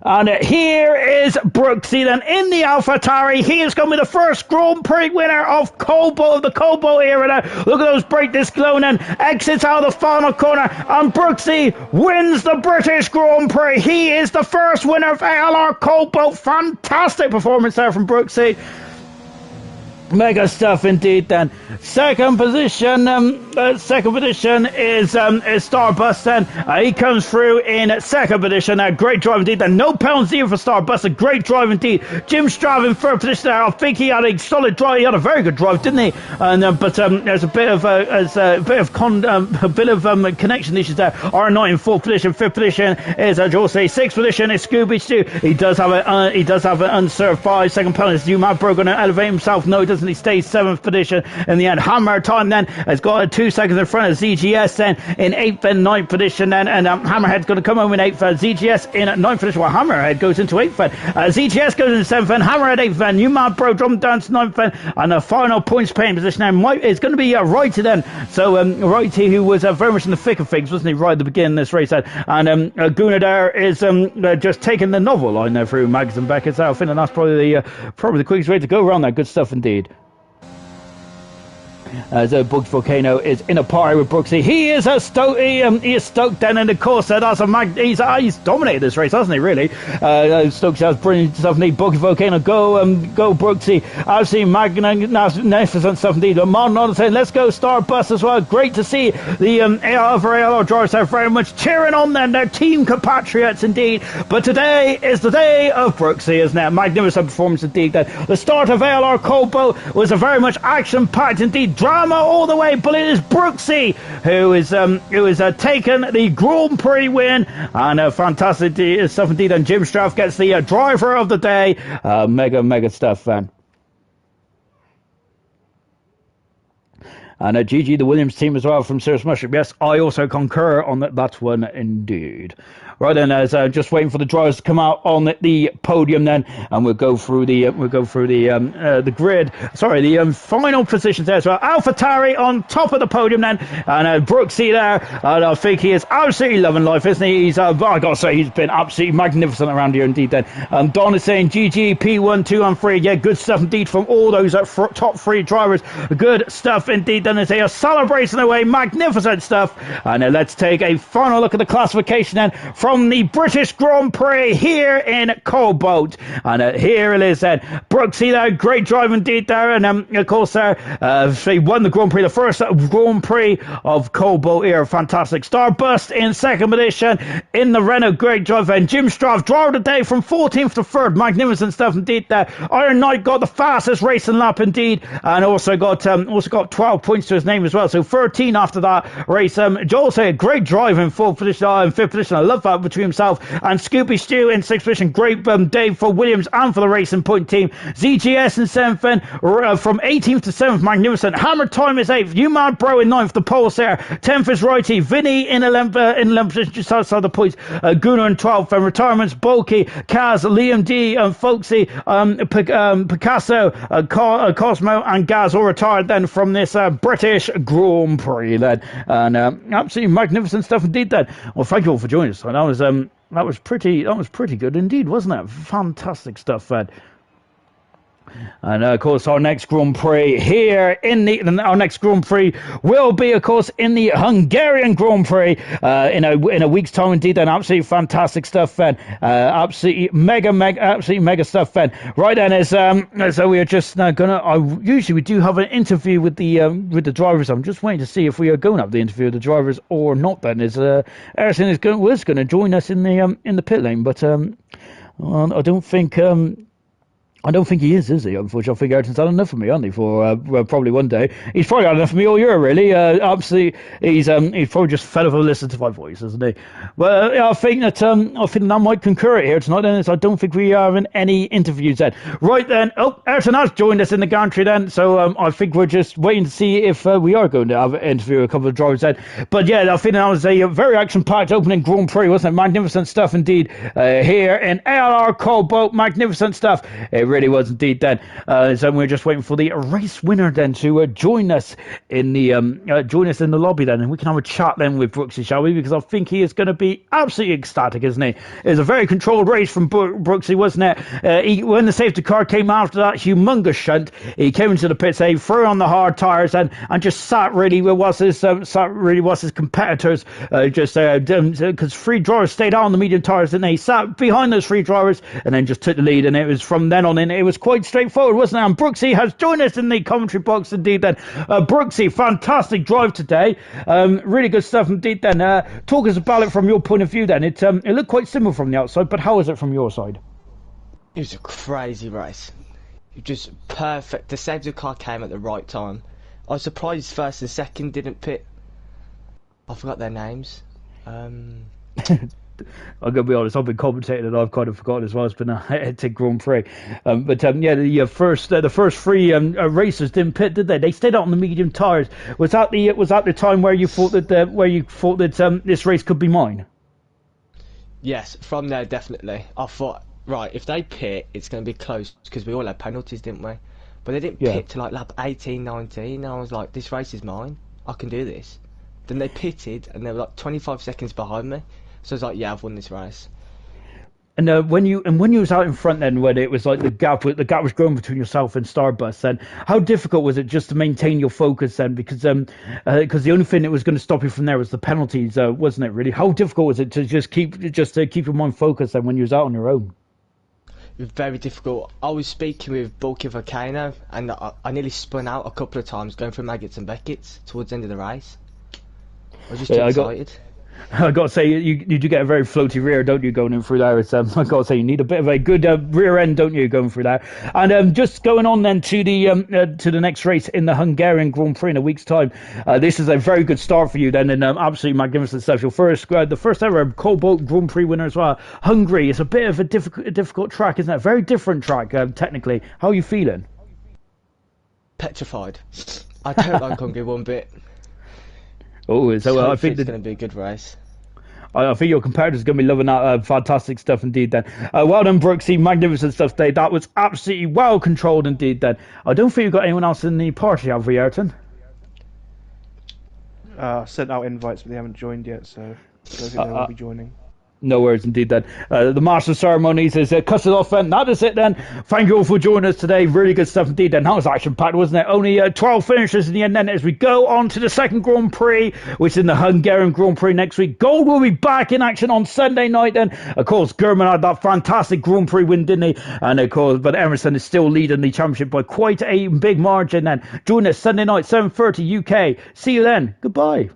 And here is Brooksy then in the AlphaTauri. He is going to be the first Grand Prix winner of Cobalt, of the Cobalt era now. Look at those brake discs glowing and exits out of the final corner. And Brooksy wins the British Grand Prix. He is the first winner of ALR Cobalt. Fantastic performance there from Brooksy. Mega stuff indeed then. Second position is Starbust then. He comes through in second position. Great drive indeed then. No penalty for Starbust. A great drive indeed. Jim Strav in third position there. I think he had a solid drive. He had a very good drive, didn't he? And but there's a bit of connection issues there. Iron Knight in fourth position. Fifth position is Jose. Sixth position is Scooby Stew. He does have an unserved by. Second penalty is Mavbro going to elevate himself. No, he doesn't. He stays seventh position in the end. Hammer time then has got 2 seconds in front of ZGS then in eighth and ninth position then, and Hammerhead's going to come home in eighth. ZGS in ninth position. Well, Hammerhead goes into eighth then. ZGS goes into seventh and Hammerhead eighth then. You Mad Bro drum down to ninth then, and the final points paying position now is going to be Righty then. So Righty, who was very much in the thick of things, wasn't he, right at the beginning of this race then. And Gunnar there is just taking the novel line there through Mags and Beckett. So I think that's probably the quickest way to go around that. Good stuff indeed. As Bugs Volcano is in a party with Brooksy. He is stoked then, and of course he's dominated this race, hasn't he, really? Stokes has brilliant stuff indeed. Bugs Volcano, go Brooksy. Absolutely magnificent stuff indeed. Lamont not saying let's go Starbust as well. Great to see the ALR drivers are very much cheering on them, their team compatriots indeed. But today is the day of Brooksy, isn't it? Magnificent performance indeed. The start of ALR Cobalt was a very much action-packed indeed, drama all the way, but it is Brooksy who is taken the Grand Prix win, and fantastic stuff indeed. And Jim Straff gets the driver of the day. Mega stuff, fan. And GG the Williams team as well from Cirrus Mushroom. Yes, I also concur on that one indeed. Right then, as just waiting for the drivers to come out on the podium then, and we'll go through the grid. Sorry, the final positions there as well. AlphaTauri on top of the podium then, and Brooksy there, and I think he is absolutely loving life, isn't he? He's I gotta say, he's been absolutely magnificent around here indeed then. Don is saying GG P1, 2 and 3. Yeah, good stuff indeed from all those top 3 drivers. Good stuff indeed. Then they are celebrating away, magnificent stuff. And let's take a final look at the classification then from the British Grand Prix here in Cobalt. And here it is then. Brooksy there, great drive indeed there. And of course he won the Grand Prix, the first Grand Prix of Cobalt here. Fantastic. Starbust in second position in the Renault, great drive. And Jim Straff, driver of the day from 14th to 3rd. Magnificent stuff indeed there. Iron Knight got the fastest racing lap indeed, and also got 12 points to his name as well. So 13 after that race. Joel said great drive in fourth position, in fifth position. I love that between himself and Scooby Stew in sixth position. Great day for Williams and for the Racing Point team. ZGS in seventh, from 18th to 7th. Magnificent. Hammer time is 8th. You Mad Bro in 9th. The pole's there. 10th is Righty. Vinny in 11th position, just outside the points. Gunnar in 12th. And retirements Bulky, Kaz, Liam D, and Folksy, Picasso, Cosmo, and Gaz all retired then from this British Grand Prix then. And absolutely magnificent stuff indeed then. Well, thank you all for joining us. That was pretty good indeed, wasn't it? Fantastic stuff, Fed. And of course, our next Grand Prix here our next Grand Prix will be, of course, in the Hungarian Grand Prix in a week's time. Indeed, and absolutely fantastic stuff, then. Absolutely mega stuff, then. Right then, so we are just gonna. Usually we do have an interview with the drivers. I'm just waiting to see if we are going to have the interview with the drivers or not. Then Erison was going to join us in the pit lane, but I don't think. I don't think he is he? Unfortunately, I think Ayrton's had enough of me, hasn't he? For probably one day. He's probably had enough of me all year, really. Absolutely, he's probably just fed up of listening to my voice, isn't he? Well, I think that I might concur it here tonight. Then, I don't think we are having any interviews then. Right then, Ayrton has joined us in the gantry then, so I think we're just waiting to see if we are going to have an interview with a couple of drivers then. But yeah, I think that was a very action-packed opening Grand Prix, wasn't it? Magnificent stuff indeed here in ALR Cobalt. Magnificent stuff. It really was indeed then. So we're just waiting for the race winner then to join us in the lobby then, and we can have a chat then with Brooksy, shall we? Because I think he is going to be absolutely ecstatic, isn't he? It was a very controlled race from Brooksy, wasn't it? When the safety car came after that humongous shunt, he came into the pits, he threw on the hard tyres and just sat really was his competitors because three drivers stayed on the medium tyres, and he sat behind those three drivers and then just took the lead, and it was from then on in it was quite straightforward, wasn't it? And Brooksy has joined us in the commentary box indeed then. Brooksy, fantastic drive today. Really good stuff indeed then. Talk us about it from your point of view then. It looked quite simple from the outside, but how is it from your side? It was a crazy race. Just perfect. The safety car came at the right time. I was surprised first and second didn't pit. I forgot their names. I'm going to be honest, I've been commentating and I've kind of forgotten as well. It's been a hectic Grand Prix. The first three racers didn't pit, did they? They stayed out on the medium tyres. Was that the time where you thought that this race could be mine? Yes, from there definitely. I thought, right, if they pit, it's going to be close because we all had penalties, didn't we? But they didn't pit to like lap 18, 19. And I was like, this race is mine. I can do this. Then they pitted and they were like 25 seconds behind me. So I was like, yeah, I've won this race. And when you was out in front then, when it was like the gap was growing between yourself and Starbus, then how difficult was it just to maintain your focus then? Because the only thing that was going to stop you from there was the penalties, wasn't it? Really, how difficult was it to just keep your mind focused then when you was out on your own? It was very difficult. I was speaking with Bulky Volcano, and I nearly spun out a couple of times going through Maggots and Beckett's towards the end of the race. I was just too excited. I got to say, you do get a very floaty rear, don't you, going in through there? It's, I got to say, you need a bit of a good rear end, don't you, going through there? And just going on then to the next race in the Hungarian Grand Prix in a week's time. This is a very good start for you then, and absolutely magnificent stuff. Your the first ever Cobalt Grand Prix winner as well. Hungary is a bit of a difficult track, isn't it? A very different track, technically. How are you feeling? Petrified. I don't like Hungary one bit. Oh, so I think it's going to be a good race. I think your competitors are going to be loving that. Fantastic stuff indeed then. Well done, Brooksy. Magnificent stuff today. That was absolutely well controlled indeed then. I don't think you've got anyone else in the party, have we, Ayrton? I sent out invites, but they haven't joined yet, so I don't think they will be joining. No worries indeed then. The Master Ceremonies is cuts it off then. That is it then. Thank you all for joining us today. Really good stuff indeed then. That was action packed, wasn't it? Only 12 finishers in the end then as we go on to the second Grand Prix, which is in the Hungarian Grand Prix next week. Gold will be back in action on Sunday night then. Of course, German had that fantastic Grand Prix win, didn't he? And of course, but Emerson is still leading the championship by quite a big margin then. Join us Sunday night, 7:30 UK. See you then. Goodbye.